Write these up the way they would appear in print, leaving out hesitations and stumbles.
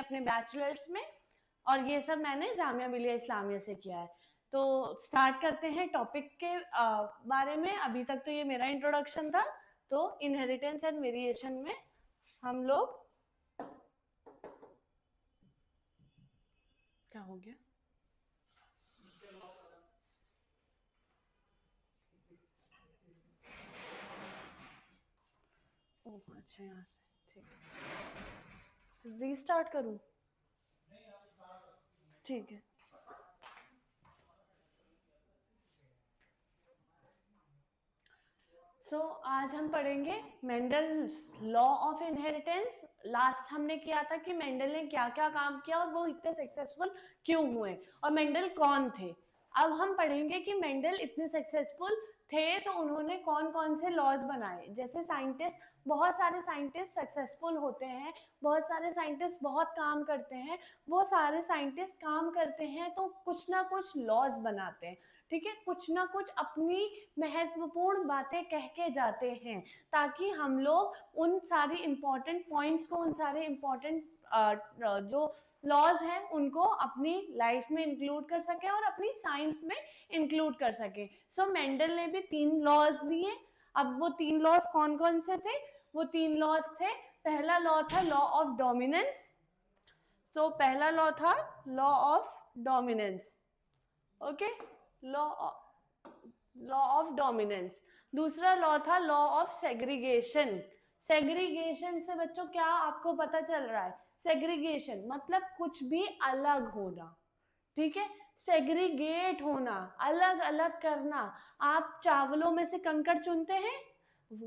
अपने बैचलर्स में, और ये सब मैंने जामिया मिलिया इस्लामिया से किया है। तो स्टार्ट करते हैं टॉपिक के बारे में। अभी तक तो ये मेरा इंट्रोडक्शन था। तो इनहेरिटेंस एंड वेरिएशन में हम लोग, क्या हो गया? ओह अच्छा, यहाँ से ठीक। रीस्टार्ट करूँ? ठीक है। आज हम पढ़ेंगे Mendel's law of inheritance. Last हमने किया था कि मेंडल ने क्या क्या काम किया और वो इतने सक्सेसफुल क्यों हुए और मेंडल कौन थे। अब हम पढ़ेंगे कि मेंडल इतने सक्सेसफुल थे तो उन्होंने कौन कौन से लॉज बनाए। जैसे साइंटिस्ट, बहुत सारे साइंटिस्ट सक्सेसफुल होते हैं, बहुत सारे साइंटिस्ट बहुत काम करते हैं, वो सारे साइंटिस्ट काम करते हैं तो कुछ ना कुछ लॉज बनाते हैं, ठीक है, कुछ ना कुछ अपनी महत्वपूर्ण बातें कह के जाते हैं ताकि हम लोग उन सारी इंपॉर्टेंट पॉइंट्स को, उन सारे इंपॉर्टेंट जो लॉज हैं उनको अपनी लाइफ में इंक्लूड कर सके और अपनी साइंस में इंक्लूड कर सके। सो मेंडल ने भी 3 लॉज दिए। अब वो 3 लॉज कौन कौन से थे? वो 3 लॉज थे, पहला लॉ था लॉ ऑफ डोमिनेंस। तो पहला लॉ था law of dominance, okay, law of dominance. दूसरा लॉ था लॉ ऑफ सेग्रीगेशन। सेग्रीगेशन से बच्चों क्या आपको पता चल रहा है? सेग्रीगेशन मतलब कुछ भी अलग होना, ठीक है, सेग्रीगेट होना, अलग अलग करना। आप चावलों में से कंकड़ चुनते हैं,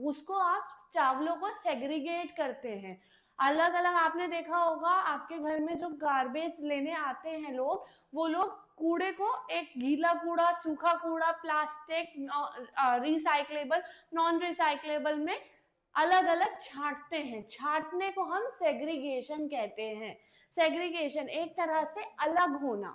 उसको आप चावलों को सेग्रीगेट करते हैं, अलग अलग। आपने देखा होगा आपके घर में जो गार्बेज लेने आते हैं लोग, वो लोग कूड़े को एक गीला कूड़ा, सूखा कूड़ा, प्लास्टिक, रिसाइक्लेबल, नॉन रिसाइक्लेबल में अलग अलग छांटते हैं। छांटने को हम सेग्रीगेशन कहते हैं। सेग्रीगेशन एक तरह से अलग होना,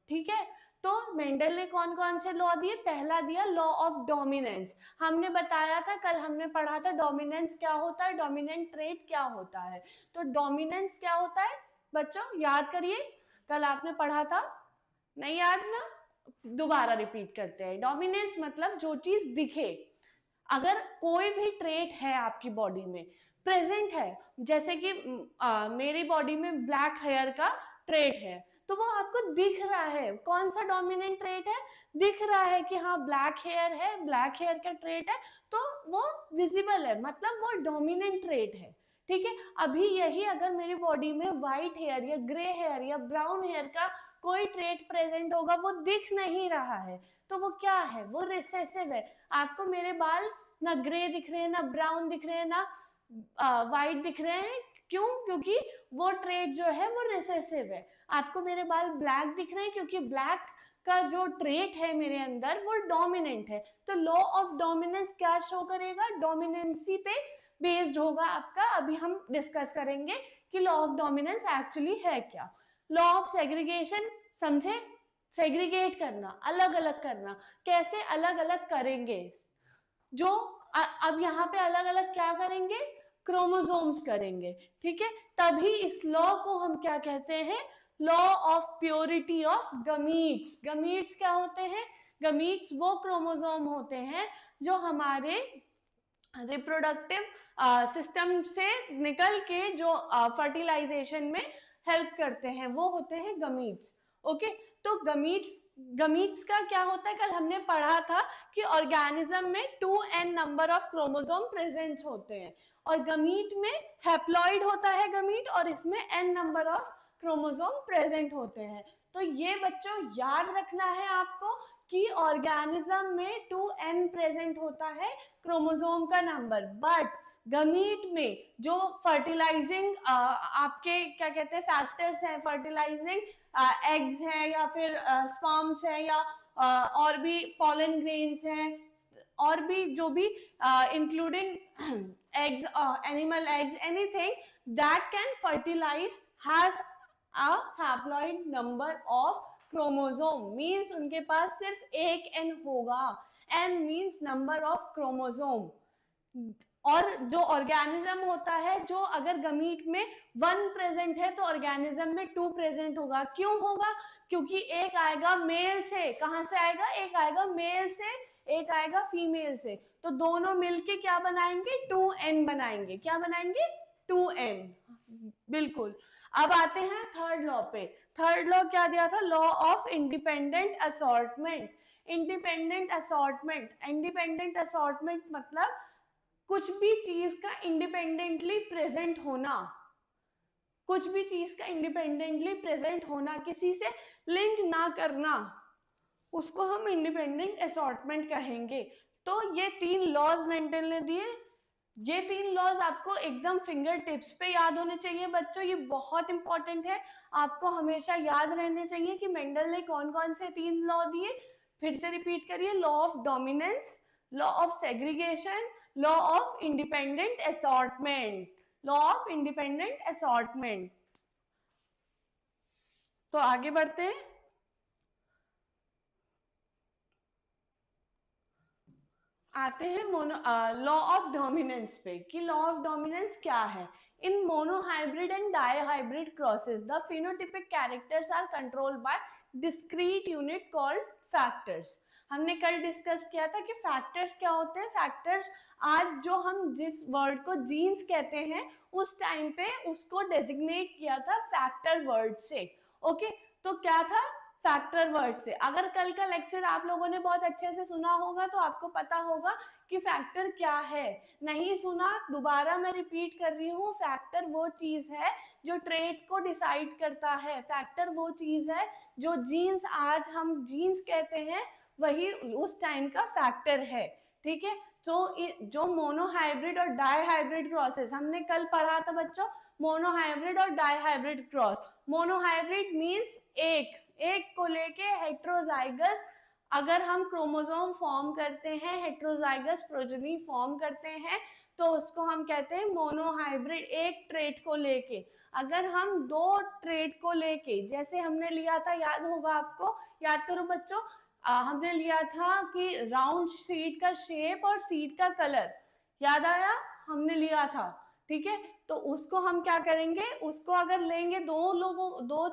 ठीक है। तो मेंडल ने कौन कौन से लॉ दिए? पहला दिया लॉ ऑफ डोमिनेंस। हमने बताया था, कल हमने पढ़ा था डोमिनेंस क्या होता है, डोमिनेंट ट्रेट क्या होता है। तो डोमिनेंस क्या होता है बच्चों, याद करिए, कल आपने पढ़ा था, नहीं याद ना? दोबारा रिपीट करते हैं। डोमिनेंस मतलब जो चीज दिखे, अगर कोई भी ट्रेट है आपकी बॉडी में, प्रेजेंट है, जैसे कि मेरी बॉडी में ब्लैक हेयर का ट्रेट है, तो वो आपको दिख रहा है। कौन सा डोमिनेंट ट्रेट है? दिख रहा है कि हाँ ब्लैक हेयर है, ब्लैक हेयर का ट्रेट है, तो वो विजिबल है, मतलब वो डोमिनेंट ट्रेट है, ठीक है। अभी यही अगर मेरी बॉडी में व्हाइट हेयर या ग्रे हेयर या ब्राउन हेयर का कोई ट्रेट प्रेजेंट होगा, वो दिख नहीं रहा है, तो वो क्या है? वो रिसेसिव है। आपको मेरे बाल ना ग्रे दिख रहे हैं, ना ब्राउन दिख रहे हैं, ना व्हाइट दिख रहे हैं, क्यों? क्योंकि वो ट्रेट जो है वो रिसेसिव है। आपको मेरे बाल ब्लैक दिख रहे हैं क्योंकि ब्लैक का जो ट्रेट है मेरे अंदर वो डोमिनेंट है। तो लॉ ऑफ डोमिनेंस क्या शो करेगा? डोमिनेंसी पे बेस्ड होगा आपका। अभी हम डिस्कस करेंगे कि लॉ ऑफ डोमिनेंस एक्चुअली है क्या। लॉ ऑफ सेग्रीगेशन समझे? सेग्रीगेट करना, अलग अलग करना। कैसे अलग अलग करेंगे? जो अब यहाँ पे अलग अलग क्या करेंगे? क्रोमोसोम्स करेंगे, ठीक है। तभी इस लॉ को हम क्या कहते हैं? Law of purity of gametes. Gametes क्या होते हैं? गमीट्स वो क्रोमोसोम होते हैं जो हमारे रिप्रोडक्टिव सिस्टम से निकल के जो फर्टिलाइजेशन में हेल्प करते हैं, वो होते हैं गमीट्स, ओके। तो गमीट्स का क्या होता है? कल हमने पढ़ा था कि ऑर्गेनिज्म में 2n number of chromosome present होते हैं और गमीट में हैप्लॉइड होता है गमीट, और इसमें n number of chromosome present होते हैं। तो ये बच्चों याद रखना है आपको कि ऑर्गेनिज्म में 2n प्रेजेंट होता है क्रोमोसोम का नंबर, बट गमीट में जो फर्टिलाइजिंग आपके क्या कहते हैं फैक्टर्स हैं, फर्टिलाइजिंग एग्स हैं या फिर स्पर्म्स हैं या और भी पॉलन ग्रेन्स हैं, और भी जो भी including eggs, animal eggs, anything that can fertilise has a haploid number of chromosome, means उनके पास सिर्फ एक n होगा। n means number of chromosome, और जो ऑर्गेनिज्म होता है, जो अगर गमीट में 1 प्रेजेंट है तो ऑर्गेनिज्म में 2 प्रेजेंट होगा। क्यों होगा? क्योंकि एक आएगा मेल से, कहां से आएगा? एक आएगा मेल से, एक आएगा फीमेल से, तो दोनों मिलके क्या बनाएंगे? 2n बनाएंगे। क्या बनाएंगे? 2n। बिल्कुल। अब आते हैं थर्ड लॉ पे। थर्ड लॉ क्या दिया था? Law of independent assortment. Independent assortment, independent assortment मतलब कुछ भी चीज का इंडिपेंडेंटली प्रेजेंट होना, कुछ भी चीज का इंडिपेंडेंटली प्रेजेंट होना, किसी से लिंक ना करना, उसको हम इंडिपेंडेंट असॉर्टमेंट कहेंगे। तो ये 3 लॉज मेंडल ने दिए। ये 3 लॉज आपको एकदम फिंगर टिप्स पे याद होने चाहिए बच्चों, ये बहुत इंपॉर्टेंट है, आपको हमेशा याद रहने चाहिए कि मेंडल ने कौन कौन से 3 लॉ दिए। फिर से रिपीट करिए। Law of dominance, law of segregation, law of independent assortment, law of independent assortment. तो आगे बढ़ते हैं। आते हैं लॉ ऑफ डोमिनेंस पे कि लॉ ऑफ डोमिनेंस क्या है। In monohybrid and dihybrid crosses the phenotypic characters are controlled by discrete unit called factors. हमने कल डिस्कस किया था कि फैक्टर्स क्या होते हैं। फैक्टर्स आज जो हम जिस वर्ड को जीन्स कहते हैं उस टाइम पे उसको डेजिग्नेट किया था फैक्टर वर्ड से। ओके, तो क्या था? फैक्टर वर्ड से। अगर कल का लेक्चर आप लोगों ने बहुत अच्छे से सुना होगा तो आपको पता होगा कि फैक्टर क्या है। नहीं सुना, दोबारा मैं रिपीट कर रही हूँ। फैक्टर वो चीज है जो ट्रेट को डिसाइड करता है। फैक्टर वो चीज है जो जीन्स आज हम जीन्स कहते हैं वही उस टाइम का फैक्टर है। ठीक है, तो जो मोनोहाइब्रिड और डायहाइब्रिड क्रॉसेस हमने कल पढ़ा था बच्चों, मोनोहाइब्रिड और डायहाइब्रिड क्रॉस। मोनोहाइब्रिड मीन्स एक को लेके हेट्रोजाइगस, अगर हम क्रोमोसोम फॉर्म करते हैं, हेट्रोजाइगस प्रोजेनी फॉर्म करते हैं, तो उसको हम कहते हैं मोनोहाइब्रिड, एक ट्रेट को लेके। अगर हम 2 ट्रेट को लेके, जैसे हमने लिया था, याद होगा आपको, याद करो बच्चों, हमने लिया था कि राउंड सीड का शेप और सीड का कलर, याद आया? हमने लिया था। ठीक है, तो उसको हम क्या करेंगे? उसको अगर लेंगे, दो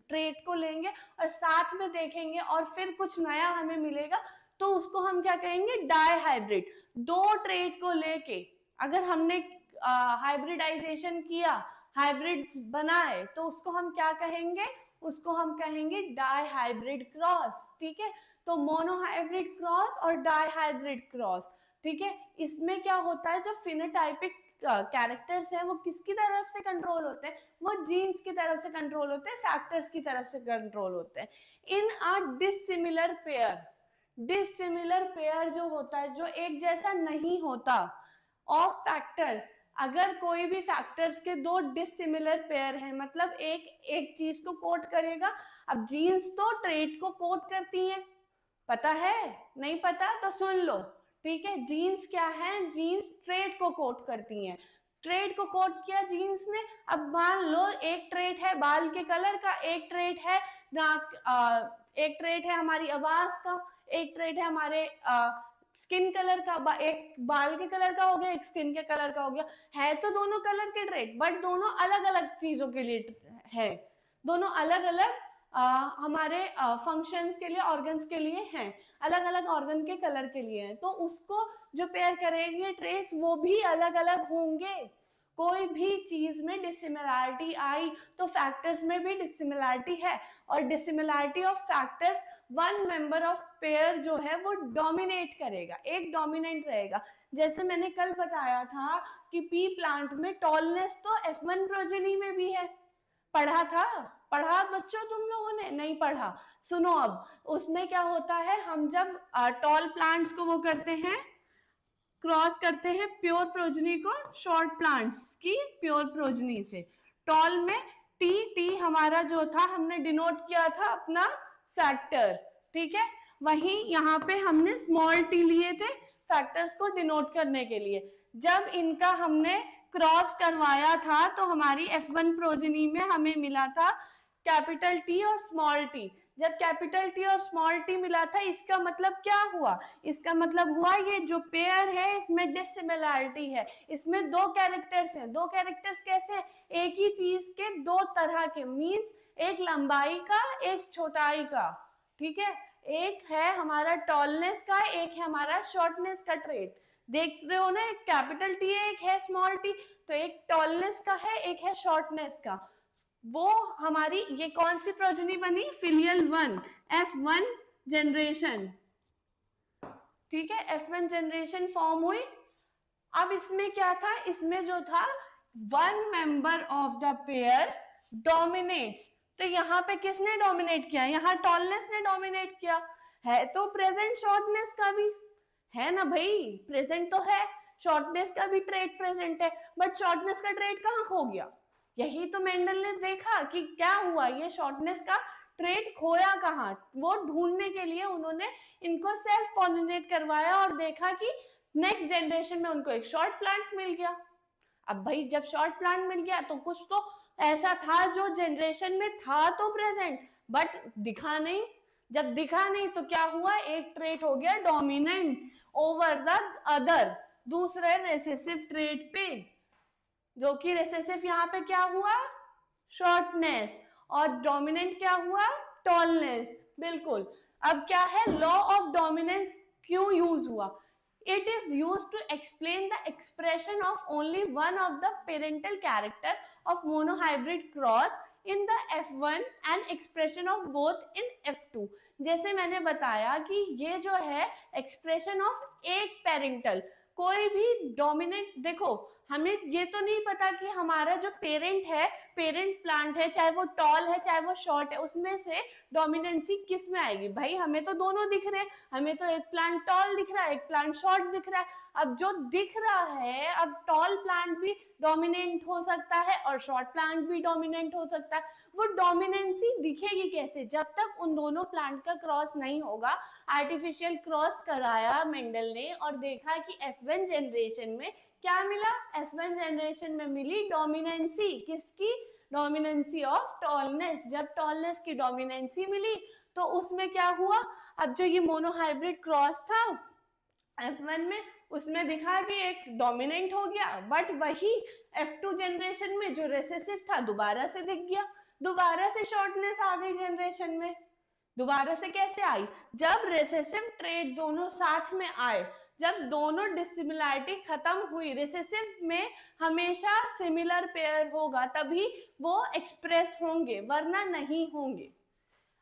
ट्रेट को लेंगे और साथ में देखेंगे और फिर कुछ नया हमें मिलेगा, तो उसको हम क्या कहेंगे? डायहाइब्रिड। 2 ट्रेट को लेके अगर हमने हाइब्रिडाइजेशन किया, हाइब्रिड बनाए, तो उसको हम क्या कहेंगे? उसको हम कहेंगे डायहाइब्रिड क्रॉस। ठीक है, तो मोनोहाइब्रिड क्रॉस और डायहाइब्रिड क्रॉस। ठीक है, इसमें क्या होता है, जो फिनोटाइपिक कैरेक्टर्स हैं वो किसकी तरफ से कंट्रोल होते हैं? वो जीन्स की तरफ से कंट्रोल होते हैं, फैक्टर्स की तरफ से कंट्रोल होते हैं। इन अ डिसिमिलर पेयर, डिसिमिलर पेयर जो होता है, जो एक जैसा नहीं होता, ऑफ फैक्टर्स, अगर कोई भी फैक्टर्स के 2 डिसिमिलर पेयर हैं, मतलब एक चीज को कोट करेगा। अब जीन्स तो ट्रेट को कोट करती है, पता है? नहीं पता तो सुन लो। ठीक है, जीन्स क्या है? जीन्स ट्रेट को कोट करती हैं। ट्रेट को कोट किया जीन्स ने। अब मान लो एक ट्रेट है बाल के कलर का, एक ट्रेट है नाक, एक ट्रेट है हमारी आवाज का, एक ट्रेट है हमारे स्किन कलर का, एक बाल के कलर का हो गया, एक स्किन के कलर का हो गया। है तो दोनों कलर के ट्रेट, बट दोनों अलग अलग चीजों के लिए है, दोनों अलग अलग हमारे फंक्शंस के लिए, ऑर्गन्स के लिए हैं, अलग अलग ऑर्गन के कलर के लिए हैं। तो उसको जो पेयर करेंगे ट्रेट्स, वो भी अलग अलग होंगे। कोई भी चीज में डिसिमिलैरिटी आई तो फैक्टर्स में भी डिसिमिलैरिटी है, और dissimilarity of factors, one member of pair जो है वो डोमिनेट करेगा, एक डोमिनेंट रहेगा। जैसे मैंने कल बताया था कि पी प्लांट में टॉलनेस तो F1 प्रोजेनी में भी है, पढ़ा था? पढ़ा बच्चों तुम लोगों ने? नहीं पढ़ा? सुनो, अब उसमें क्या होता है, हम जब टॉल प्लांट्स को वो करते हैं, क्रॉस करते हैं प्योर प्रोजनी को शॉर्ट प्लांट्स की प्योर प्रोजनी से, टॉल में टी हमारा जो था हमने डिनोट किया था अपना फैक्टर। ठीक है, वहीं यहाँ पे हमने स्मॉल टी लिए थे फैक्टर्स को डिनोट करने के लिए। जब इनका हमने क्रॉस करवाया था तो हमारी F1 प्रोजनी में हमें मिला था कैपिटल टी और स्मॉल टी। जब कैपिटल टी और स्मॉल टी मिला था, इसका मतलब क्या हुआ? इसका मतलब हुआ ये जो पेयर है इसमें डिसिमिलैरिटी है, इसमें दो कैरेक्टर्स हैं। दो कैरेक्टर्स कैसे? एक ही चीज के दो तरह के, मींस एक लंबाई का एक छोटाई का, ठीक है। एक है हमारा टॉलनेस का, एक है हमारा शॉर्टनेस का ट्रेट। देख रहे हो ना, एक कैपिटल टी है, एक है स्मॉल टी, तो एक टॉलनेस का है, एक है शॉर्टनेस का। वो हमारी ये कौन सी प्रोजेनी बनी? फिलियल वन, F1 जनरेशन, ठीक है, F1 जनरेशन फॉर्म हुई। अब इसमें क्या था? इसमें जो था one member of the pair dominates, तो यहाँ पे किसने डोमिनेट किया? यहाँ टॉलनेस ने डोमिनेट किया। है तो प्रेजेंट शॉर्टनेस का भी, है ना भाई, प्रेजेंट तो है, शॉर्टनेस का भी ट्रेट प्रेजेंट है, बट शॉर्टनेस का ट्रेट कहाँ खो गया? यही तो मेंडल ने देखा कि क्या हुआ, ये शॉर्टनेस का ट्रेट खोया कहाँ। वो ढूंढने के लिए उन्होंने इनको सेल्फ पॉलिनेट करवाया और देखा कि नेक्स्ट जनरेशन में उनको एक शॉर्ट प्लांट मिल गया। अब भाई जब शॉर्ट प्लांट मिल गया तो कुछ तो ऐसा था जो जनरेशन में था तो प्रेजेंट, बट दिखा नहीं। जब दिखा नहीं तो क्या हुआ? एक ट्रेट हो गया डोमिनेंट ओवर द अदर, दूसरे रेसेसिव ट्रेट पे, जो कि रेसेसिव यहाँ पे क्या हुआ? शॉर्टनेस, और डोमिनेंट क्या हुआ? टॉलनेस। बिल्कुल। अब क्या है? लॉ ऑफ डोमिनेंस क्यों यूज हुआ? It is used to explain the expression of only one of the parental character of monohybrid cross in the F1 and expression of both in F2। जैसे मैंने बताया कि ये जो है एक्सप्रेशन ऑफ एक पेरेंटल, कोई भी डोमिनेंट, देखो हमें ये तो नहीं पता कि हमारा जो पेरेंट है, पेरेंट प्लांट है, चाहे वो टॉल है चाहे वो शॉर्ट है, उसमें से डोमिनेंसी किस में आएगी? भाई हमें तो दोनों दिख रहे हैं, हमें तो एक प्लांट टॉल दिख रहा है, एक प्लांट शॉर्ट दिख रहा है। अब जो दिख रहा है, अब टॉल प्लांट भी डोमिनेंट हो सकता है और शॉर्ट प्लांट भी डोमिनेंट हो सकता है। वो डोमिनेंसी दिखेगी कैसे? जब तक उन दोनों प्लांट का क्रॉस नहीं होगा। आर्टिफिशियल क्रॉस कराया मेंडल ने और देखा कि F1 जनरेशन में क्या मिला? F1 जनरेशन में मिली डोमिनेंसी, किसकी? Dominancy of tallness. जब टॉलनेस की डोमिनेंसी मिली तो उसमें क्या हुआ? अब जो ये मोनोहाइब्रिड क्रॉस था F1 में, उसमें दिखा कि एक डोमिनेंट हो गया, बट वही F2 जनरेशन में जो रेसेसिव था दोबारा से दिख गया, दोबारा से शॉर्टनेस आ गई जनरेशन में। दोबारा से कैसे आई? जब रेसेसिव ट्रेट दोनों साथ में आए, जब दोनों डिसिमिलैरिटी खत्म हुई, रेसेसिव में हमेशा सिमिलर पेयर होगा तभी वो एक्सप्रेस होंगे, वरना नहीं होंगे।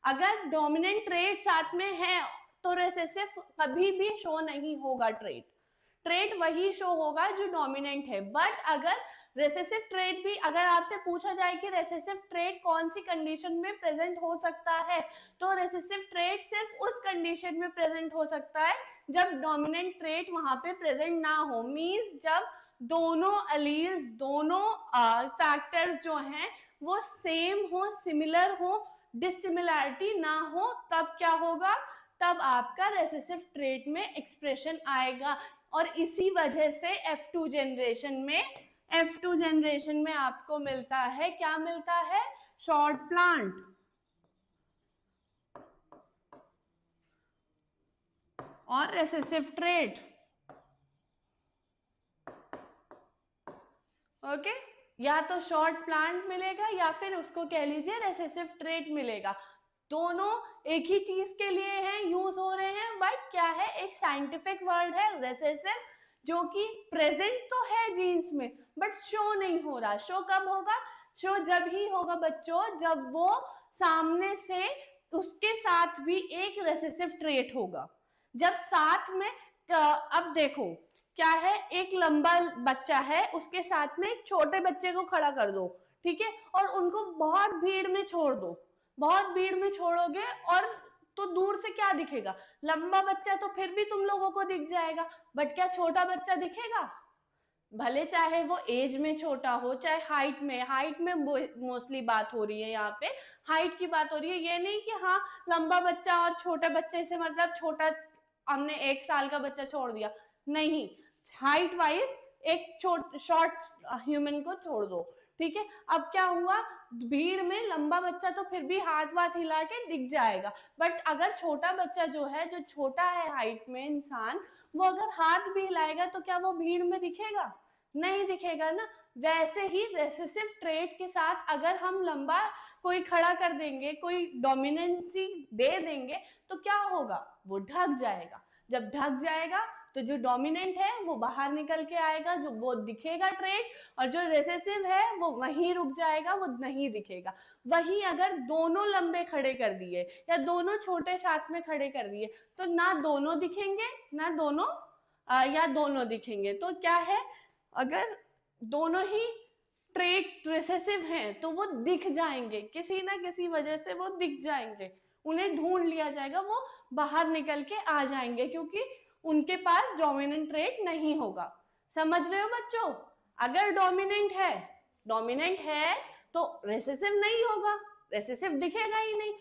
अगर डोमिनेंट ट्रेट साथ में है तो रेसेसिव कभी भी शो नहीं होगा, ट्रेट वही शो होगा जो डोमिनेंट है। बट अगर रेसेसिव ट्रेट भी, अगर आपसे पूछा जाए कि रेसेसिव ट्रेट कौन सी कंडीशन में प्रेजेंट हो सकता है, तो रेसेसिव ट्रेट सिर्फ उस कंडीशन में प्रेजेंट हो सकता है जब डोमिनेंट ट्रेट वहां पे प्रेजेंट ना हो, मींस जब दोनों अलील्स, दोनों फैक्टर्स जो हैं वो सेम हो, सिमिलर हो, डिसिमिलैरिटी ना हो, तब क्या होगा? तब आपका रेसेसिव ट्रेट में एक्सप्रेशन आएगा। और इसी वजह से F2 जनरेशन में आपको मिलता है, क्या मिलता है? शॉर्ट प्लांट और रेसेसिव ट्रेट। ओके, या तो शॉर्ट प्लांट मिलेगा या फिर उसको कह लीजिए रेसेसिव ट्रेट मिलेगा। दोनों एक ही चीज के लिए हैं, यूज हो रहे हैं, बट क्या है? एक साइंटिफिक वर्ड है रेसेसिव, जो कि प्रेजेंट तो है जीन्स में बट शो नहीं हो रहा। शो कब होगा? शो जब ही होगा बच्चों, जब वो सामने से उसके साथ भी एक रेसेसिव ट्रेट होगा। जब साथ में, अब देखो क्या है, एक लंबा बच्चा है, उसके साथ में एक छोटे बच्चे को खड़ा कर दो, ठीक है, और उनको बहुत भीड़ में छोड़ दो। बहुत भीड़ में छोड़ोगे और तो दूर से क्या दिखेगा? लंबा बच्चा तो फिर भी तुम लोगों को दिख जाएगा, बट क्या छोटा बच्चा दिखेगा? भले चाहे वो एज में छोटा हो, चाहे हाइट में मोस्टली बात हो रही है, यहाँ पे हाइट की बात हो रही है। ये नहीं कि हाँ लंबा बच्चा और छोटे बच्चे से मतलब छोटा, हमने 1 साल का बच्चा छोड़ दिया, नहीं, हाइट वाइज एक शॉर्ट ह्यूमन को छोड़ दो, ठीक है, अब क्या हुआ, भीड़ में लंबा बच्चा तो फिर भी हाथ वाथ हिला के दिख जाएगा, बट अगर छोटा बच्चा जो है, जो छोटा है हाइट में इंसान, वो अगर हाथ भी हिलाएगा तो क्या वो भीड़ में दिखेगा? नहीं दिखेगा ना। वैसे ही रेसेसिव ट्रेट के साथ अगर हम लंबा कोई खड़ा कर देंगे, कोई डोमिनेंसी दे देंगे, तो क्या होगा, वो ढक जाएगा। जब ढक जाएगा तो जो डोमिनेंट है वो बाहर निकल के आएगा, जो वो दिखेगा ट्रेट, और जो रेसेसिव है वो वहीं रुक जाएगा, वो नहीं दिखेगा। वही अगर दोनों लंबे खड़े कर दिए या दोनों छोटे साथ में खड़े कर दिए, तो ना दोनों दिखेंगे, ना दोनों या दोनों दिखेंगे। तो क्या है, अगर दोनों ही ट्रेट रिसेसिव हैं तो वो दिख जाएंगे, किसी ना किसी वजह से वो दिख जाएंगे, उन्हें ढूंढ लिया जाएगा, वो बाहर निकल के आ जाएंगे, क्योंकि उनके पास डोमिनेंट ट्रेट नहीं होगा। समझ रहे हो बच्चों? अगर डोमिनेंट है तो रेसेसिव नहीं होगा, रेसेसिव दिखेगा ही नहीं।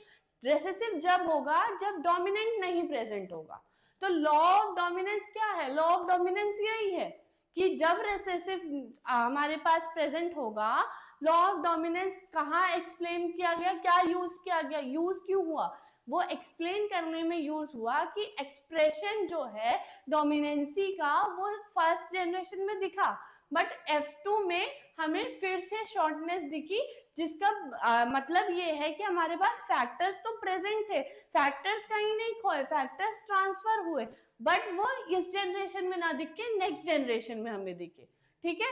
रेसेसिव जब होगा जब डोमिनेंट नहीं प्रेजेंट होगा। तो लॉ ऑफ डोमिनेंस क्या है? लॉ ऑफ डोमिनेंस यही है कि जब रेसेसिव हमारे पास प्रेजेंट होगा, लॉ ऑफ डोमिनेंस कहाँ एक्सप्लेन किया गया, क्या यूज किया गया, यूज क्यों हुआ, वो एक्सप्लेन करने में यूज हुआ कि एक्सप्रेशन जो है डोमिनेंसी का वो फर्स्ट जनरेशन में दिखा, बट F2 में हमें फिर से शॉर्टनेस दिखी, जिसका मतलब ये है कि हमारे पास फैक्टर्स तो प्रेजेंट थे, फैक्टर्स कहीं नहीं खोए, फैक्टर्स ट्रांसफर हुए, बट वो इस जनरेशन में ना दिख के नेक्स्ट जनरेशन में हमें दिखे। ठीक है,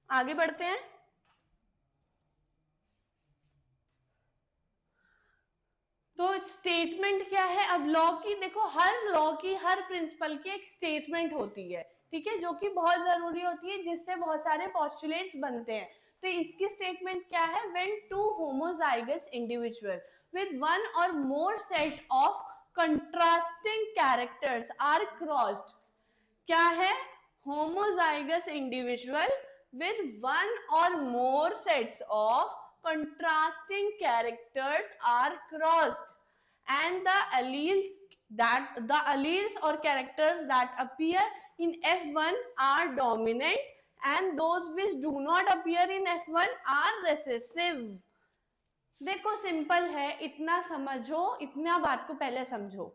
आगे बढ़ते हैं। तो स्टेटमेंट क्या है? अब लॉ की देखो, हर लॉ की, हर प्रिंसिपल की एक स्टेटमेंट होती है, ठीक है, जो कि बहुत जरूरी होती है, जिससे बहुत सारे पोस्टुलेट्स बनते हैं। तो इसकी स्टेटमेंट क्या है? When two homozygous individual with one or more set of contrasting characters are crossed. क्या है? homozygous individual with one or more sets of contrasting characters are crossed, and the alleles or characters that appear in F1 are dominant and those which do not appear in F1 are recessive. देखो simple है, इतना समझो, इतना बात को पहले समझो।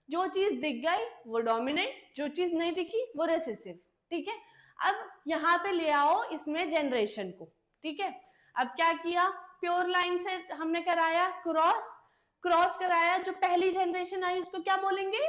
जो चीज दिख गई वो डोमिनेंट, जो चीज नहीं दिखी वो रेसेसिव। ठीक है, अब यहाँ पे ले आओ इसमें जनरेशन को। ठीक है, अब क्या किया, प्योर लाइन से हमने कराया क्रॉस कराया, जो पहली जनरेशन आई उसको क्या बोलेंगे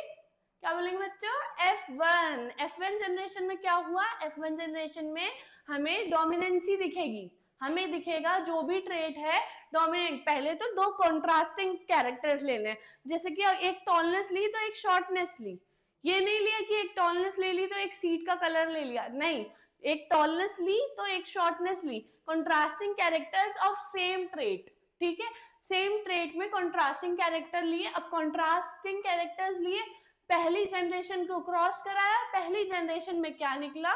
बच्चों? F1 जनरेशन में क्या हुआ? F1 जनरेशन में हमें डोमिनेंसी दिखेगी, हमें दिखेगा जो भी ट्रेट है डोमिनेंट। पहले तो दो कॉन्ट्रास्टिंग कैरेक्टर्स लेने हैं, जैसे कि एक टॉलनेस ली तो एक शॉर्टनेस ली, ये नहीं लिया कि एक टॉलनेस ले ली तो एक सीट का कलर ले लिया, नहीं, एक टॉलनेस ली तो एक शॉर्टनेस ली, contrasting characters of same trait. ठीक है, सेम ट्रेट में कॉन्ट्रास्टिंग कैरेक्टर लिए। अब कॉन्ट्रास्टिंग कैरेक्टर्स लिए, पहली जनरेशन को क्रॉस कराया, पहली जनरेशन में क्या निकला?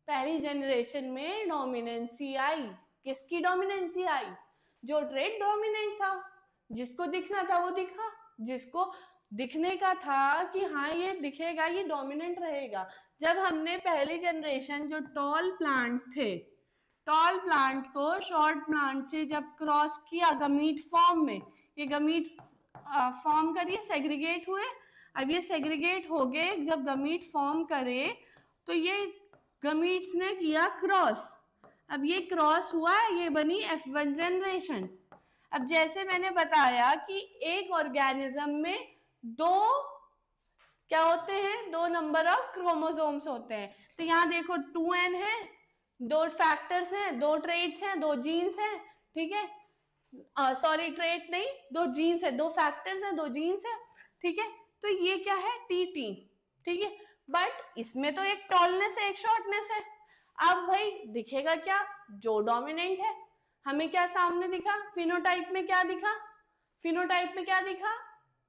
पहली जनरेशन में डोमिनेंसी आई। किसकी डोमिनेंसी आई? जो ट्रेट डोमिनेंट था, जिसको दिखना था वो दिखा, जिसको दिखने का था कि हाँ ये दिखेगा, ये डोमिनेंट रहेगा। जब हमने पहली जनरेशन जो टॉल प्लांट थे, टॉल प्लांट को शॉर्ट प्लांट से जब क्रॉस किया गमीट फॉर्म में, ये गमीट फॉर्म करिए, सेग्रीगेट हुए। अब ये सेग्रीगेट हो गए, जब गमीट फॉर्म करे तो ये गमीट्स ने किया क्रॉस। अब ये क्रॉस हुआ, ये बनी F1 जनरेशन। अब जैसे मैंने बताया कि एक ऑर्गेनिज्म में दो क्या होते हैं? दो नंबर ऑफ क्रोमोसोम्स होते हैं। तो यहाँ देखो 2n है, दो फैक्टर्स हैं, दो ट्रेट्स हैं, दो जीन्स हैं। ठीक है, सॉरी ट्रेट नहीं, दो जीन्स है, दो फैक्टर्स हैं, दो जीन्स है। ठीक है, तो ये क्या है? TT। ठीक है, बट इसमें तो एक टॉलनेस है, एक शॉर्टनेस है। अब भाई दिखेगा क्या? जो डोमिनेंट है। हमें क्या सामने दिखा? फिनोटाइप में क्या दिखा?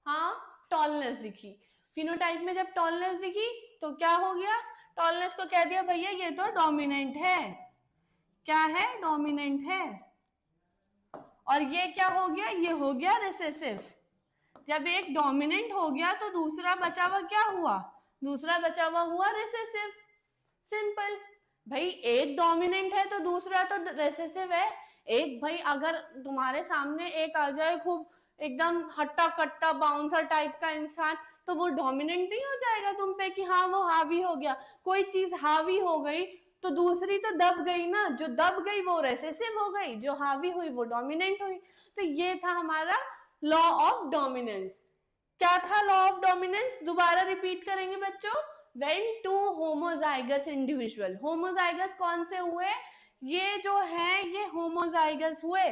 हाँ, टॉलनेस दिखी। फिनोटाइप में जब टॉलनेस दिखी तो क्या हो गया? टॉलनेस को कह दिया भैया ये तो डोमिनेंट है। क्या है? डोमिनेंट है। और ये क्या हो गया? ये हो गया रिसेसिव। जब एक डोमिनेंट हो गया तो दूसरा बचा हुआ क्या हुआ? दूसरा बचा हुआ हुआ रिसेसिव। सिंपल भाई, एक डोमिनेंट है तो दूसरा तो रिसेसिव है। एक भाई अगर तुम्हारे सामने एक आ जाए खूब एकदम हट्टा कट्टा बाउंसर टाइप का इंसान, तो वो डोमिनेंट नहीं हो जाएगा तुम पे कि हाँ वो हावी हो गया। कोई चीज हावी हो गई तो दूसरी तो दब गई ना, जो दब गई वो रेसेसिव हो गई, जो हावी हुई वो डोमिनेंट हुई। तो ये था हमारा लॉ ऑफ डोमिनेंस। क्या था लॉ ऑफ डोमिनेंस, दोबारा रिपीट करेंगे बच्चों। When two homozygous individual, homozygous कौन से हुए, ये जो है ये होमोजाइगस हुए।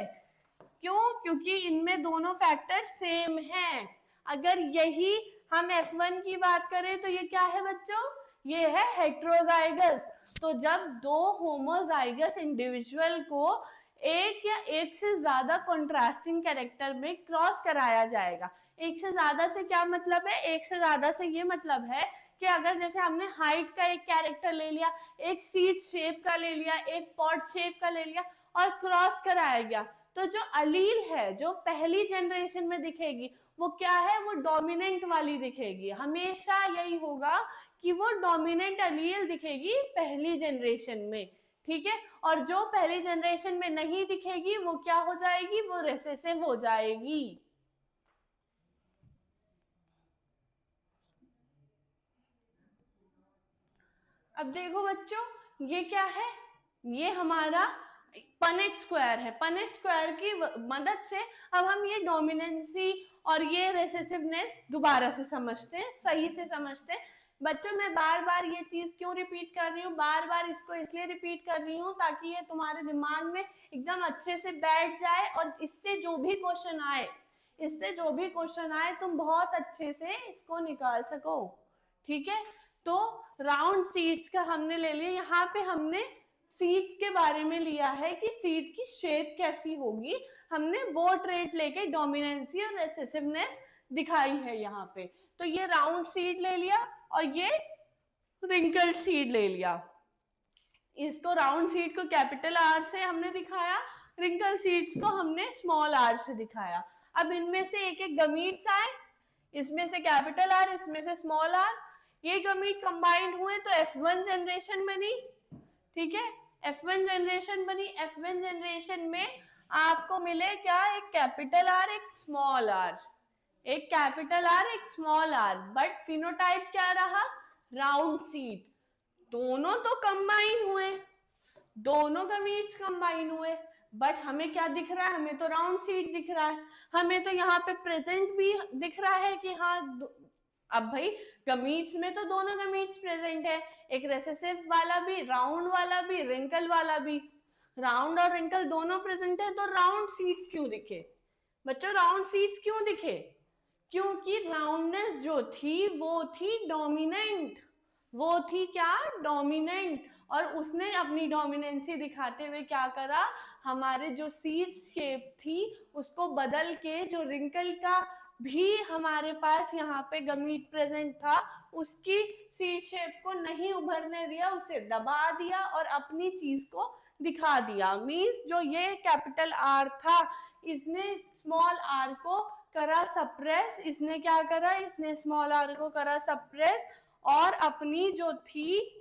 क्यों, क्योंकि इनमें दोनों फैक्टर सेम हैं। अगर यही हम F1 की बात करें तो ये क्या है बच्चों, ये है हेट्रोजाइगस। तो जब दो होमोजाइगस इंडिविजुअल को एक या एक से ज्यादा कॉन्ट्रास्टिंग कैरेक्टर में क्रॉस कराया जाएगा। एक से ज्यादा से क्या मतलब है, एक से ज्यादा से ये मतलब है कि अगर जैसे हमने हाइट का एक कैरेक्टर ले लिया, एक सीट शेप का ले लिया, एक पॉट शेप का ले लिया और क्रॉस कराया गया, तो जो अलील है जो पहली जनरेशन में दिखेगी वो क्या है, वो डोमिनेंट वाली दिखेगी। हमेशा यही होगा कि वो डोमिनेंट अलील दिखेगी पहली जनरेशन में, ठीक है। और जो पहली जनरेशन में नहीं दिखेगी वो क्या हो जाएगी, वो रिसेसिव हो जाएगी। अब देखो बच्चों, ये क्या है, ये हमारा पनेट स्क्वायर है। पनेट स्क्वायर की मदद से अब हम ये डोमिनेंसी और ये रेसेसिवनेस दोबारा से समझते हैं, सही से समझते हैं। बच्चों मैं बार बार ये चीज क्यों रिपीट कर रही हूँ, बार बार इसको इसलिए रिपीट कर रही हूँ ताकि ये तुम्हारे दिमाग में एकदम अच्छे से बैठ जाए और इससे जो भी क्वेश्चन आए, इससे जो भी क्वेश्चन आए तुम बहुत अच्छे से इसको निकाल सको, ठीक है। तो राउंड सीड्स का हमने ले लिया, यहाँ पे हमने सीड्स के बारे में लिया है कि सीड की शेप कैसी होगी, हमने वो ट्रेट लेके डोमिनेंसी और रेसेसिवनेस दिखाई है यहाँ पे। तो ये राउंड सीड ले लिया और ये रिंकल सीड ले लिया। इसको राउंड सीड को कैपिटल आर से हमने दिखाया, रिंकल सीड्स को हमने स्मॉल आर से दिखाया। अब इनमें से एक एक गमीट्स आए, इसमें से कैपिटल आर, इसमें से स्मॉल आर, ये गमीट कंबाइंड हुए तो F1 जनरेशन बनी, ठीक है। F1 जनरेशन बनी, F1 जनरेशन में आपको मिले क्या, एक कैपिटल आर एक स्मॉल आर, एक कैपिटल आर एक स्मॉल आर, बट फिनोटाइप क्या रहा, राउंड सीड। दोनों तो कंबाइन हुए, दोनों गमीट्स कंबाइन हुए, बट हमें क्या दिख रहा है, हमें तो राउंड सीड दिख रहा है। हमें तो यहाँ पे प्रेजेंट भी दिख रहा है कि हाँ, अब भाई गमीट्स में तो दोनों गमीट्स प्रेजेंट है, एक रेसेसिव वाला भी, राउंड वाला भी, रिंकल वाला भी। राउंड और रिंकल दोनों प्रेजेंट है, तो राउंड सीड्स क्यों दिखे बच्चों, राउंड सीड्स क्यों दिखे, क्योंकि राउंडनेस जो थी वो थी डोमिनेंट, वो थी क्या, डोमिनेंट। और उसने अपनी डोमिनेंसी दिखाते हुए क्या करा, हमारे जो सीड शेप थी उसको बदल के, जो रिंकल का भी हमारे पास यहाँ पे गमीट प्रेजेंट था, उसकी सीड शेप को नहीं उभरने दिया, उसे दबा दिया और अपनी चीज को दिखा दिया। मींस जो ये कैपिटल आर था, इसने स्मॉल आर को करा सप्रेस, इसने क्या करा, इसने स्मॉल आर को करा सप्रेस, और अपनी जो थी,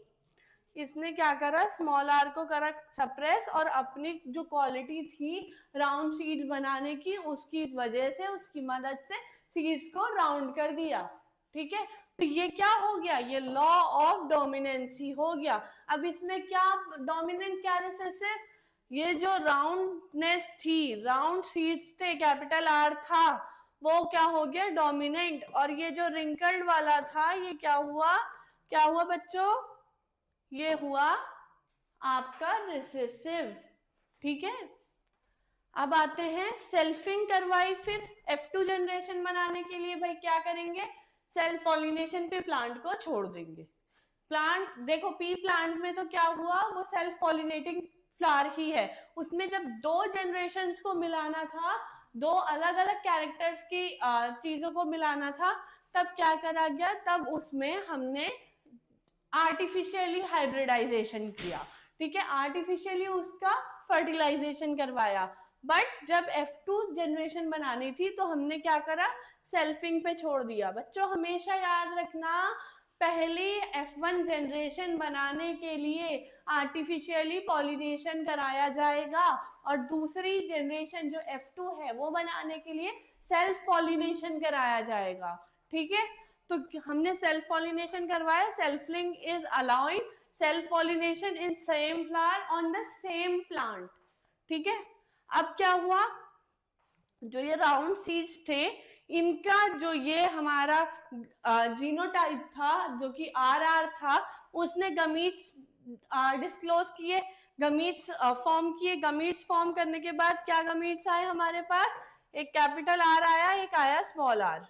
इसने क्या करा, स्मॉल आर को करा सप्रेस, और अपनी जो क्वालिटी थी राउंड सीड बनाने की, उसकी वजह से, उसकी मदद से सीड्स को राउंड कर दिया, ठीक है। तो ये क्या हो गया, ये लॉ ऑफ डोमिनेंसी हो गया। अब इसमें क्या डोमिनेंट क्या रिसेसिव, ये जो राउंडनेस थी, राउंड सीड्स थे, कैपिटल आर था, वो क्या हो गया, डोमिनेंट। और ये जो रिंकल्ड वाला था, ये क्या हुआ, क्या हुआ बच्चों, ये हुआ आपका रिसेसिव, ठीक है। अब आते हैं सेल्फिंग करवाई, फिर F2 जनरेशन बनाने के लिए भाई क्या करेंगे, सेल्फ पॉलिनेशन पे प्लांट को छोड़ देंगे। प्लांट देखो, पी प्लांट में तो क्या हुआ, वो सेल्फ पॉलिनेटिंग फ्लावर ही है। उसमें जब दो जनरेशन्स को मिलाना था, दो अलग अलग कैरेक्टर्स की चीजों को मिलाना था, तब क्या करा गया, तब उसमें हमने आर्टिफिशियली हाइब्रिडाइजेशन किया, ठीक है, आर्टिफिशियली उसका फर्टिलाइजेशन करवाया। बट जब F2 जनरेशन बनानी थी तो हमने क्या करा, सेल्फिंग पे छोड़ दिया। बच्चों हमेशा याद रखना, पहली F1 जनरेशन बनाने के लिए आर्टिफिशियली पॉलिनेशन कराया जाएगा और दूसरी जनरेशन जो F2 है वो बनाने के लिए सेल्फ पॉलिनेशन कराया जाएगा। ठीक है, तो हमने सेल्फ पॉलिनेशन करवाया, selfing is allowing self pollination in same flower on the same plant. ठीक है, अब क्या हुआ, जो ये राउंड सीड्स थे इनका जो ये हमारा जीनोटाइप था जो कि RR था, उसने गमीट्स डिस्क्लोज किए, गमीट्स फॉर्म किए। गमीट्स फॉर्म करने के बाद क्या गमीट्स आए हमारे पास, एक कैपिटल R आया, एक आया स्मॉल r,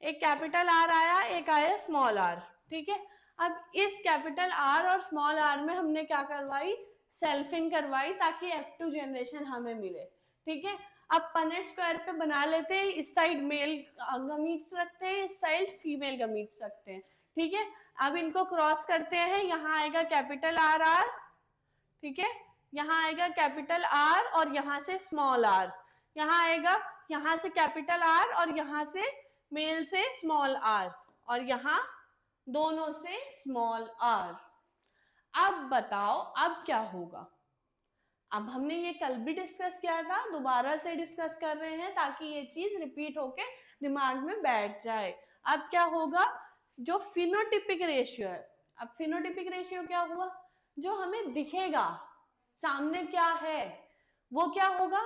एक कैपिटल R आया, एक आया स्मॉल r। ठीक है, अब इस कैपिटल R और स्मॉल r में हमने क्या करवाई, सेल्फिंग करवाई ताकि F2 जनरेशन हमें मिले। ठीक है, अब पनेट स्क्वायर पे बना लेते हैं, इस साइड मेल गमीट्स रखते हैं, इस साइड फीमेल गमीट्स रखते हैं। ठीक है, अब इनको क्रॉस करते हैं, यहाँ आएगा कैपिटल RR, ठीक है, यहाँ आएगा कैपिटल R और यहाँ से स्मॉल r, यहाँ आएगा, यहाँ से कैपिटल R और यहाँ से मेल से स्मॉल r और यहाँ दोनों से स्मॉल r। अब बताओ अब क्या होगा, अब हमने ये कल भी डिस्कस किया था, दोबारा से डिस्कस कर रहे हैं ताकि ये चीज रिपीट होके दिमाग में बैठ जाए। अब क्या होगा, जो फिनोटिपिक रेशियो है, अब फिनोटिपिक रेशियो क्या हुआ, जो हमें दिखेगा सामने क्या है वो क्या होगा,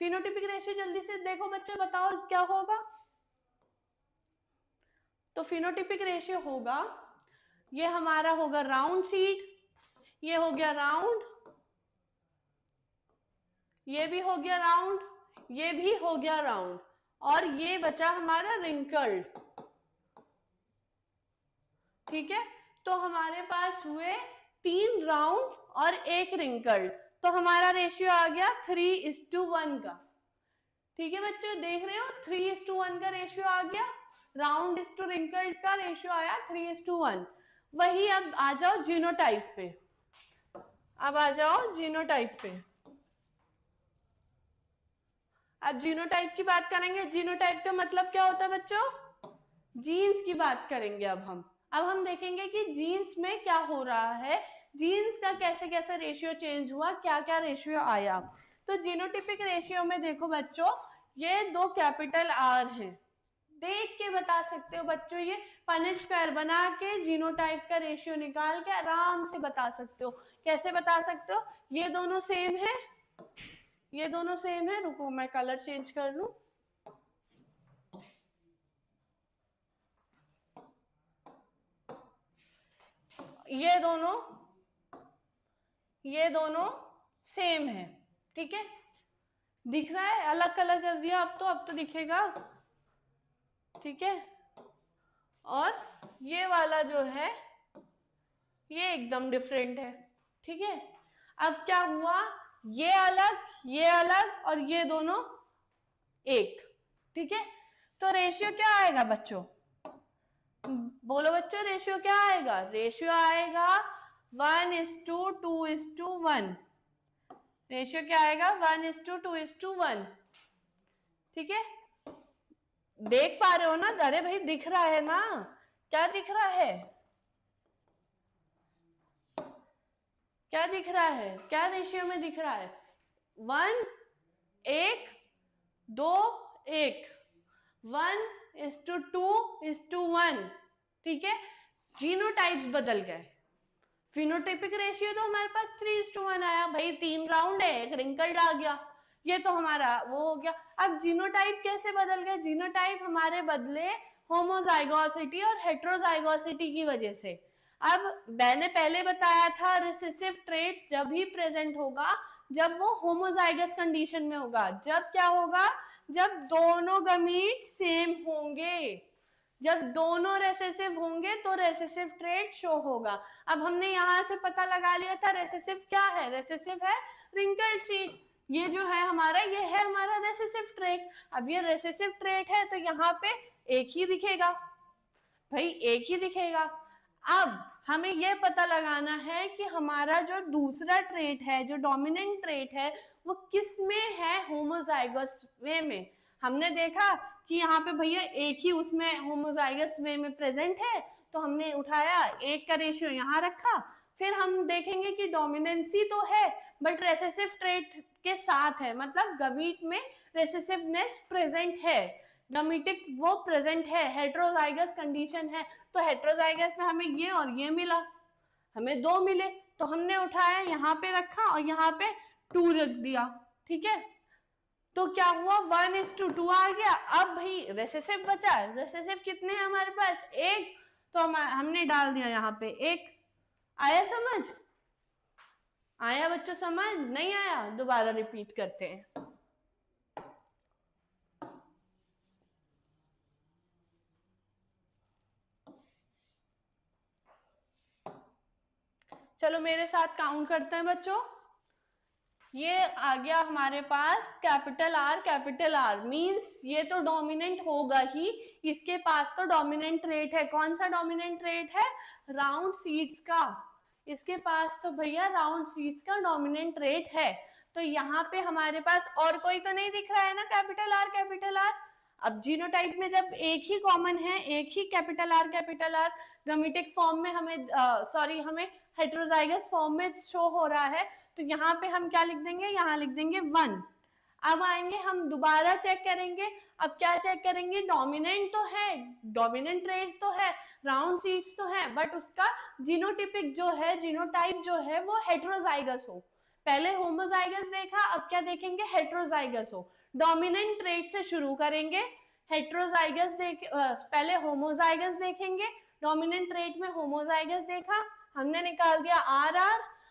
फिनोटिपिक रेशियो जल्दी से देखो बच्चों, बताओ क्या होगा। तो फिनोटिपिक रेशियो होगा, ये हमारा होगा राउंड सीड, ये हो गया राउंड, ये भी हो गया राउंड, ये भी हो गया राउंड, और ये बचा हमारा रिंकल्ड। ठीक है, तो हमारे पास हुए 3 राउंड और 1 रिंकल्ड, तो हमारा रेशियो आ गया 3:1 का। ठीक है बच्चों, देख रहे हो 3:1 का रेशियो आ गया, राउंड इज टू रिंकल्ड का रेशियो आया 3:1। वही अब आ जाओ जीनोटाइप पे, अब आ जाओ जीनोटाइप पे। अब जीनोटाइप की बात करेंगे, जीनोटाइप का मतलब क्या होता है बच्चों, जीन्स की बात करेंगे। अब हम देखेंगे कि जीन्स में क्या हो रहा है, जीन्स का कैसे कैसे रेशियो चेंज हुआ, क्या क्या रेशियो आया। तो जीनोटिपिक रेशियो में देखो बच्चों, ये 2 कैपिटल R हैं, देख के बता सकते हो बच्चों, ये पनेट स्क्वायर बना के जीनोटाइप का रेशियो निकाल के आराम से बता सकते हो। कैसे बता सकते हो, ये दोनों सेम है, ये दोनों सेम है, रुको मैं कलर चेंज कर लूं, ये दोनों सेम है। ठीक है, दिख रहा है, अलग कलर कर दिया अब तो दिखेगा। ठीक है, और ये वाला जो है ये एकदम डिफरेंट है। ठीक है, अब क्या हुआ, ये अलग और ये दोनों एक। ठीक है, तो रेशियो क्या आएगा बच्चों, बोलो बच्चों, रेशियो क्या आएगा, रेशियो आएगा 1:2:1। रेशियो क्या आएगा 1:2:1। ठीक है, देख पा रहे हो ना, अरे भाई दिख रहा है ना, क्या दिख रहा है, क्या दिख रहा है, क्या रेशियो में दिख रहा है, 1:2:1, 1:2:1। ठीक है, जीनोटाइप्स बदल गए, फिनोटाइपिक रेशियो तो हमारे पास 3:1 आया, भाई 3 राउंड है, एक रिंकल्ड आ गया, ये तो हमारा वो हो गया। अब जीनोटाइप कैसे बदल गए, जीनोटाइप हमारे बदले होमोजाइगोसिटी और हेट्रोजाइगोसिटी की वजह से। अब मैंने पहले बताया था, रिसेसिव ट्रेट जब ही प्रेजेंट होगा जब वो होमोजाइगस कंडीशन में होगा, जब क्या होगा, जब दोनों गमीट सेम होंगे, जब दोनों रेसेसिव होंगे तो रेसेसिव ट्रेट शो होगा। अब हमने यहाँ से पता लगा लिया था रेसेसिव क्या है, रेसेसिव है रिंकल्ड सीड्स, ये जो है हमारा, ये है हमारा रेसेसिव ट्रेट। अब ये रेसेसिव ट्रेट है तो यहाँ पे एक ही दिखेगा, भाई एक ही दिखेगा। अब हमें ये पता लगाना है कि हमारा जो दूसरा ट्रेट है, जो डोमिनेंट ट्रेट है, वो किस में है, होमोजाइगस वे में। हमने देखा कि यहाँ पे भैया एक ही उसमें होमोजाइगस वे में प्रेजेंट है, तो हमने उठाया, एक का रेशियो यहाँ रखा। फिर हम देखेंगे कि डोमिनेंसी तो है बट रेसेसिव ट्रेट के साथ है, मतलब गमीट में रेसेसिवनेस प्रेजेंट है, गमीटिक वो प्रेजेंट है, हेट्रोजाइगस कंडीशन है। तो हेट्रोजाइगस में हमें ये और ये मिला, हमें 2 मिले, तो हमने उठाया यहाँ पे रखा और यहाँ पे 2 रख दिया। ठीक है, तो क्या हुआ 1:2 आ गया। अब भाई रेसेसिव बचा, रेसेसिव कितने हैं हमारे पास, 1, तो हमने डाल दिया यहाँ पे 1। आया समझ, आया बच्चों समझ, नहीं आया दोबारा रिपीट करते हैं। चलो मेरे साथ काउंट करते हैं बच्चों। ये आ गया हमारे पास कैपिटल आर मींस ये तो डोमिनेंट होगा ही, इसके पास तो डोमिनेंट रेट है। कौन सा डोमिनेंट रेट है, राउंड सीड्स का, इसके पास तो भैया राउंड सीड्स का डोमिनेंट रेट है। तो यहाँ पे हमारे पास और कोई तो नहीं दिख रहा है ना कैपिटल आर। अब जीनोटाइप में जब एक ही कॉमन है, एक ही कैपिटल आर गमीटिक फॉर्म में हमें हमें हेट्रोजाइगस फॉर्म में शो हो रहा है, तो यहाँ पे हम क्या लिख देंगे, यहाँ लिख देंगे 1। अब आएंगे हम दोबारा चेक करेंगे। अब क्या चेक करेंगे, डोमिनेंट तो है, डोमिनेंट रेट तो है, राउंड सीड्स तो है, बट उसका जीनोटिपिक जो है, जीनोटाइप जो है वो हेट्रोजाइगस हो। पहले होमोजाइगस देखा, अब क्या देखेंगे, हेट्रोजाइगस हो। डोमिनेंट रेट से शुरू करेंगे, हेट्रोजाइगस पहले होमोजाइगस देखेंगे, डोमिनेंट रेट में होमोजाइगस देखा, हमने निकाल दिया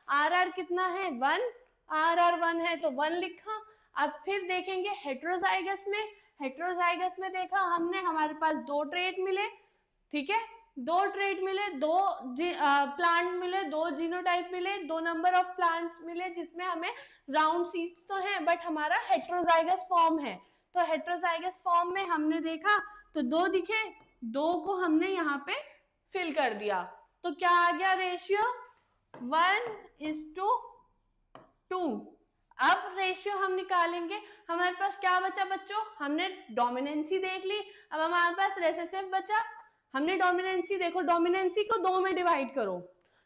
आर कितना है 1, आर 1 है तो 1 लिखा। अब फिर देखेंगे हेट्रोजाइगस में देखा हमने, हमारे पास 2 ट्रेट मिले। ठीक है, 2 ट्रेट मिले, 2 प्लांट मिले, 2 जीनोटाइप मिले, 2 नंबर ऑफ प्लांट्स मिले जिसमें हमें राउंड सीड्स तो हैं बट हमारा हेट्रोजाइगस फॉर्म है। तो हेट्रोजाइगस फॉर्म में हमने देखा तो 2 दिखे, 2 को हमने यहाँ पे फिल कर दिया। तो क्या आ गया रेशियो 1:2। अब रेशियो हम निकालेंगे, हमारे पास क्या बचा बच्चों, हमने डोमिनेंसी देख ली, अब हमारे पास रेसेसिव बचा। हमने डोमिनेंसी देखो, डोमिनेंसी को 2 में डिवाइड करो,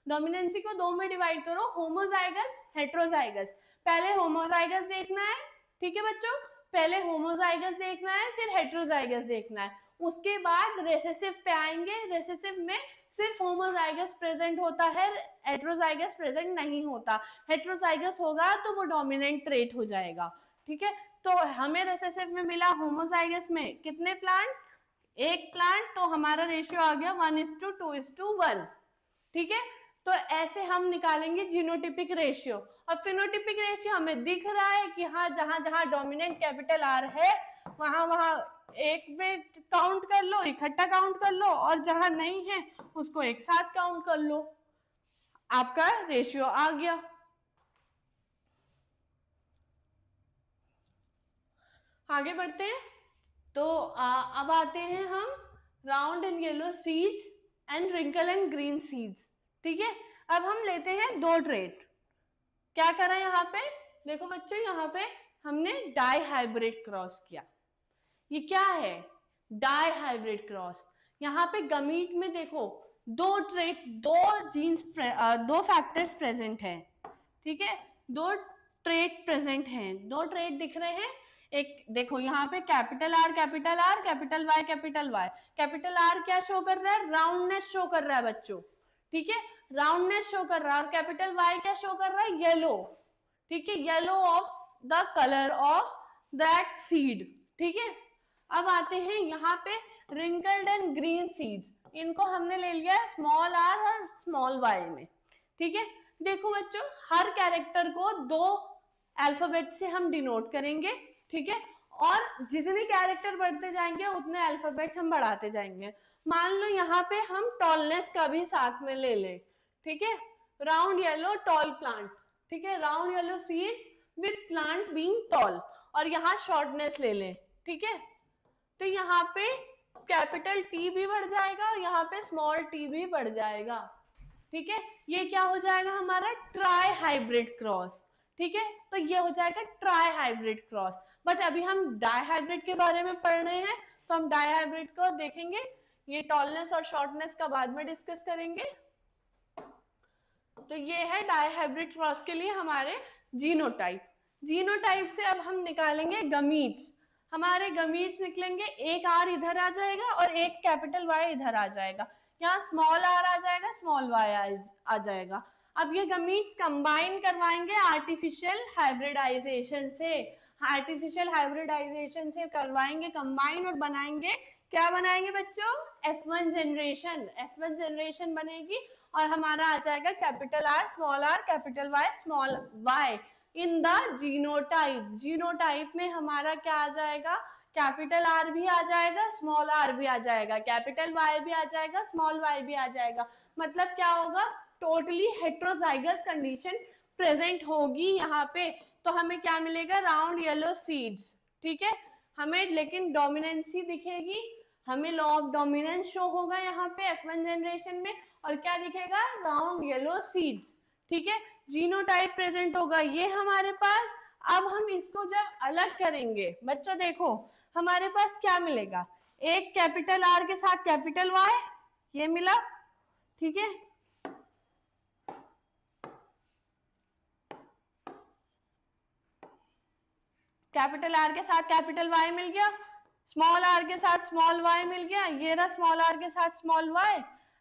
डोमिनेंसी को 2 में डिवाइड करो, होमोजाइगस हेट्रोजाइगस। पहले होमोजाइगस देखना है, ठीक है बच्चों, पहले होमोजाइगस देखना है फिर हेट्रोजाइगस देखना है, उसके बाद रेसेसिव पे आएंगे। रेसेसिव में सिर्फ होमोजाइगस प्रेजेंट होता है, हेट्रोजाइगस प्रेजेंट नहीं होता। हेट्रोजाइगस होगा तो वो डोमिनेंट ट्रेट हो जाएगा। ठीक है, तो हमें रेसेसिव में मिला होमोजाइगस में कितने प्लांट, 1 प्लांट, तो हमारा रेशियो आ गया 1:2:1। ठीक है, तो ऐसे हम निकालेंगे जीनोटिपिक रेशियो। और फिनोटिपिक रेशियो हमें दिख रहा है कि हाँ जहां जहां डोमिनेंट कैपिटल आर है वहां एक में काउंट कर लो, इकट्ठा काउंट कर लो, और जहां नहीं है उसको एक साथ काउंट कर लो, आपका रेशियो आ गया। आगे बढ़ते हैं, तो अब आते हैं हम round and yellow seeds and wrinkle and green seeds. ठीक है, अब हम लेते हैं 2 ट्रेट। क्या करा यहाँ पे, देखो बच्चों यहाँ पे हमने डाई हाइब्रिड क्रॉस किया। ये क्या है, डाई हाइब्रिड क्रॉस। यहाँ पे गमीट में देखो 2 ट्रेट, 2 जीन्स, 2 फैक्टर्स प्रेजेंट हैं। ठीक है, 2 ट्रेट प्रेजेंट हैं, 2 ट्रेट दिख रहे हैं। एक देखो यहाँ पे capital R, capital Y, capital R क्या शो कर रहा है, राउंडनेस शो कर रहा है बच्चों। ठीक है, राउंडनेस शो कर रहा है, और कैपिटल वाई क्या शो कर रहा है, येलो। ठीक है, yellow of the colour of that seed. ठीक है, अब आते हैं यहाँ पे रिंकल्ड एंड ग्रीन सीड्स, इनको हमने ले लिया है स्मॉल आर और स्मॉल वाई में। ठीक है, देखो बच्चों हर कैरेक्टर को 2 अल्फाबेट से हम डिनोट करेंगे। ठीक है, और जितने कैरेक्टर बढ़ते जाएंगे उतने अल्फाबेट्स हम बढ़ाते जाएंगे। मान लो यहाँ पे हम टॉलनेस का भी साथ में ले लें। ठीक है, राउंड येलो टॉल प्लांट। ठीक है, round yellow seeds with plant being tall, और यहाँ शॉर्टनेस ले लें। ठीक है, तो यहाँ पे कैपिटल टी भी बढ़ जाएगा और यहाँ पे स्मॉल टी भी बढ़ जाएगा। ठीक है, ये क्या हो जाएगा हमारा ट्राई हाइब्रिड क्रॉस। ठीक है, तो ये हो जाएगा ट्राई हाइब्रिड क्रॉस। बट अभी हम डाई हाइब्रिड के बारे में पढ़ रहे हैं, तो हम डाई हाइब्रिड को देखेंगे ये टॉलनेस और शॉर्टनेस का बाद में डिस्कस करेंगे। तो ये है डायहाइब्रिड क्रॉस के लिए हमारे जीनोटाइप। जीनोटाइप से अब हम निकालेंगे गमीट्स। हमारे गमीट्स निकलेंगे, एक आर इधर आ जाएगा और एक कैपिटल वाई इधर आ जाएगा, यहाँ स्मॉल आर आ जाएगा, स्मॉल वाई आ जाएगा। अब ये गमीट्स कंबाइन करवाएंगे आर्टिफिशियल हाइब्रिडाइजेशन से, आर्टिफिशियल हाइब्रिडाइजेशन से करवाएंगे कंबाइन और बनाएंगे, क्या बनाएंगे बच्चों, F1 जनरेशन। F1 जनरेशन बनेगी और हमारा आ जाएगा capital R capital Y small Y in the genotype. Genotype में हमारा क्या आ जाएगा, कैपिटल आर भी आ जाएगा, स्मॉल आर भी आ जाएगा, कैपिटल वाई भी आ जाएगा, स्मॉल वाई भी आ जाएगा। मतलब क्या होगा, टोटली हेट्रोजाइगस कंडीशन प्रेजेंट होगी यहाँ पे। तो हमें क्या मिलेगा, राउंड येलो सीड्स, ठीक है। हमें लेकिन डोमिनेंसी दिखेगी, हमें लॉ ऑफ डोमिनेंस शो होगा यहाँ पे F1 जनरेशन में, और क्या दिखेगा, राउंड येलो सीड्स, ठीक है। जीनोटाइप प्रेजेंट होगा ये हमारे पास। अब हम इसको जब अलग करेंगे बच्चों, देखो हमारे पास क्या मिलेगा, एक कैपिटल आर के साथ कैपिटल वाई, ये मिला, ठीक है। कैपिटल आर के साथ कैपिटल वाई मिल गया, स्मॉल आर के साथ स्मॉल वाई मिल गया, ये रहा स्मॉल आर के साथ स्मॉल वाई।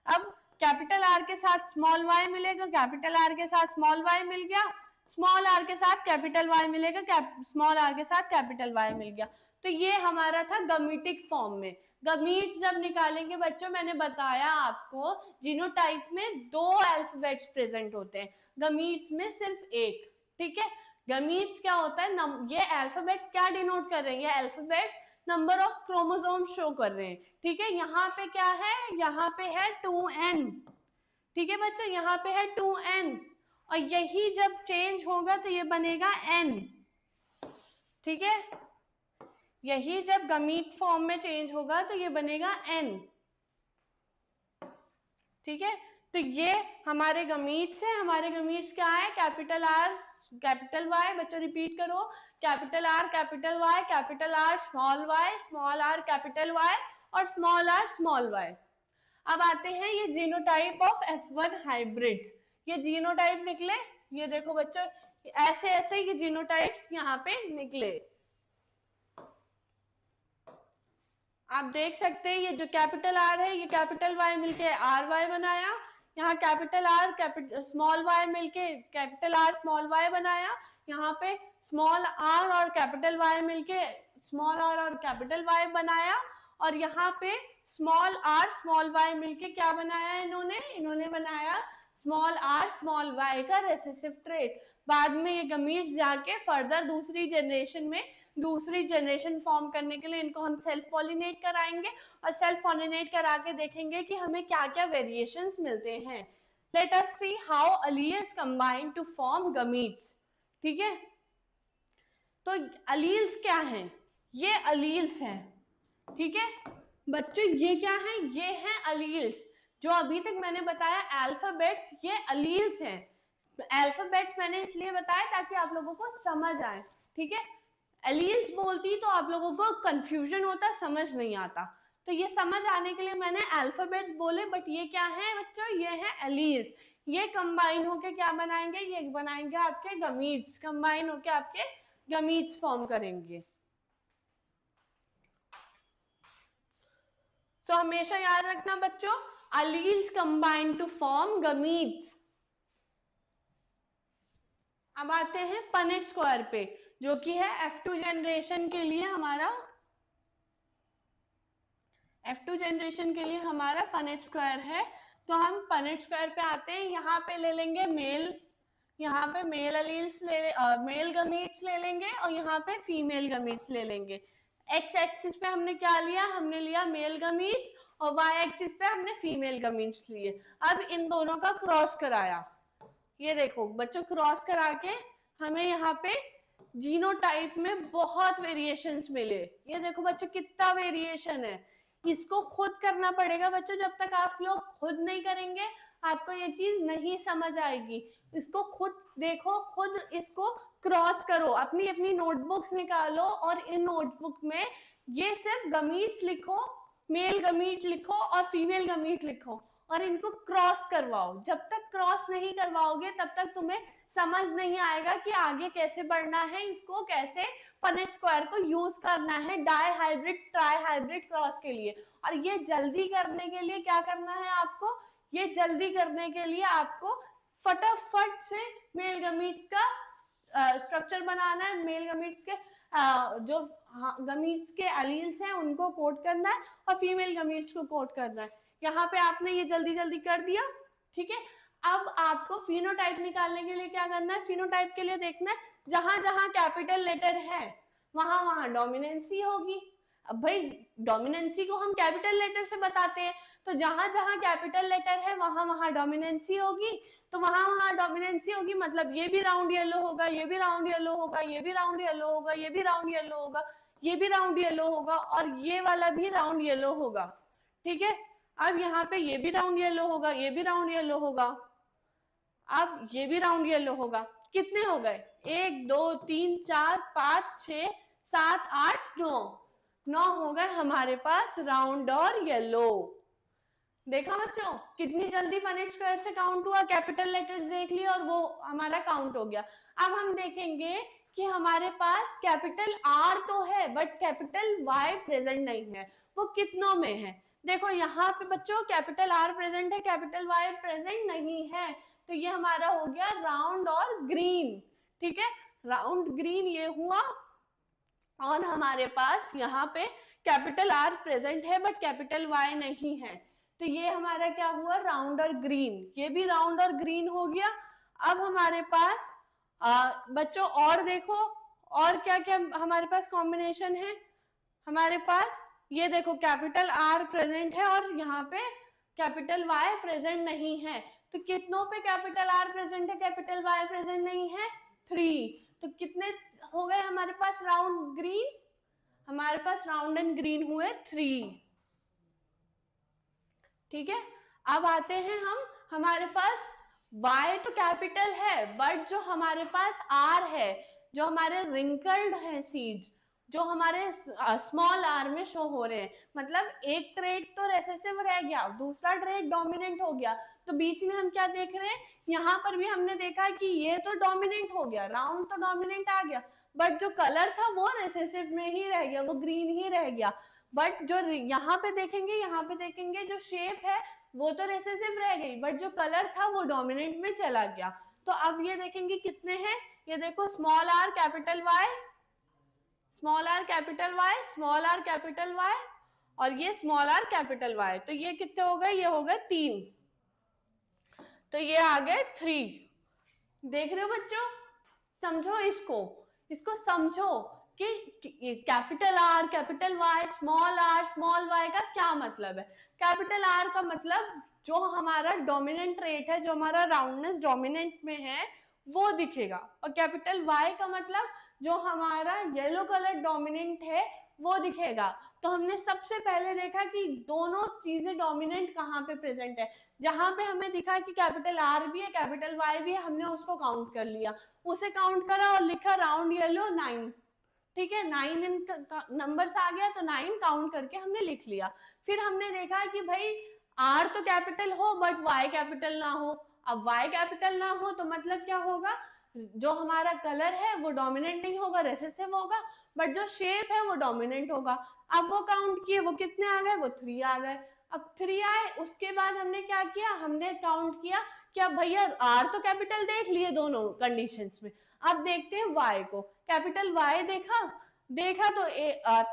अब कैपिटल आर के साथ स्मॉल वाई मिलेगा, कैपिटल आर के साथ स्मॉल वाई मिल गया, स्मॉल आर के साथ कैपिटल वाई मिलेगा, स्मॉल आर के साथ कैपिटल वाई मिल गया। तो ये हमारा था गमीटिक फॉर्म में। गमीट्स जब निकालेंगे बच्चों, मैंने बताया आपको जीनोटाइप में 2 अल्फाबेट्स प्रेजेंट होते हैं, गमीट्स में सिर्फ एक, ठीक है। गमीट्स क्या होता है, ये अल्फाबेट्स क्या डिनोट कर रहे हैं, ये alphabet number of chromosome show कर रहे हैं, ठीक है। यहाँ पे क्या है, यहाँ पे है 2n, ठीक है बच्चों, यहाँ पे है 2n, और यही जब चेंज होगा तो ये बनेगा n, ठीक है। यही जब गमीट फॉर्म में चेंज होगा तो ये बनेगा n, ठीक है। तो ये हमारे गमीट्स है। हमारे गमीट्स क्या है, कैपिटल आर कैपिटल वाई, बच्चों रिपीट करो, capital R capital R small R capital Y और स्मॉल आर स्मॉल वाई। अब आते हैं ये जीनोटाइप ऑफ F1 हाइब्रिड्स। ये जीनोटाइप निकले, ये देखो बच्चों ऐसे ऐसे ये जीनोटाइप्स यहाँ पे निकले, आप देख सकते हैं। ये जो कैपिटल आर है, ये कैपिटल वाई मिलके आर वाई बनाया, यहाँ कैपिटल आर स्मॉल वाई मिलके कैपिटल आर स्मॉल वाई बनाया, यहाँ पे स्मॉल आर और कैपिटल वाई मिलके स्मॉल आर और कैपिटल वाई बनाया, और यहाँ पे स्मॉल आर स्मॉल वाई मिलके क्या बनाया इन्होंने बनाया स्मॉल आर स्मॉल वाई का रेसेसिव ट्रेट। बाद में ये गमीट्स जाके फर्दर दूसरी जनरेशन फॉर्म करने के लिए इनको हम सेल्फ पॉलिनेट कराएंगे, और सेल्फ पॉलिनेट करा के देखेंगे कि हमें क्या क्या वेरिएशंस मिलते हैं। Let us see how alleles combine to form gametes, ठीक है। तो अलील्स क्या हैं, ये अलील्स हैं, ठीक है बच्चों, ये क्या है, ये हैं अलील्स। जो अभी तक मैंने बताया अल्फाबेट्स, ये अलील्स हैं। अल्फाबेट्स मैंने इसलिए बताया ताकि आप लोगों को समझ आए, ठीक है। एलील्स बोलती तो आप लोगों को कंफ्यूजन होता, समझ नहीं आता, तो ये समझ आने के लिए मैंने अल्फाबेट्स बोले। बट ये क्या है बच्चों, ये है एलील्स। ये कंबाइन होके क्या बनाएंगे, ये बनाएंगे आपके गमीट्स, कंबाइन होके आपके गमीट्स फॉर्म करेंगे। तो हमेशा याद रखना बच्चों, alleles combine to form gametes. अब आते हैं पनेट स्क्वायर पे, जो कि है F2 जनरेशन के लिए हमारा पनेट स्क्वायर है। तो हम पनेट स्क्वायर पे आते हैं, यहाँ पे ले लेंगे मेल, यहाँ पे मेल एलील्स मेल गमीट्स ले लेंगे, और यहाँ पे फीमेल गमीट्स ले लेंगे। एक्स एक्सिस पे हमने क्या लिया, हमने लिया मेल गमीट्स, और वाई एक्सिस पे हमने फीमेल गमीट्स लिए। अब इन दोनों का क्रॉस कराया, ये देखो बच्चों क्रॉस करा के हमें यहाँ पे जीनोटाइप में बहुत वेरिएशंस मिले। ये देखो बच्चों कितना वेरिएशन है, इसको खुद करना पड़ेगा बच्चों। जब तक आप लोग खुद नहीं करेंगे आपको ये चीज नहीं समझ आएगी। इसको खुद देखो, खुद इसको क्रॉस करो, अपनी अपनी नोटबुक्स निकालो, और इन नोटबुक में ये सिर्फ गमीट्स लिखो, मेल गमीट लिखो और फीमेल गमीट लिखो और इनको क्रॉस करवाओ। जब तक क्रॉस नहीं करवाओगे तब तक तुम्हें समझ नहीं आएगा कि आगे कैसे बढ़ना है, इसको कैसे पनेट स्क्वायर को यूज करना है dihybrid trihybrid cross के लिए। और ये जल्दी करने के लिए क्या करना है आपको, ये जल्दी करने के लिए आपको फटाफट से मेल गमीट्स का स्ट्रक्चर बनाना है, मेल गमीट्स के जो गमीट्स के अलील्स हैं उनको कोड करना है और फीमेल गमीट्स को कोड करना है। यहाँ पे आपने ये जल्दी जल्दी कर दिया, ठीक है। अब आपको फिनोटाइप निकालने के लिए क्या करना है, फिनोटाइप के लिए देखना है जहां जहां कैपिटल लेटर है वहां वहां डोमिनेंसी होगी। अब भाई डोमिनेंसी को हम कैपिटल लेटर से बताते हैं, तो जहां जहां कैपिटल लेटर है वहां वहां डोमिनेंसी होगी, तो वहां वहां डोमिनेंसी होगी मतलब ये भी राउंड येलो होगा, ये भी राउंड येलो होगा, ये भी राउंड येलो होगा, ये भी राउंड येलो होगा, ये भी राउंड येलो होगा और ये वाला भी राउंड येलो होगा, ठीक है। अब यहाँ पे ये भी राउंड येलो होगा, ये भी राउंड येलो होगा, अब ये भी राउंड येलो होगा। कितने हो गए, 1 2 3 4 5 6 7 8 9 हो गए हमारे पास राउंड और येलो। देखा बच्चों कितनी जल्दी पनेट स्क्वायर से काउंट हुआ, कैपिटल लेटर्स देख लिए और वो हमारा काउंट हो गया। अब हम देखेंगे कि हमारे पास कैपिटल आर तो है बट कैपिटल वाई प्रेजेंट नहीं है, वो कितनों में है। देखो यहाँ पे बच्चों कैपिटल आर प्रेजेंट है, कैपिटल वाई प्रेजेंट नहीं है, तो ये हमारा हो गया राउंड और ग्रीन, ठीक है। राउंड ग्रीन ये हुआ और हमारे पास यहाँ पे कैपिटल आर प्रेजेंट है बट कैपिटल वाई नहीं है, तो ये हमारा क्या हुआ राउंड और ग्रीन, ये भी राउंड और ग्रीन हो गया। अब हमारे पास बच्चों और देखो और क्या क्या हमारे पास कॉम्बिनेशन है। हमारे पास ये देखो कैपिटल आर प्रेजेंट है और यहाँ पे कैपिटल वाई प्रेजेंट नहीं है, तो कितनों पे कैपिटल आर प्रेजेंट है कैपिटल वाई प्रेजेंट नहीं है, 3। तो कितने हो गए हमारे पास राउंड ग्रीन, हमारे पास राउंड एंड ग्रीन हुए 3, ठीक है। अब आते हैं हम, हमारे पास y तो कैपिटल है बट जो हमारे पास r है, जो हमारे रिंकल्ड है सीड्स, जो हमारे स्मॉल r में शो हो रहे हैं, मतलब एक ट्रेड तो रेसेसिव रह गया, दूसरा ट्रेड डोमिनेंट हो गया, तो बीच में हम क्या देख रहे हैं, यहाँ पर भी हमने देखा कि ये तो डोमिनेंट हो गया, राउंड तो डोमिनेंट आ गया बट जो कलर था वो रेसेसिव में ही रह गया, वो ग्रीन ही रह गया। बट जो यहाँ पे देखेंगे जो शेप है वो तो रेसेसिव रह गई बट जो कलर था वो डोमिनेंट में चला गया। तो अब ये देखेंगे कितने हैं, ये देखो small R capital Y, small R capital Y, small R capital Y और ये स्मॉल आर कैपिटल वाई, तो ये कितने हो गए, ये हो गए 3, तो ये आ गए 3। देख रहे हो बच्चों, समझो इसको समझो कि capital R capital Y small Y का क्या मतलब है। कैपिटल आर का मतलब जो हमारा डोमिनेंट रेट है, जो हमारा राउंडनेस डोमिनेंट में है वो दिखेगा, और कैपिटल वाई का मतलब जो हमारा येलो कलर डोमिनेंट है वो दिखेगा। तो हमने सबसे पहले देखा कि दोनों चीजें डोमिनेंट कहाँ पे प्रेजेंट है, जहां पे हमें दिखा कि कैपिटल आर भी है कैपिटल वाई भी है, हमने उसको काउंट कर लिया, उसे काउंट करा और लिखा राउंड येलो 9, ठीक है। 9 नंबर्स आ गया तो 9 काउंट करके हमने लिख लिया। फिर हमने देखा कि भाई आर तो कैपिटल हो बट वाई कैपिटल ना हो, अब वाई कैपिटल ना हो तो मतलब क्या होगा, जो हमारा कलर है वो डोमिनेंट नहीं होगा, रेसेसिव होगा, बट जो शेप है वो डोमिनेंट होगा। अब वो काउंट किए, वो कितने आ गए, वो 3 आ गए। अब 3 आए, उसके बाद हमने क्या किया, हमने काउंट किया कि अब भैया आर तो कैपिटल देख लिए दोनों कंडीशंस में, अब देखते हैं वाई को। कैपिटल वाई देखा तो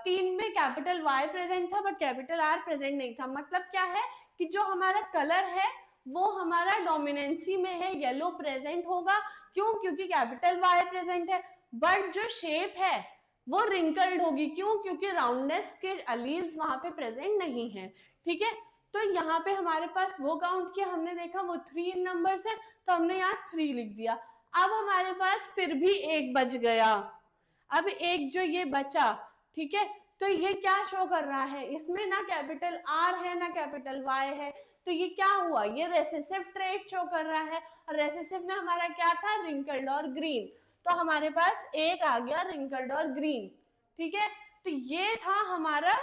3 में कैपिटल वाई प्रेजेंट था बट कैपिटल आर प्रेजेंट नहीं था। मतलब क्या है कि जो हमारा कलर है वो हमारा डोमिनेंसी में है, येलो प्रेजेंट होगा, क्यों, क्योंकि कैपिटल वाई प्रेजेंट है, बट जो शेप है वो रिंकल्ड होगी, क्यों, क्योंकि राउंडनेस के अलील्स वहां पे प्रेजेंट नहीं है, ठीक है। तो यहाँ पे हमारे पास वो काउंट किया, हमने देखा वो 3 नंबर है तो हमने यहाँ 3 लिख दिया। अब हमारे पास फिर भी एक बच गया, अब एक जो ये बचा, ठीक है, तो ये क्या शो कर रहा है, इसमें ना कैपिटल आर है ना कैपिटल वाई है, तो ये क्या हुआ, ये रेसेसिव ट्रेट शो कर रहा है, और रेसेसिव में हमारा क्या था, रिंकल्ड और ग्रीन, तो हमारे पास एक आ गया रिंकल्ड और ग्रीन, ठीक है। तो ये था हमारा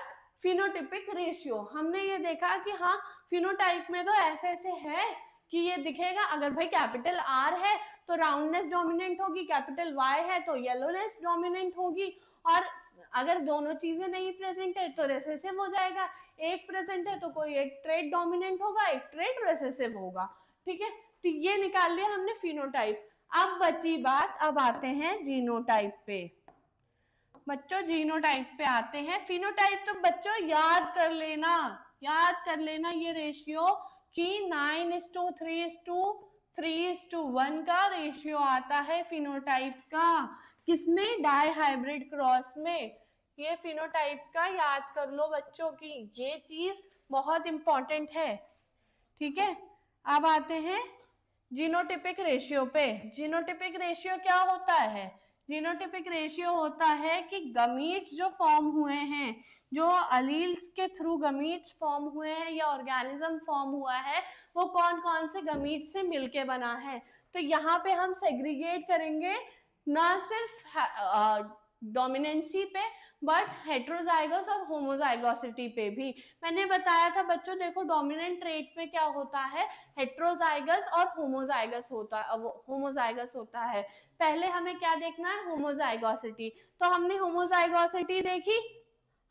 फिनोटिपिक रेशियो, हमने ये देखा कि हाँ फिनोटाइप में तो ऐसे ऐसे है कि ये दिखेगा, अगर भाई कैपिटल आर है तो राउंडनेस डोमिनेंट होगी, कैपिटल वाई है तो येलोनेस डोमिनेंट होगी, और अगर दोनों चीजें नहीं प्रेजेंट है तो रेसेसिव हो जाएगा, एक प्रेजेंट है तो कोई एक ट्रेट डोमिनेंट होगा, एक ट्रेट रेसेसिव होगा, ठीक है। तो ये निकाल लिया हमने फिनोटाइप। अब बची बात, अब आते हैं जीनोटाइप पे। बच्चों जीनोटाइप पे आते हैं, फिनोटाइप तो बच्चों याद कर लेना ये रेशियो कि 9:3:3:1 का रेशियो आता है फिनोटाइप का, किसमें, डाइहाइब्रिड क्रॉस में। ये फिनोटाइप का याद कर लो बच्चों की, ये चीज बहुत इंपॉर्टेंट है, ठीक है। अब आते हैं जीनोटिपिक रेशियो पे। जीनोटिपिक रेशियो क्या होता है? जीनोटिपिक रेशियो होता है कि गमीट्स जो फॉर्म हुए हैं, जो अलील्स के थ्रू गमीट्स फॉर्म हुए हैं या ऑर्गेनिज्म फॉर्म हुआ है, वो कौन कौन से गमीट से मिलके बना है। तो यहाँ पे हम सेग्रीगेट करेंगे ना सिर्फ डोमिनेंसी पे, बट हेट्रोजाइगस और होमोजाइगोसिटी पे भी। मैंने बताया था बच्चों, देखो डोमिनेंट ट्रेट में क्या होता है, हेट्रोजाइगस और होमोजाइगस होता है। पहले हमें क्या देखना है, होमोजाइगोसिटी। तो हमने होमोजाइगोसिटी देखी,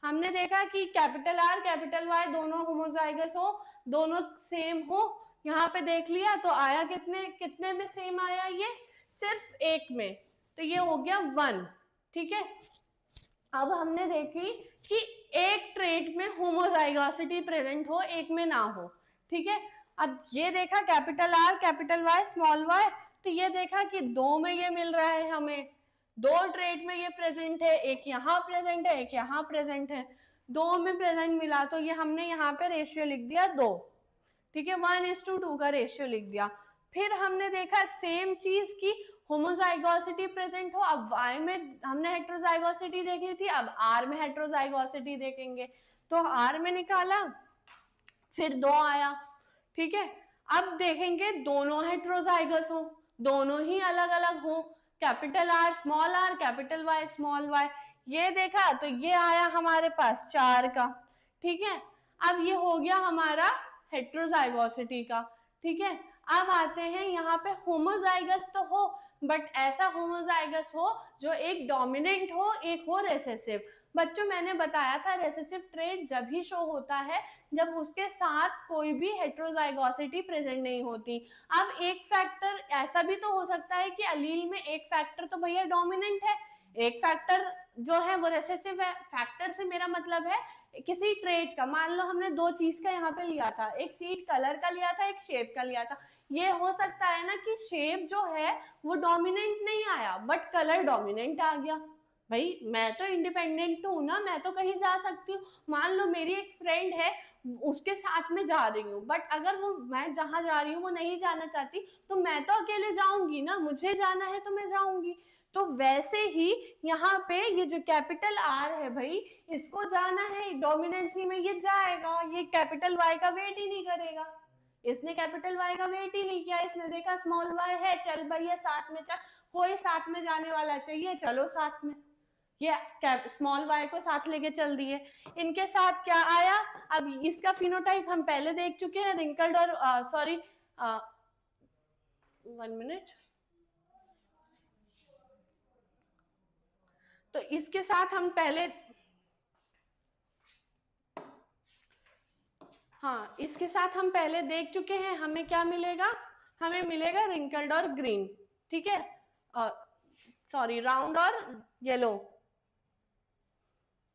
हमने देखा कि कैपिटल आर कैपिटल वाई दोनों होमोजाइगस हो, दोनों सेम हो। यहाँ पे देख लिया तो आया कितने में सेम आया, ये सिर्फ एक में, तो ये हो गया 1, ठीक है। अब हमने देखी कि एक ट्रेट में होमोजाइगोसिटी प्रेजेंट हो, एक में ना हो, ठीक है। अब ये देखा capital R capital Y small Y, तो ये देखा कि 2 में ये मिल रहा है हमें, 2 ट्रेट में ये प्रेजेंट है, एक यहाँ प्रेजेंट है एक यहाँ प्रेजेंट है, 2 में प्रेजेंट मिला, तो ये हमने यहाँ पे रेशियो लिख दिया 2, ठीक है, 1:2 का रेशियो लिख दिया। फिर हमने देखा सेम चीज की होमोजाइगोसिटी प्रेजेंट हो, अब Y में हमने हेट्रोजाइगोसिटी देखी थी, अब R में हेट्रोजाइगोसिटी देखेंगे, तो R में निकाला, फिर 2 आया, ठीक है। अब देखेंगे दोनों हेट्रोजाइगस हो, दोनों ही अलग अलग हो, capital R small r capital Y small y, ये देखा तो ये आया हमारे पास 4 का, ठीक है। अब ये हो गया हमारा हेट्रोजाइगोसिटी का, ठीक है। अब आते हैं यहाँ पे होमोजाइगस तो हो, बट ऐसा होमोजाइगस हो जो एक डोमिनेंट हो एक हो रेसेसिव। बच्चों मैंने बताया था रेसेसिव ट्रेट जब ही शो होता है जब उसके साथ कोई भी हेट्रोजाइगोसिटी प्रेजेंट नहीं होती। अब एक फैक्टर ऐसा भी तो हो सकता है कि अलील में एक फैक्टर तो भैया डोमिनेंट है, एक फैक्टर जो है वो रेसेसिव है। फैक्टर से मेरा मतलब है किसी ट्रेट का, मान लो हमने 2 चीज का यहाँ पे लिया था, एक सीट कलर का लिया था एक शेप का लिया था। ये हो सकता है ना कि शेप जो है वो डोमिनेंट नहीं आया बट कलर डोमिनेंट आ गया। भाई मैं तो इंडिपेंडेंट हूँ ना, मैं तो कहीं जा सकती हूँ। मान लो मेरी एक फ्रेंड है, उसके साथ में जा रही हूँ, बट अगर वो मैं जहाँ जा रही हूँ वो नहीं जाना चाहती तो मैं तो अकेले जाऊंगी ना, मुझे जाना है तो मैं जाऊंगी। तो वैसे ही यहाँ पे ये जो कैपिटल आर है भाई, इसको जाना है डोमिनेंसी में, ये जाएगा, ये कैपिटल वाई का वेट ही नहीं करेगा। इसने कैपिटल वाई का वेट ही नहीं किया, इसने देखा स्मॉल वाई है, चल भैया साथ में चल, कोई साथ में जाने वाला चाहिए, चलो साथ में, ये स्मॉल वाई को साथ लेके चल दिए। इनके साथ क्या आया, अब इसका फिनोटाइप हम पहले देख चुके हैं, रिंकल्ड और सॉरी 1 मिनट, तो इसके साथ हम पहले, हाँ इसके साथ हम पहले देख चुके हैं, हमें क्या मिलेगा, हमें मिलेगा रिंकल्ड और ग्रीन, ठीक है, सॉरी राउंड और येलो,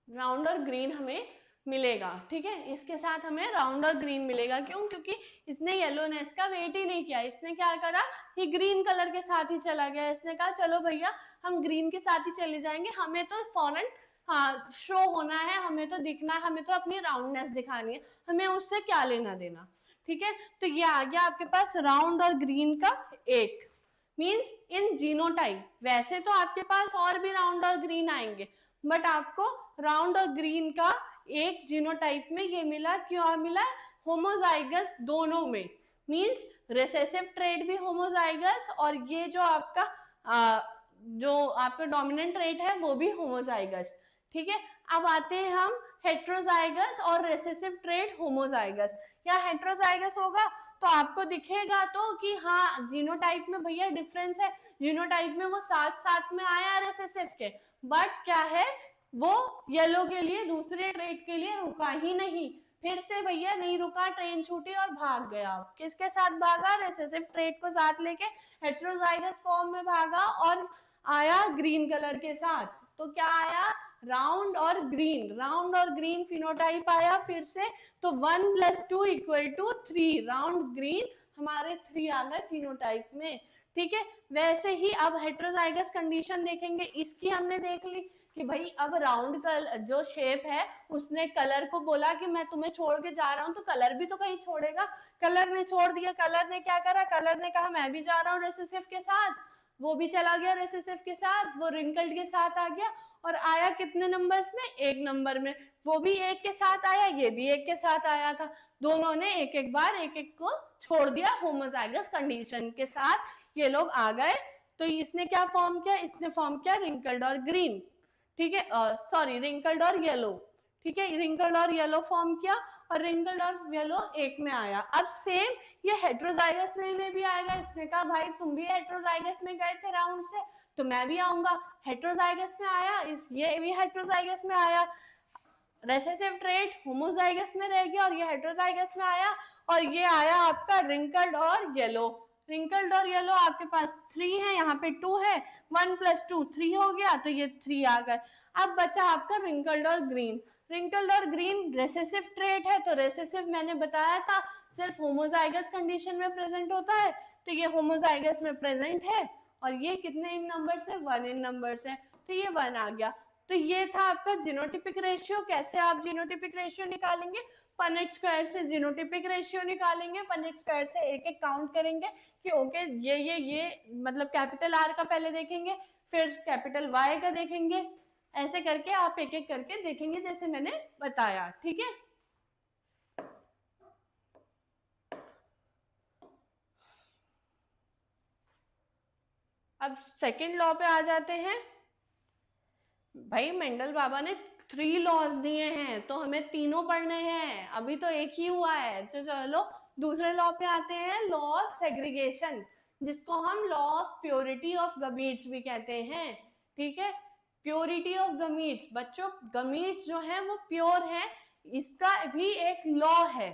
राउंड और ग्रीन हमें मिलेगा, ठीक है। इसके साथ हमें राउंड और ग्रीन मिलेगा, क्यों, क्योंकि इसने येलोनेस का वेट ही नहीं किया, इसने क्या करा, ये ग्रीन कलर के साथ ही चला गया, इसने कहा चलो भैया हम ग्रीन के साथ ही चले जाएंगे, हमें तो फौरन हाँ शो होना है, हमें तो दिखना है, हमें तो अपनी राउंडनेस दिखानी है, हमें उससे क्या लेना देना, ठीक है। तो ये आ गया आपके पास राउंड और ग्रीन का एक, मीन्स इन जीनोटाइप। वैसे तो आपके पास और भी राउंड और ग्रीन आएंगे, बट आपको राउंड और ग्रीन का एक जीनोटाइप में ये मिला, क्यों मिला, होमोजाइगस दोनों में, मीन्स रिसेसिव ट्रेट भी होमोजाइगस और ये जो आपका डोमिनेंट ट्रेट है वो भी होमोजाइगस, ठीक है। अब आते हैं हम हेट्रोजाइगस और रिसेसिव ट्रेट होमोजाइगस। या हेट्रोजाइगस होगा तो आपको दिखेगा तो कि हाँ जीनोटाइप में भैया डिफरेंस है, जीनोटाइप में वो साथ साथ में आया रिसेसिव के, बट क्या है वो येलो के लिए दूसरे ट्रेट के लिए रुका ही नहीं, फिर से भैया नहीं रुका, ट्रेन छूटी और भाग गया। किसके साथ भागा? रिसेसिव ट्रेट को साथ लेके हेट्रोजाइगस फॉर्म में भागा और आया ग्रीन कलर के साथ। तो क्या आया? राउंड और ग्रीन, राउंड और ग्रीन फिनोटाइप आया फिर से। तो 1 + 2 = 3, राउंड ग्रीन हमारे 3 आ गए फिनोटाइप में। ठीक है, वैसे ही अब हेट्रोजाइगस कंडीशन देखेंगे, इसकी हमने देख ली कि भाई अब राउंड कलर जो शेप है उसने कलर को बोला कि मैं तुम्हें छोड़ के जा रहा हूँ, तो कलर भी तो कहीं छोड़ेगा, कलर ने छोड़ दिया। कलर ने क्या करा? कलर ने कहा मैं भी जा रहा हूँ रेसेसिव के साथ, वो भी चला गया रेसेसिव के साथ, वो रिंकल्ड के साथ आ गया और आया कितने नंबर्स में? 1 नंबर में। वो भी 1 के साथ आया, ये भी 1 के साथ आया था, दोनों ने एक एक बार एक एक को छोड़ दिया होमोजाइगस कंडीशन के साथ, ये लोग आ गए। तो इसने क्या फॉर्म किया? इसने फॉर्म किया रिंकल्ड और ग्रीन, ठीक है, सॉरी रिंकल्ड और येलो, ठीक है, रिंकल्ड और येलो फॉर्म किया और रिंकल्ड और येलो एक में आया। अब सेम ये हेट्रोजाइगस में भी आएगा। इसने कहा भाई तुम भी हेट्रोजाइगस में गए थे राउंड से, तो मैं भी आऊंगा। हेट्रोजाइगस में आया, ये भी हेट्रोजाइगस में आया, रेसेसिव ट्रेट होमोजाइगस में रह गया और ये हेट्रोजाइगस में आया, और ये आया आपका रिंकल्ड और येलो। रिंकल्ड और येलो आपके पास 3 है, यहाँ पे 2 है, 1 + 2 3 हो गया, तो ये 3 आ गए। अब बचा आपका रिंकल्ड और ग्रीन। रिंकल्ड और ग्रीन रेसेसिव ट्रेट है, तो रेसेसिव मैंने बताया था सिर्फ होमोजाइगस कंडीशन में प्रेजेंट होता है, तो ये होमोजाइगस में प्रेजेंट है। और ये कितने इन नंबर से? 1 इन नंबर से, तो ये 1 आ गया। तो ये था आपका जीनोटिपिक रेशियो। कैसे आप जीनोटिपिक रेशियो निकालेंगे? पनेट स्क्वायर से जीनोटिपिक रेशियो निकालेंगे, पनेट स्क्वायर से एक एक काउंट करेंगे कि ओके ये मतलब कैपिटल आर का पहले देखेंगे, फिर कैपिटल वाई का देखेंगे, ऐसे करके आप एक एक करके देखेंगे जैसे मैंने बताया। ठीक है, अब सेकेंड लॉ पे आ जाते हैं। भाई मेंडल बाबा ने 3 लॉज दिए हैं, तो हमें तीनों पढ़ने हैं, अभी तो एक ही हुआ है। तो चलो दूसरे लॉ पे आते हैं, लॉ ऑफ सेग्रीगेशन, जिसको हम law of purity of gametes भी कहते हैं। ठीक है, प्योरिटी ऑफ गमीट्स, बच्चों गमीट्स जो है वो प्योर है, इसका भी एक लॉ है।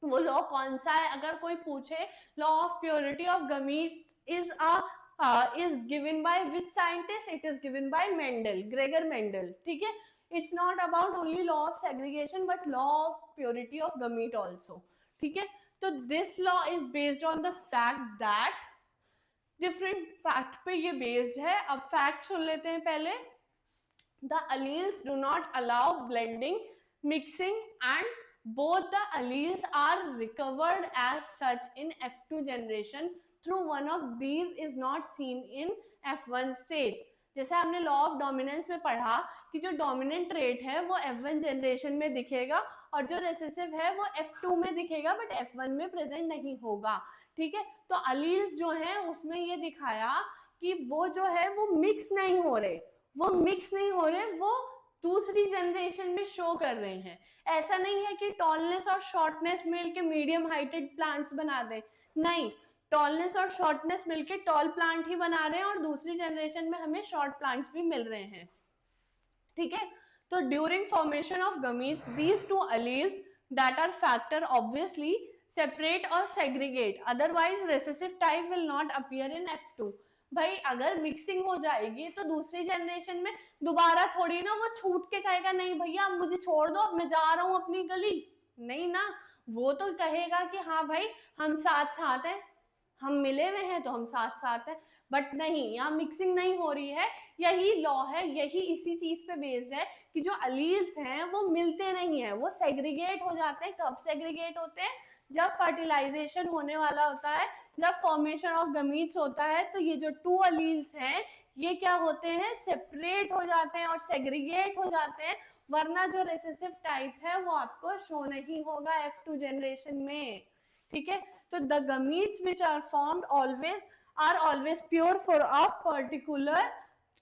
वो लॉ कौन सा है? अगर कोई पूछे law of purity of gametes is given by which scientist? It is given by Mendel, Gregor Mendel. ठीक है, it's not about only law of segregation but law of purity of gamete also. ठीक है, तो this law is based on the fact that different fact पे ये based है। अब fact सुन लेते हैं पहले। The alleles do not allow blending, mixing, and both the alleles are recovered as such in F2 generation through one of these is not seen in F1 stage। जैसे हमने law of dominance में पढ़ा कि जो dominant trait है वो F1 generation में दिखेगा और जो रेसेसिव है वो F2 में दिखेगा, बट F1 में प्रेजेंट नहीं होगा। ठीक है, तो अलील्स जो है उसमें ये दिखाया कि वो जो है वो मिक्स नहीं हो रहे, वो दूसरी जनरेशन में शो कर रहे हैं। ऐसा नहीं है कि टॉलनेस और शॉर्टनेस मिलके मीडियम हाइटेड प्लांट्स बना दें, नहीं, टॉलनेस और शॉर्टनेस मिलके टॉल प्लांट ही बना रहे हैं और दूसरी जनरेशन में हमें शॉर्ट प्लांट्स भी मिल रहे हैं। ठीक है, तो during formation of gametes these two alleles that are factor obviously separate और segregate, otherwise recessive type will not appear in F2। भाई अगर मिक्सिंग हो जाएगी तो दूसरी जनरेशन में दोबारा थोड़ी ना वो छूट के कहेगा नहीं भैया मुझे छोड़ दो, मैं जा रहा हूँ अपनी गली, नहीं ना, वो तो कहेगा कि हाँ भाई हम साथ साथ हैं, हम मिले हुए हैं तो हम साथ साथ हैं। बट नहीं, यहाँ मिक्सिंग नहीं हो रही है, यही लॉ है, यही इसी चीज पे बेस्ड है कि जो अलील्स हैं वो मिलते नहीं है, वो सेग्रीगेट हो जाते हैं। कब सेग्रीगेट होते हैं? जब फर्टिलाइजेशन होने वाला होता है, जब फॉर्मेशन ऑफ गमीट्स होता है, तो ये जो 2 अलील्स हैं ये क्या होते हैं? सेपरेट हो जाते हैं और सेग्रीगेट हो जाते हैं, वरना जो रेसेसिव टाइप है वो आपको शो नहीं होगा F2 जनरेशन में। ठीक है, तो the gametes which are formed are always pure for a particular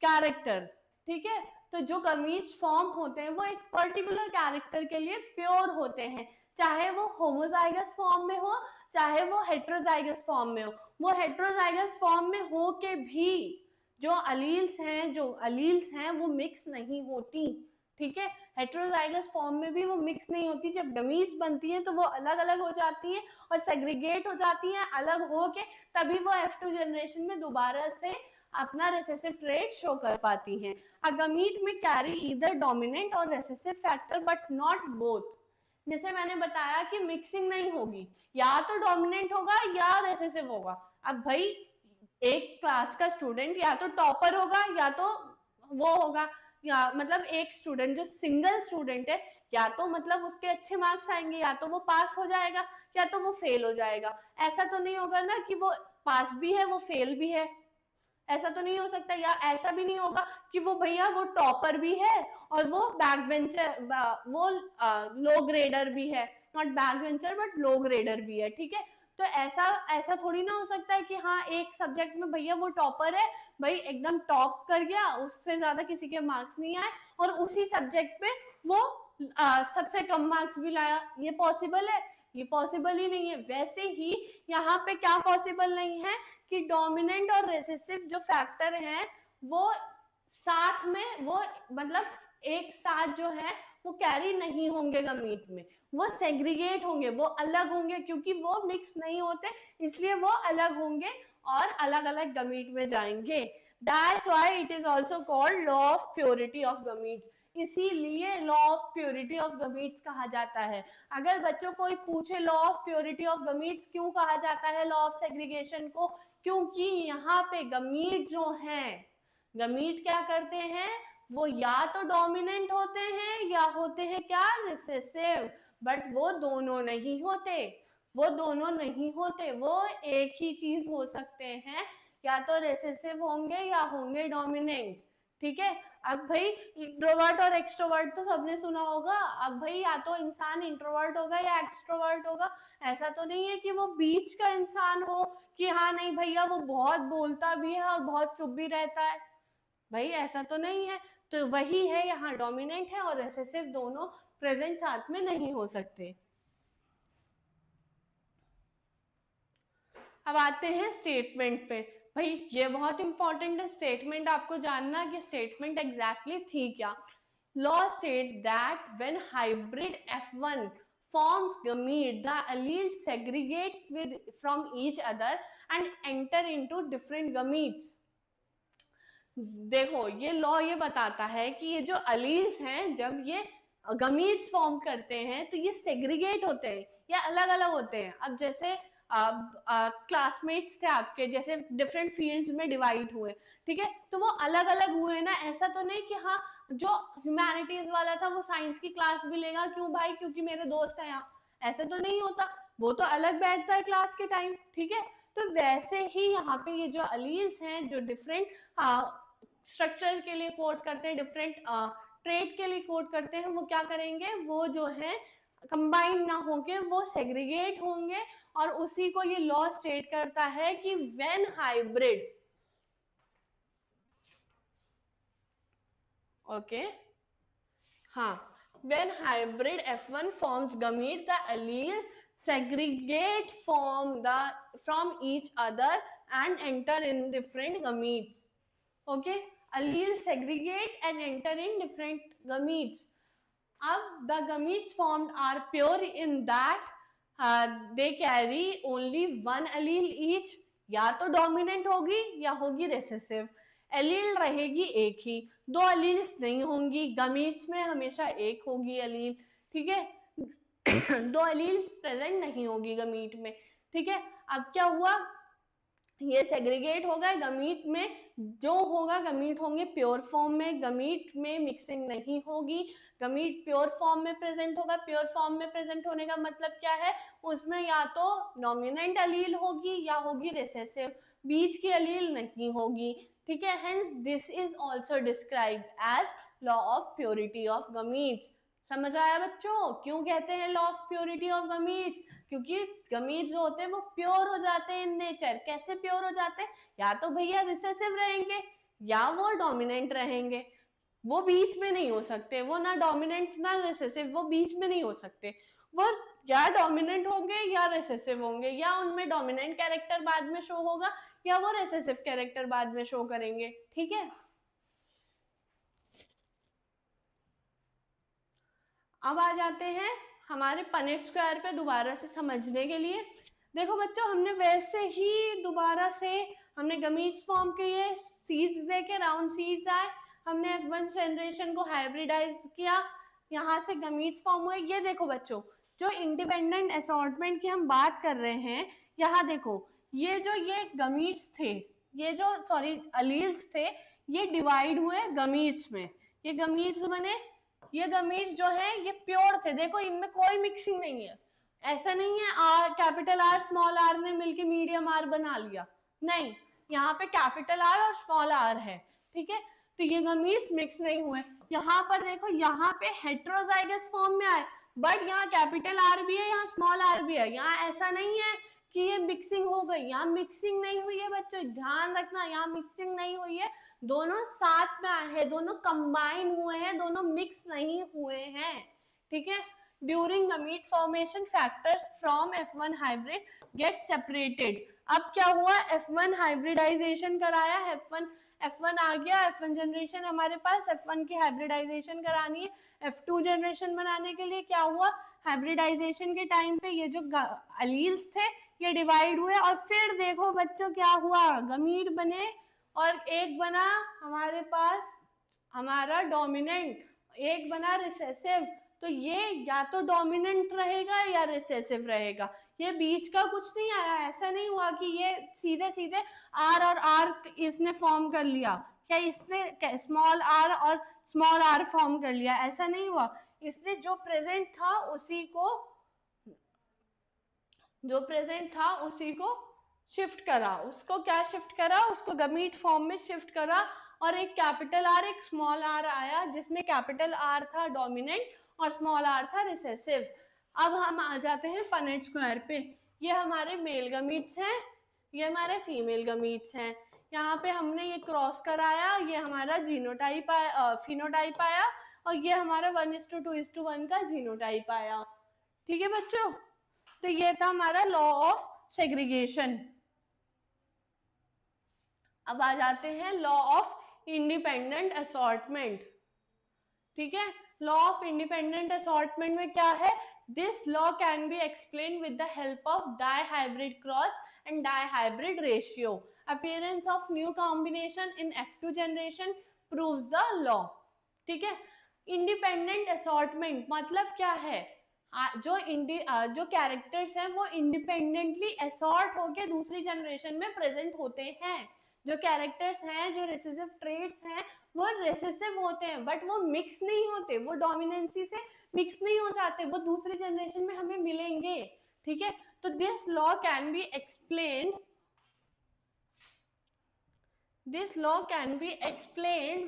character। ठीक है। तो जो गमीट्स फॉर्म होते हैं वो एक पर्टिकुलर कैरेक्टर के लिए प्योर होते हैं, चाहे वो होमोजाइगस फॉर्म में हो चाहे वो हेट्रोजाइगस फॉर्म में हो। वो हेट्रोजाइगस फॉर्म में हो के भी जो अलील्स हैं वो मिक्स नहीं होती, ठीक है। हेट्रोजाइगस फॉर्म में भी वो मिक्स नहीं होती, जब गमीट्स बनती हैं तो वो अलग अलग हो जाती हैं और सेग्रीगेट हो जाती हैं अलग हो के, तभी वो F2 जनरेशन में दोबारा से अपना रेसेसिव ट्रेट शो कर पाती हैं। A gamete में कैरी ईदर डोमिनेंट और recessive factor but not both. जैसे मैंने बताया कि मिक्सिंग नहीं होगी, या तो डोमिनेंट होगा या रेसेसिव होगा। अब भाई एक क्लास का स्टूडेंट या तो टॉपर होगा या तो वो होगा, या मतलब एक स्टूडेंट जो सिंगल स्टूडेंट है या तो मतलब उसके अच्छे मार्क्स आएंगे, या तो वो पास हो जाएगा या तो वो फेल हो जाएगा। ऐसा तो नहीं होगा ना कि वो पास भी है वो फेल भी है, ऐसा तो नहीं हो सकता। या ऐसा भी नहीं होगा कि वो भैया वो टॉपर भी है और वो बैक बेंचर, वो लो ग्रेडर भी है, not back bencher but low grader भी है, ठीक है। तो ऐसा थोड़ी ना हो सकता है कि हाँ एक सब्जेक्ट में भैया वो टॉपर है, भाई एकदम टॉप कर गया, उससे ज्यादा किसी के मार्क्स नहीं आए, और उसी सब्जेक्ट पे वो सबसे कम मार्क्स भी लाया। ये पॉसिबल है? ये पॉसिबल ही नहीं है। वैसे ही यहाँ पे क्या पॉसिबल नहीं है कि डोमिनेंट और रेसेसिव जो फैक्टर हैं वो साथ में, वो मतलब एक साथ जो है वो कैरी नहीं होंगे गमीट में, वो सेग्रीगेट होंगे, वो अलग होंगे, क्योंकि वो मिक्स नहीं होते इसलिए वो अलग होंगे और अलग अलग गमीट में जाएंगे। That's why it is also called law of purity of gametes। इसीलिए law of purity of gametes कहा जाता है। अगर बच्चों कोई पूछे law of purity of gametes क्यों कहा जाता है लॉ ऑफ सेग्रीगेशन को, क्योंकि यहाँ पे गमीट जो हैं, गमीट क्या करते हैं, वो या तो डोमिनेंट होते हैं या होते हैं क्या, रिसेसिव। बट वो दोनों नहीं होते, वो दोनों नहीं होते, वो एक ही चीज हो सकते हैं, या तो रेसेसिव होंगे या होंगे डोमिनेंट, ठीक है। अब भाई इंट्रोवर्ट और एक्सट्रोवर्ट तो सबने सुना होगा। अब भाई या तो इंसान इंट्रोवर्ट होगा या एक्सट्रोवर्ट होगा, ऐसा तो नहीं है कि वो बीच का इंसान हो कि हाँ नहीं भैया वो बहुत बोलता भी है और बहुत चुप भी रहता है, भाई ऐसा तो नहीं है। तो वही है, यहाँ डोमिनेंट है और रेसेसिव दोनों प्रेजेंट साथ में नहीं हो सकते। अब आते हैं स्टेटमेंट पे। भाई ये बहुत इंपॉर्टेंट है स्टेटमेंट आपको जानना कि स्टेटमेंट एग्जैक्टली थी क्या। Law state that when hybrid F1 forms gamete, the alleles segregate from each other and enter into different gametes। देखो ये लॉ ये बताता है कि ये जो अलील्स हैं जब ये गमीट्स फॉर्म करते हैं तो ये सेग्रीगेट होते हैं या अलग अलग होते हैं। अब जैसे क्लासमेट्स थे आपके, जैसे डिफरेंट फील्ड्स में डिवाइड हुए, ठीक है, तो वो अलग अलग हुए ना। ऐसा तो नहीं कि हाँ जो ह्यूमैनिटीज वाला था वो साइंस की क्लास भी लेगा, क्यों भाई, क्योंकि मेरे दोस्त है यहाँ, ऐसे तो नहीं होता, वो तो अलग बैठता है क्लास के टाइम, ठीक है। तो वैसे ही यहाँ पे ये जो अलील्स हैं जो डिफरेंट स्ट्रक्चर के लिए कोड करते हैं, डिफरेंट ट्रेड के लिए कोड करते हैं, वो क्या करेंगे, वो जो है कंबाइन ना होके वो सेग्रीगेट होंगे। और उसी को ये लॉ स्टेट करता है कि व्हेन हाइब्रिड, ओके हाँ, when hybrid F1 forms gamete, the alleles segregate from each other and enter in different gametes। okay, alleles segregate and enter in different gametes। अब the gametes formed are pure in that they carry only one allele each। या तो dominant होगी या होगी recessive, allele रहेगी एक ही, दो alleles नहीं होंगी, गमीट्स में हमेशा एक होगी अलील, ठीक है। दो अलील्स प्रेजेंट नहीं होगी गमीट में, ठीक है। अब क्या हुआ, ये सेग्रीगेट होगा गमीट में, जो होगा गमीट होंगे प्योर फॉर्म में, गमीट में मिक्सिंग नहीं होगी, गमीट प्योर फॉर्म में प्रेजेंट होगा। प्योर फॉर्म में प्रेजेंट होने का मतलब क्या है, उसमें या तो डोमिनेंट अलील होगी या होगी रेसेसिव, बीच की अलील नहीं होगी, ठीक है। Hence this is also described as law of purity of gametes. समझ आया बच्चों, क्यों कहते हैं law of purity of gametes, क्योंकि गमीट्स जो होते हैं वो प्योर हो जाते हैं इन नेचर। कैसे प्योर हो जाते हैं, या तो भैया रिसेसिव रहेंगे या वो डोमिनेंट रहेंगे। वो बीच में नहीं हो सकते, वो ना डोमिनेंट ना रिसेसिव, वो बीच में नहीं हो सकते, वो या डोमिनेंट होंगे या रिसेसिव होंगे, या उनमें डोमिनेंट कैरेक्टर बाद में शो होगा या वो रिसेसिव कैरेक्टर बाद में शो करेंगे। ठीक है, अब आ जाते हैं हमारे पनेट स्क्वायर पे दोबारा से समझने के लिए। देखो बच्चों, हमने वैसे ही दोबारा से हमने गमीट्स फॉर्म किए, सीड्स देके राउंड सीड्स आए, हमने F1 जनरेशन को हाइब्रिडाइज किया, यहाँ से गमीट्स फॉर्म हुए। ये देखो बच्चों, जो इंडिपेंडेंट असॉर्टमेंट की हम बात कर रहे हैं, यहाँ देखो ये जो ये गमीट्स थे, ये जो सॉरी अलील्स थे, ये डिवाइड हुए गमीट्स में, ये गमीट्स बने। ये गमीट्स जो है ये प्योर थे, देखो इनमें कोई मिक्सिंग नहीं है, ऐसा नहीं है R capital R small R ने मिलके मीडियम आर बना लिया, नहीं, यहाँ पे कैपिटल आर और स्मॉल आर है। ठीक है, तो ये गमीट्स मिक्स नहीं हुए। यहाँ पर देखो, यहाँ पे हेट्रोजाइगस फॉर्म में आए, बट यहाँ कैपिटल आर भी है, यहाँ स्मॉल आर भी है, यहाँ ऐसा नहीं है कि ये मिक्सिंग हो गई, यहाँ मिक्सिंग नहीं हुई है बच्चों, ध्यान रखना, यहाँ मिक्सिंग नहीं हुई है, दोनों साथ में आए हैं, दोनों कंबाइन हुए हैं, दोनों मिक्स नहीं हुए हैं। ठीक है, during gamete formation factors from F1 hybrid get separated. अब क्या हुआ, F1 हाइब्रिडाइजेशन कराया, F1 आ गया, F1 जनरेशन हमारे पास, F1 की हाइब्रिडाइजेशन करानी है, F2 जनरेशन बनाने के लिए क्या हुआ, हाइब्रिडाइजेशन के टाइम पे ये जो अलील्स थे ये डिवाइड हुए, और फिर देखो बच्चों क्या हुआ, गमीट बने और एक बना हमारे पास हमारा डोमिनेंट, एक बना रिसेसिव। तो ये या तो डोमिनेंट रहेगा या रिसेसिव रहेगा, ये बीच का कुछ नहीं आया, ऐसा नहीं हुआ कि ये सीधे सीधे आर और आर इसने फॉर्म कर लिया, क्या इसने स्मॉल आर और स्मॉल आर फॉर्म कर लिया, ऐसा नहीं हुआ। इसने जो प्रेजेंट था उसी को शिफ्ट करा, उसको क्या शिफ्ट करा, उसको गमीट फॉर्म में शिफ्ट करा, और एक कैपिटल आर एक स्मॉल आर आया, जिसमें कैपिटल आर था डोमिनेंट और स्मॉल आर था रिसेसिव। अब हम आ जाते हैं पनेट स्क्वायर पे, ये हमारे मेल गमीट्स हैं, ये हमारे फीमेल गमीट्स हैं, यहाँ पे हमने ये क्रॉस कराया, ये हमारा जीनोटाइप फिनोटाइप आया, और ये हमारा 1:2:1 का जीनोटाइप आया। ठीक है बच्चों, तो ये था हमारा लॉ ऑफ सेग्रीगेशन। अब आ जाते हैं लॉ ऑफ इंडिपेंडेंट असॉर्टमेंट। ठीक है, लॉ ऑफ इंडिपेंडेंट असॉर्टमेंट में क्या है, this law can be explain with the help of dihybrid cross and dihybrid ratio, appearance of new combination in F2 generation proves the law. ठीक है, independent assortment मतलब क्या है, जो characters हैं वो इंडिपेंडेंटली असॉर्ट होके दूसरी जनरेशन में प्रेजेंट होते हैं, जो कैरेक्टर्स हैं, जो रिसेसिव ट्रेट्स हैं, वो रिसेसिव होते हैं, बट वो मिक्स नहीं होते, वो डोमिनेंसी से मिक्स नहीं हो जाते, वो दूसरी जनरेशन में हमें मिलेंगे। ठीक है, तो this law can be explained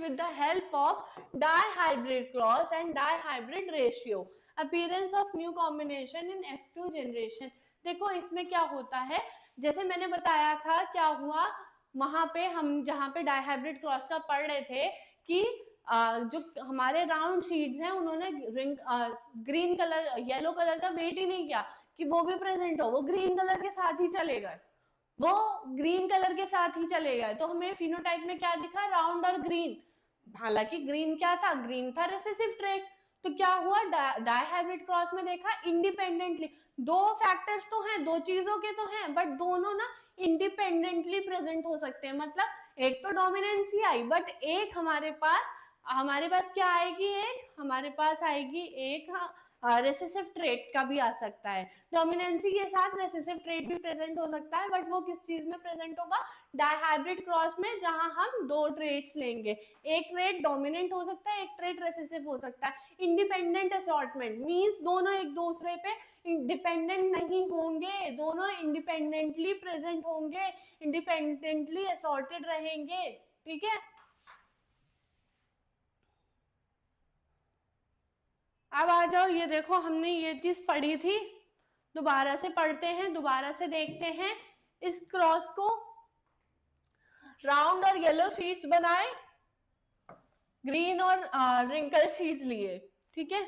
with the help of dihybrid cross and dihybrid ratio, appearance of new combination in F2 generation। देखो इसमें क्या होता है, जैसे मैंने बताया था, क्या हुआ वहां पे हम जहाँ पे डाईहाइब्रिड क्रॉस का पढ़ रहे थे कि जो हमारे राउंड सीड्स हैं उन्होंने ग्रीन कलर येलो कलर का वेट ही नहीं किया कि वो भी प्रेजेंट हो, वो ग्रीन कलर के साथ ही चले गए, वो ग्रीन कलर के साथ ही चले गए, तो हमें फिनोटाइप में क्या दिखा, राउंड और ग्रीन, हालांकि ग्रीन क्या था, ग्रीन था रिसेसिव ट्रेट। तो क्या हुआ, डाईहाइब्रिड क्रॉस में देखा इंडिपेंडेंटली, दो फैक्टर्स तो हैं, दो चीजों के तो हैं, बट दोनों ना इंडिपेंडेंटली प्रेजेंट हो सकते हैं, मतलब एक तो डोमिनेंसी आई, बट एक हमारे पास क्या आएगी, हमारे पास आएगी एक रेसेसिव ट्रेट का भी आ सकता है, डोमिनेंसी के साथ रेसेसिव ट्रेट भी प्रेजेंट हो सकता है, बट वो किस चीज में प्रेजेंट होगा, डाईहाइब्रिड क्रॉस में, जहां हम दो ट्रेट्स लेंगे, एक ट्रेट डोमिनेंट हो सकता है, एक ट्रेट रेसेसिव हो सकता है। इंडिपेंडेंट असॉर्टमेंट मींस दोनों एक दूसरे पे डिपेंडेंट नहीं होंगे, दोनों इंडिपेंडेंटली प्रेजेंट होंगे, इंडिपेंडेंटली असॉर्टेड रहेंगे। ठीक है, अब आ जाओ, ये देखो हमने ये चीज पढ़ी थी, दोबारा से पढ़ते हैं, दोबारा से देखते हैं इस क्रॉस को। राउंड और येलो सीड्स बनाए, ग्रीन और रिंकल सीड्स लिए, ठीक है,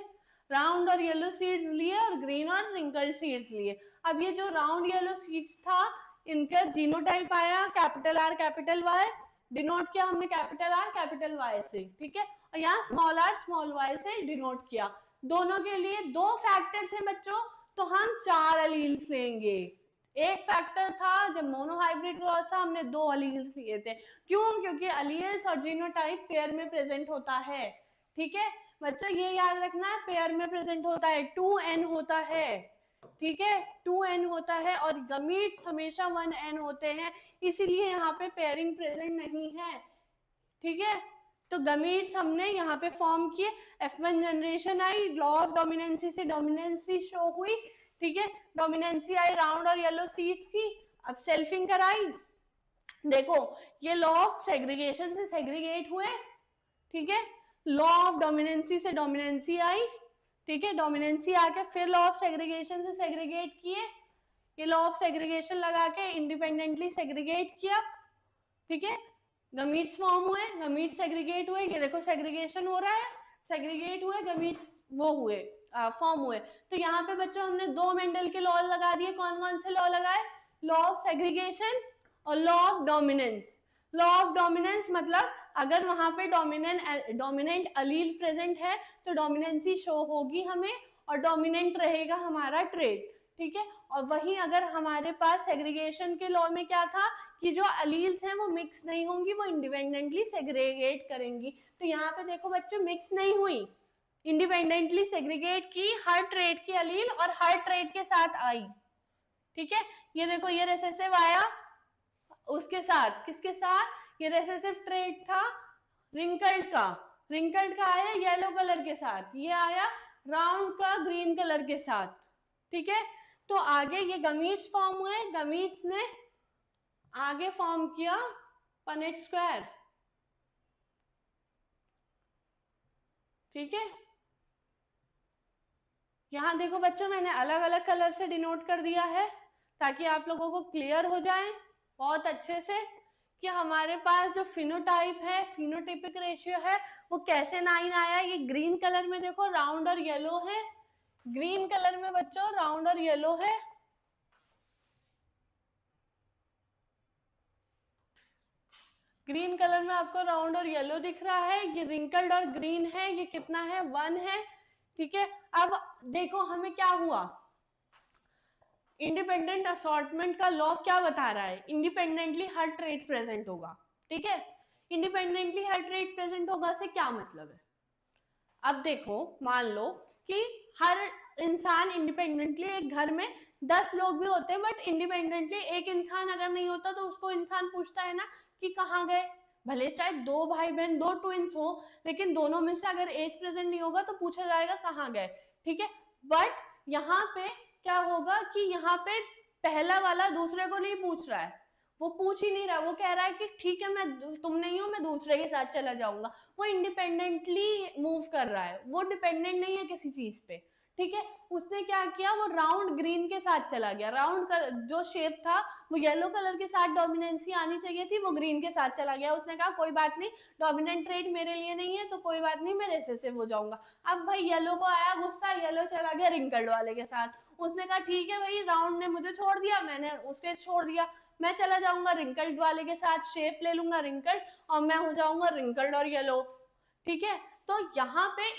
राउंड और येलो सीड्स लिए और ग्रीन और रिंकल सीड्स लिए। अब ये जो राउंड येलो सीड्स था इनका जीनोटाइप आया capital R capital Y, denote किया हमने कैपिटल आर कैपिटल वाई से, ठीक है, और यहाँ स्मॉल आर स्मॉल वाई से डिनोट किया। दोनों के लिए दो फैक्टर थे बच्चों, तो हम 4 अलील्स लेंगे। एक फैक्टर था जब मोनोहाइब्रिड क्रॉस था हमने 2 अलील्स लिए थे। क्यों? क्योंकि अलील्स और जीनोटाइप पेयर में प्रेजेंट होता है, ठीक है बच्चों, ये याद रखना है, पेयर में प्रेजेंट होता है, 2n होता है, ठीक है, 2n होता है, और गमीट्स हमेशा 1n होते हैं, इसीलिए यहाँ पे पेयरिंग प्रेजेंट नहीं है, ठीक है। तो गमीट्स हमने यहाँ पे फॉर्म किए, F1 generation I, law of dominancy से डोमिनेंसी शो हुई, ठीक है, डोमिनेंसी आई राउंड और येलो सीड्स की। अब सेल्फिंग कराई, देखो ये लॉ ऑफ सेग्रीगेशन से सेग्रीगेट हुए, ठीक है, लॉ ऑफ डोमिनेंसी से डोमिनेंसी आई, ठीक है, डोमिनेंसी आके फिर लॉ ऑफ सेग्रीगेशन से सेग्रीगेट किए, ये लॉ ऑफ सेग्रीगेशन लगा के इंडिपेंडेंटली सेग्रीगेट किया, ठीक है, गमीट्स फॉर्म हुए, गमीट्स सेग्रीगेट हुए, ये देखो सेग्रीगेशन हो रहा है, सेग्रीगेट हुए, गमीट्स वो हुए फॉर्म हुए। तो यहाँ पे बच्चों हमने 2 मेंडल के लॉ लगा दिए, कौन कौन से लॉ लगाए? लॉ ऑफ सेग्रीगेशन और law of dominance. Law of dominance मतलब अगर वहां पे डोमिनेंट अलील प्रेजेंट है तो डोमिनेंसी शो होगी हमें और डोमिनेंट रहेगा हमारा ट्रेट, ठीक है। और वहीं अगर हमारे पास सेग्रीगेशन के लॉ में क्या था कि जो अलील्स हैं वो मिक्स नहीं होंगी, वो इंडिपेंडेंटली सेग्रीगेट करेंगी। तो यहाँ पे देखो बच्चों मिक्स नहीं हुई, इंडिपेंडेंटली सेग्रीगेट की हर ट्रेट की अलील और हर ट्रेट के साथ आई, ठीक है। ये देखो ये रिसेसिव आया उसके साथ, किसके साथ? ये रिसेसिव ट्रेट था रिंकल्ड का, रिंकल्ड का आया येलो कलर के साथ, ये आया राउंड का ग्रीन कलर के साथ, ठीक है। तो आगे ये गमीट्स फॉर्म हुए, गमीट्स ने आगे फॉर्म किया पनेट स्क्वायर, ठीक है। यहां देखो बच्चों मैंने अलग अलग कलर से डिनोट कर दिया है ताकि आप लोगों को क्लियर हो जाए बहुत अच्छे से कि हमारे पास जो फिनोटाइप है, फिनोटाइपिक रेशियो है वो कैसे 9 आया। ये ग्रीन कलर में देखो राउंड और येलो है, ग्रीन कलर में बच्चों राउंड और येलो है, ग्रीन कलर में आपको राउंड और येलो दिख रहा है, ये रिंकल्ड और ग्रीन है, ये कितना है 1 है, ठीक है। अब देखो हमें क्या हुआ, इंडिपेंडेंट असॉर्टमेंट का लॉ क्या बता रहा है? इंडिपेंडेंटली हर ट्रेट प्रेजेंट होगा, ठीक है। इंडिपेंडेंटली हर ट्रेट प्रेजेंट होगा से क्या मतलब है? अब देखो मान लो कि हर इंसान इंडिपेंडेंटली, एक घर में 10 लोग भी होते हैं बट इंडिपेंडेंटली एक इंसान अगर नहीं होता तो उसको इंसान पूछता है ना कि कहाँ गए, भले चाहे 2 भाई बहन 2 ट्विंस हो लेकिन दोनों में से अगर एक प्रेजेंट नहीं होगा तो पूछा जाएगा कहाँ गए, ठीक है। बट यहाँ पे क्या होगा कि यहाँ पे पहला वाला दूसरे को नहीं पूछ रहा है, वो पूछ ही नहीं रहा, वो कह रहा है कि ठीक है मैं तुम नहीं हो मैं दूसरे के साथ चला जाऊंगा, वो इंडिपेंडेंटली मूव कर रहा है, वो डिपेंडेंट नहीं है किसी चीज पे, ठीक है। उसने क्या किया, वो राउंड ग्रीन के साथ चला गया, राउंड का जो शेप था वो येलो कलर के साथ डोमिनेंसी आनी चाहिए थी, वो ग्रीन के साथ चला गया। उसने कहा कोई बात नहीं, डोमिनेंट ट्रेड मेरे लिए नहीं है तो कोई बात नहीं, मैं रिसेसिव हो जाऊंगा। अब भाई येलो को आया गुस्सा, येलो चला गया रिंकल्ड वाले के साथ, उसने कहा ठीक है भाई राउंड ने मुझे छोड़ दिया, मैंने उसके छोड़ दिया, मैं चला जाऊंगा रिंकल्ड वाले के साथ, शेप ले लूंगा रिंकल्ड और मैं हो जाऊंगा रिंकल्ड और येलो, ठीक है। तो यहाँ पे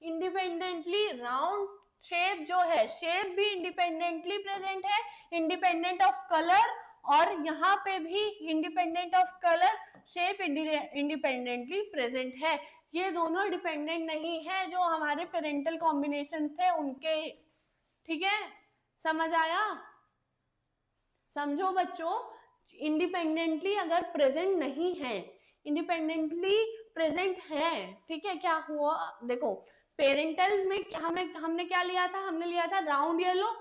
इंडिपेंडेंटली राउंड शेप जो है, शेप भी इंडिपेंडेंटली प्रेजेंट है, इंडिपेंडेंट ऑफ कलर, और यहाँ पे भी independent of colour shape independently present है। ये दोनों डिपेंडेंट नहीं है जो हमारे पेरेंटल कॉम्बिनेशन थे उनके, ठीक है। समझ आया? समझो बच्चों, इंडिपेंडेंटली अगर प्रेजेंट नहीं है, इंडिपेंडेंटली प्रेजेंट है, ठीक है। क्या हुआ देखो, पेरेंटल में हमने क्या लिया था, हमने लिया था राउंड येलो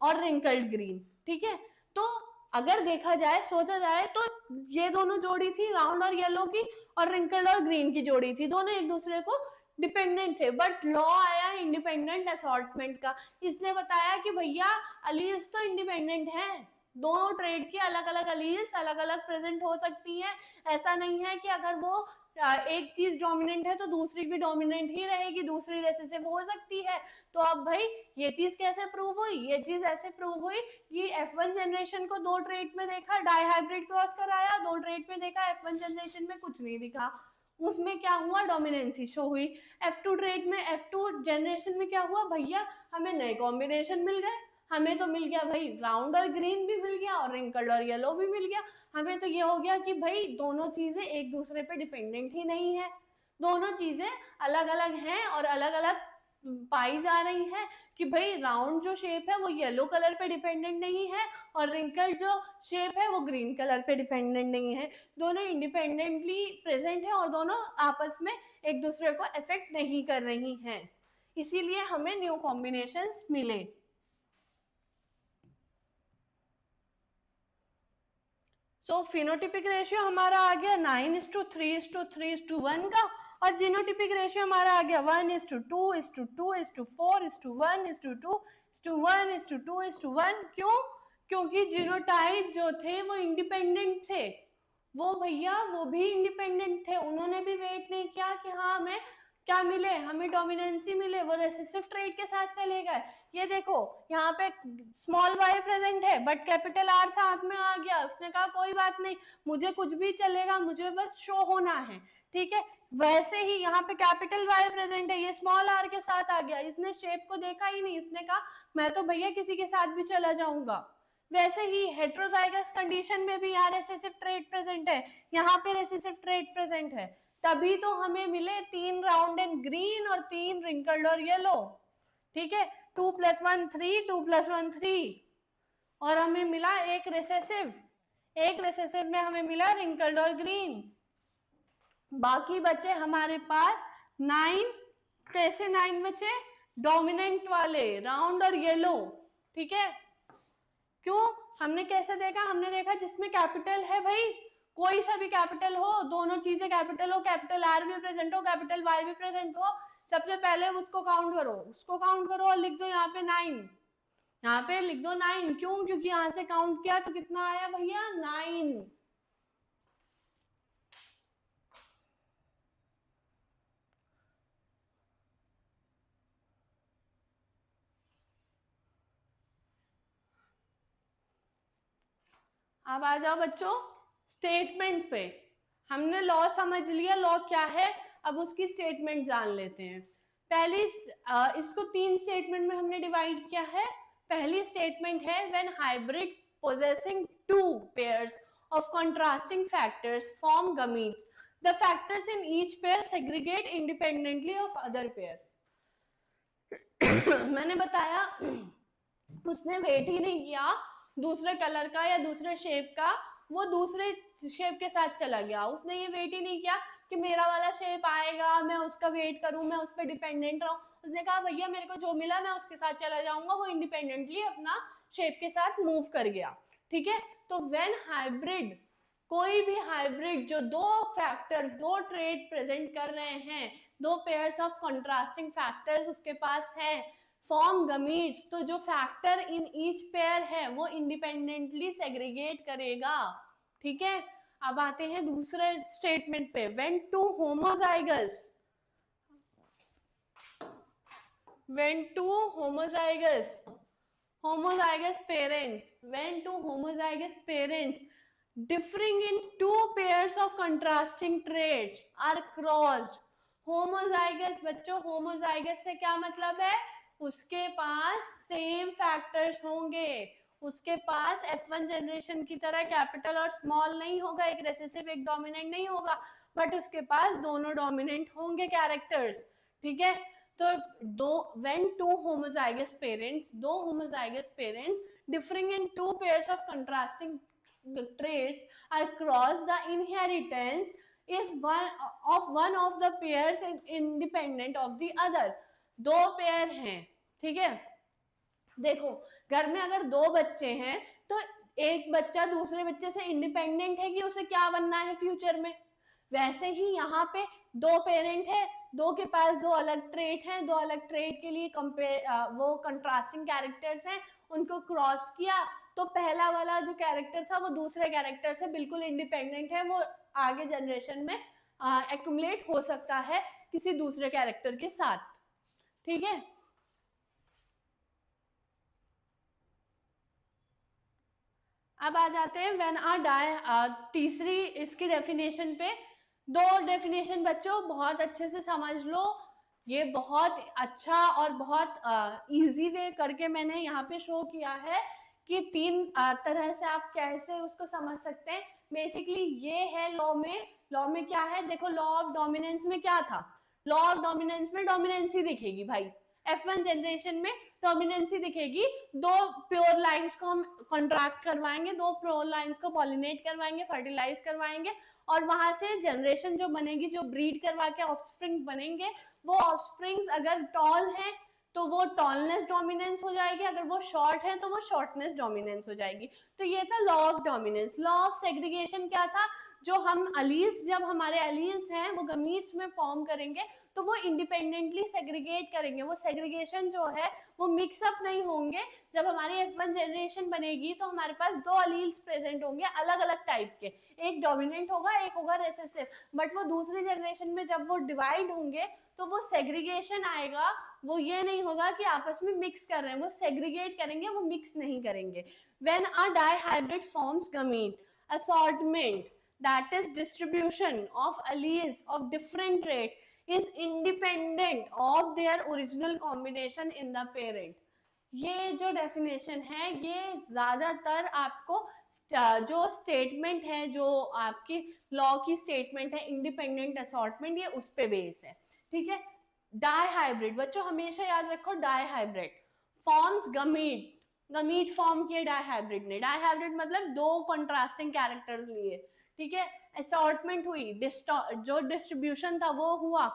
और रिंकल्ड ग्रीन, ठीक है। तो अगर देखा जाए, सोचा जाए तो ये दोनों जोड़ी थी राउंड और येलो की, और रिंकल्ड और ग्रीन की जोड़ी थी, दोनों एक दूसरे को डिपेंडेंट थे। बट लॉ आया इंडिपेंडेंट असॉर्टमेंट का, इसने बताया कि भैया अलील्स तो इंडिपेंडेंट है, दोनों ट्रेड की अलग अलग अलील्स अलग अलग प्रेजेंट हो सकती हैं, ऐसा नहीं है कि अगर वो एक चीज डोमिनेंट है तो दूसरी भी डोमिनेंट ही रहेगी, दूसरी रिसेसिव हो सकती है। तो अब भाई ये चीज कैसे प्रूव हुई, ये चीज ऐसे प्रूव हुई कि F1 जनरेशन को 2 ट्रेट में देखा, डाइहाइब्रिड क्रॉस कराया, 2 ट्रेट में देखा, F1 जनरेशन में कुछ नहीं दिखा, उसमें क्या हुआ, डोमिनेंसी शो हुई। F2 ट्रेट में, F2 जनरेशन में क्या हुआ भैया, हमें नए कॉम्बिनेशन मिल गए, हमें तो मिल गया भाई राउंड और ग्रीन भी मिल गया और रिंकल्ड और येलो भी मिल गया। हमें तो ये हो गया कि भाई दोनों चीजें एक दूसरे पे डिपेंडेंट ही नहीं है, दोनों चीजें अलग अलग हैं और अलग अलग पाई जा रही है कि भाई राउंड जो शेप है वो येलो कलर पे डिपेंडेंट नहीं है और रिंकल जो शेप है वो ग्रीन कलर पे डिपेंडेंट नहीं है, दोनों इंडिपेंडेंटली प्रेजेंट है और दोनों आपस में एक दूसरे को अफेक्ट नहीं कर रही हैं, इसीलिए हमें न्यू कॉम्बिनेशंस मिले। सो फिनोटिपिक रेशियो हमारा आ गया 9:3:3:1 का, और जीनोटिपिक रेशियो हमारा आ गया 1:2:2:4:1:1:2:1:1। क्यों, क्योंकि जीनोटाइप जो थे वो इंडिपेंडेंट थे, वो भैया वो भी इंडिपेंडेंट थे, उन्होंने भी वेट नहीं किया कि हाँ हमें क्या मिले, हमें डोमिनेंसी मिले, वो रेसेसिव ट्रेट के साथ चले गए। ये देखो यहाँ पे स्मॉल y प्रेजेंट है बट कैपिटल R साथ में आ गया, उसने कहा कोई बात नहीं, मुझे कुछ भी चलेगा, मुझे बस शो होना है, ठीक है। वैसे ही यहाँ पे कैपिटल Y प्रेजेंट है, ये स्मॉल r के साथ आ गया, इसने शेप को देखा ही नहीं, इसने कहा मैं तो भैया किसी के साथ भी चला जाऊंगा। वैसे ही हेट्रोजाइगस कंडीशन में भी यहाँ रेसेसिव ट्रेट प्रेजेंट है, यहाँ पे रेसेसिव ट्रेट प्रेजेंट है, तभी तो हमें मिले 3 राउंड एंड ग्रीन और 3 रिंकल्ड और येलो, ठीक है। 2 + 1 3, 2 + 1 3, और हमें मिला एक रेसेसिव, एक रेसेसिव में हमें मिला रिंकल्ड और ग्रीन। बाकी बचे हमारे पास 9, कैसे 9 बचे, डोमिनेंट वाले राउंड और येलो, ठीक है। क्यों, हमने कैसे देखा, हमने देखा जिसमें कैपिटल है भाई, कोई सा भी कैपिटल हो, दोनों चीजें कैपिटल हो, कैपिटल R भी प्रेजेंट हो, कैपिटल Y भी प्रेजेंट हो, सबसे पहले उसको काउंट करो, उसको काउंट करो और लिख दो यहाँ पे 9, यहाँ पे लिख दो 9। क्यों, क्योंकि यहाँ से काउंट किया तो कितना आया भैया 9। अब आ जाओ बच्चों स्टेटमेंट पे, हमने लॉ समझ लिया लॉ क्या है, अब उसकी स्टेटमेंट जान लेते हैं। पहली इसको 3 स्टेटमेंट में हमने डिवाइड किया है। पहली स्टेटमेंट है when hybrid possessing 2 pairs of contrasting factors form gametes, the factors in each pair segregate independently of other pair। मैंने बताया उसने वेट ही नहीं किया दूसरे कलर का या दूसरे शेप का, वो दूसरे शेप के साथ चला गया, उसने ये वेट ही नहीं किया कि मेरा वाला शेप आएगा मैं उसका वेट करूं, मैं उस पर डिपेंडेंट रहूं, उसने कहा भैया मेरे को जो मिला मैं उसके साथ चला जाऊंगा, वो इंडिपेंडेंटली अपना शेप के साथ मूव कर गया, ठीक है। तो व्हेन हाइब्रिड, कोई भी हाइब्रिड जो 2 फैक्टर्स 2 ट्रेट प्रेजेंट कर रहे हैं, 2 पेयर्स ऑफ कंट्रास्टिंग फैक्टर्स उसके पास है, फॉर्म गमीट्स, तो जो फैक्टर इन ईच पेयर है वो इंडिपेंडेंटली सेग्रीगेट करेगा, ठीक है। अब आते हैं दूसरे स्टेटमेंट पे, when 2 homozygous, when 2 homozygous parents, when 2 homozygous parents differing in 2 pairs of contrasting traits are crossed। homozygous बच्चों, homozygous से क्या मतलब है, उसके पास सेम फैक्टर्स होंगे, उसके पास F1 जनरेशन की तरह कैपिटल और स्मॉल नहीं होगा, एक रेसेसिव एक डोमिनेंट नहीं होगा, बट उसके पास दोनों डोमिनेंट होंगे कैरेक्टर्स, ठीक है। तो when 2 homozygous parents differing in 2 pairs of contrasting traits are crossed, the inheritance is one of the pairs independent of the other। 2 pair हैं, ठीक है। देखो घर में अगर 2 बच्चे हैं तो एक बच्चा दूसरे बच्चे से इंडिपेंडेंट है कि उसे क्या बनना है फ्यूचर में, वैसे ही यहाँ पे 2 पेरेंट है, 2 के पास 2 अलग ट्रेट हैं, 2 अलग ट्रेट के लिए वो कंट्रास्टिंग कैरेक्टर्स हैं, उनको क्रॉस किया तो पहला वाला जो कैरेक्टर था वो दूसरे कैरेक्टर से बिल्कुल इंडिपेंडेंट है, वो आगे जनरेशन में एक्युमुलेट हो सकता है किसी दूसरे कैरेक्टर के साथ, ठीक है। अब आ जाते हैं व्हेन अ डाई, तीसरी इसकी डेफिनेशन पे। दो डेफिनेशन बच्चों बहुत अच्छे से समझ लो, ये बहुत अच्छा और बहुत इजी वे करके मैंने यहाँ पे शो किया है कि तीन तरह से आप कैसे उसको समझ सकते हैं। बेसिकली ये है लॉ में क्या है, देखो लॉ ऑफ डोमिनेंस में क्या था, लॉ ऑफ डोमिनेंस में डोमिनेंस ही दिखेगी भाई, F1 जनरेशन में डोमिनेंस ही दिखेगी। दो प्योर लाइन्स को हम कॉन्ट्रैक्ट करवाएंगे, दो प्योर लाइन्स को पॉलिनेट करवाएंगे, फर्टिलाइज करवाएंगे, और वहां से जनरेशन जो बनेगी, जो ब्रीड करवा के ऑफस्प्रिंग बनेंगे, वो ऑफस्प्रिंग्स अगर टॉल है तो वो टॉलनेस डोमिनेंस हो जाएगी, अगर वो शॉर्ट है तो वो शॉर्टनेस डोमिनेंस हो जाएगी। तो ये था law of dominance. Law of segregation क्या था, जो हम अलील्स, जब हमारे अलील्स हैं वो गमीट्स में फॉर्म करेंगे तो वो इंडिपेंडेंटली सेग्रीगेट करेंगे, वो सेग्रीगेशन जो है वो मिक्सअप नहीं होंगे। जब हमारी F1 जनरेशन बनेगी तो हमारे पास दो अलील्स प्रेजेंट होंगे अलग अलग टाइप के, एक डोमिनेंट होगा एक होगा रिसेसिव, बट वो दूसरी जनरेशन में जब वो डिवाइड होंगे तो वो सेग्रीगेशन आएगा, वो ये नहीं होगा कि आपस में मिक्स कर रहे हैं, वो सेग्रीगेट करेंगे, वो मिक्स नहीं करेंगे। When a dihybrid forms gamete, assortment, that is distribution of alleles of different rate, is independent of their original combination in the parent। ये जो डेफिनेशन है ये ज्यादातर आपको जो स्टेटमेंट है, जो आपकी लॉ की स्टेटमेंट है इंडिपेंडेंट असॉर्टमेंट, ये उस पे बेस है, ठीक है। डाइहाइब्रिड बच्चों हमेशा याद रखो, dihybrid forms gamete, gamete form किए डाइहाइब्रिड ने, डाइहाइब्रिड मतलब दो कंट्रास्टिंग कैरेक्टर्स लिए, ठीक है। असॉर्टमेंट हुई, जो डिस्ट्रीब्यूशन था वो हुआ,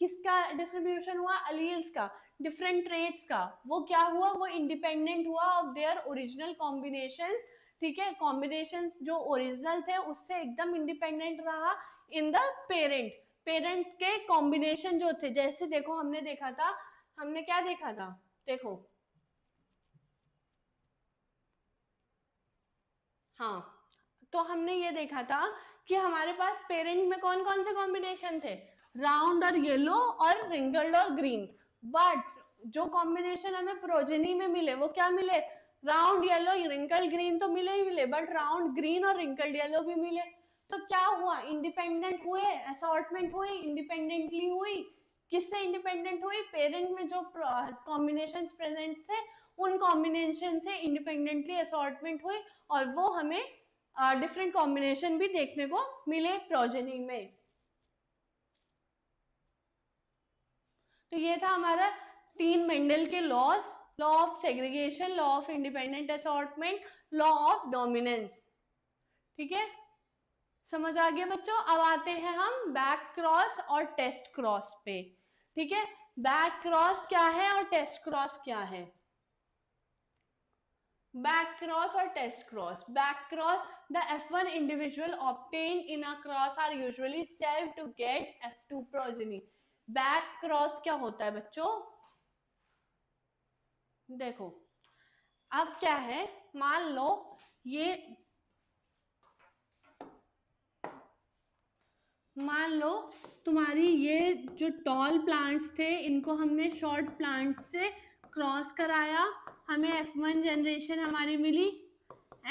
किसका डिस्ट्रीब्यूशन हुआ, अलील्स का, डिफरेंट ट्रेट्स का, वो क्या हुआ, वो इंडिपेंडेंट हुआ ऑफ देयर ओरिजिनल कॉम्बिनेशंस, ठीक है। कॉम्बिनेशंस जो ओरिजिनल थे उससे एकदम इंडिपेंडेंट रहा इन द पेरेंट, पेरेंट के कॉम्बिनेशन जो थे, जैसे देखो हमने देखा था, हमने क्या देखा था, देखो हाँ, तो हमने ये देखा था कि हमारे पास पेरेंट में कौन कौन से कॉम्बिनेशन थे, राउंड और येलो और रिंकल्ड और ग्रीन, बट जो कॉम्बिनेशन हमें प्रोजेनी में मिले वो क्या मिले, राउंड येलो रिंकल्ड ग्रीन तो मिले ही मिले, बट राउंड ग्रीन और रिंकल्ड येलो भी मिले। तो क्या हुआ, इंडिपेंडेंट हुए, असॉर्टमेंट हुई, इंडिपेंडेंटली हुई, किससे इंडिपेंडेंट हुई, पेरेंट में जो कॉम्बिनेशन प्रेजेंट थे उन कॉम्बिनेशन से इंडिपेंडेंटली असॉर्टमेंट हुई, और वो हमें डिफरेंट कॉम्बिनेशन भी देखने को मिले प्रोजेनी में। तो ये था हमारा तीन मेंडल के laws, law of segregation, law of independent assortment, law of dominance, ठीक है। समझ आ गया बच्चों। अब आते हैं हम बैक क्रॉस और टेस्ट क्रॉस पे, ठीक है। बैक क्रॉस क्या है और टेस्ट क्रॉस क्या है, बैक क्रॉस और test cross. Back cross, the F1 individual obtained in a cross are usually said to get F2 progeny। Back cross क्या होता है बच्चों, देखो अब क्या है, मान लो ये, मान लो तुम्हारी ये जो टॉल प्लांट्स थे इनको हमने शॉर्ट प्लांट्स से क्रॉस कराया, हमें F1 जनरेशन हमारी मिली,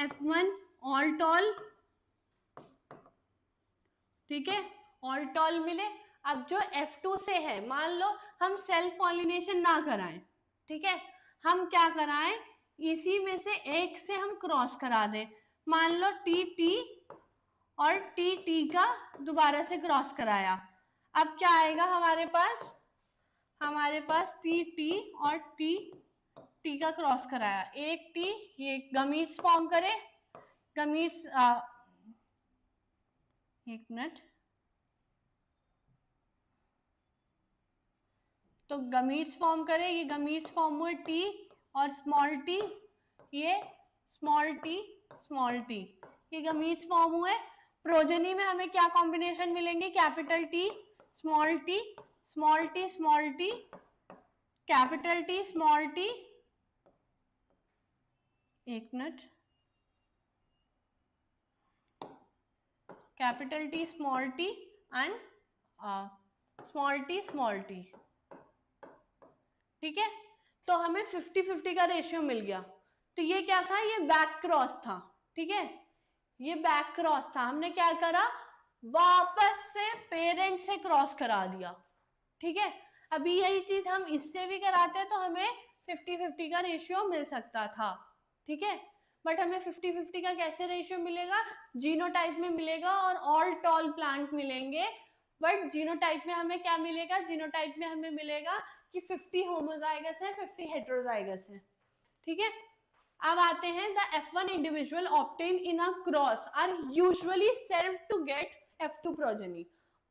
F1 ऑल टॉल, ठीक है, ऑल टॉल मिले। अब जो F2 से है, मान लो हम सेल्फ पॉलिनेशन ना कराएं, ठीक है, हम क्या कराएं, इसी में से एक से हम क्रॉस करा दें, मान लो टी टी और टी टी का दोबारा से क्रॉस कराया, अब क्या आएगा हमारे पास, हमारे पास टी टी और टी टी का क्रॉस कराया, एक टी, ये गमीट्स फॉर्म करे, गमीट्स, एक मिनट, तो गमीट्स फॉर्म करे, ये गमीट्स फॉर्म हुए टी और स्मॉल टी, ये स्मॉल टी स्मॉल टी, ये गमीट्स फॉर्म हुए। प्रोजेनी में हमें क्या कॉम्बिनेशन मिलेंगे, capital T small T small T small T, capital T small T, एक minute, capital T small T and small T, ठीक है। तो हमें 50-50 का रेशियो मिल गया। तो ये क्या था, ये बैक क्रॉस था, ठीक है, ये बैक क्रॉस था। हमने क्या करा, वापस से पेरेंट से क्रॉस करा दिया, ठीक है। अभी यही चीज हम इससे भी कराते तो हमें 50-50 का रेशियो मिल सकता था, ठीक है। बट हमें 50-50 का कैसे रेशियो मिलेगा, जीनोटाइप में मिलेगा और ऑल टॉल प्लांट मिलेंगे। बट जीनोटाइप में हमें क्या मिलेगा, जीनोटाइप में हमें मिलेगा कि 50 होमोजाइगस है, 50 हेटेरोजाइगस है, ठीक है। अब आते हैं, the F1 individual obtain in a cross are usually self to get F2 progeny,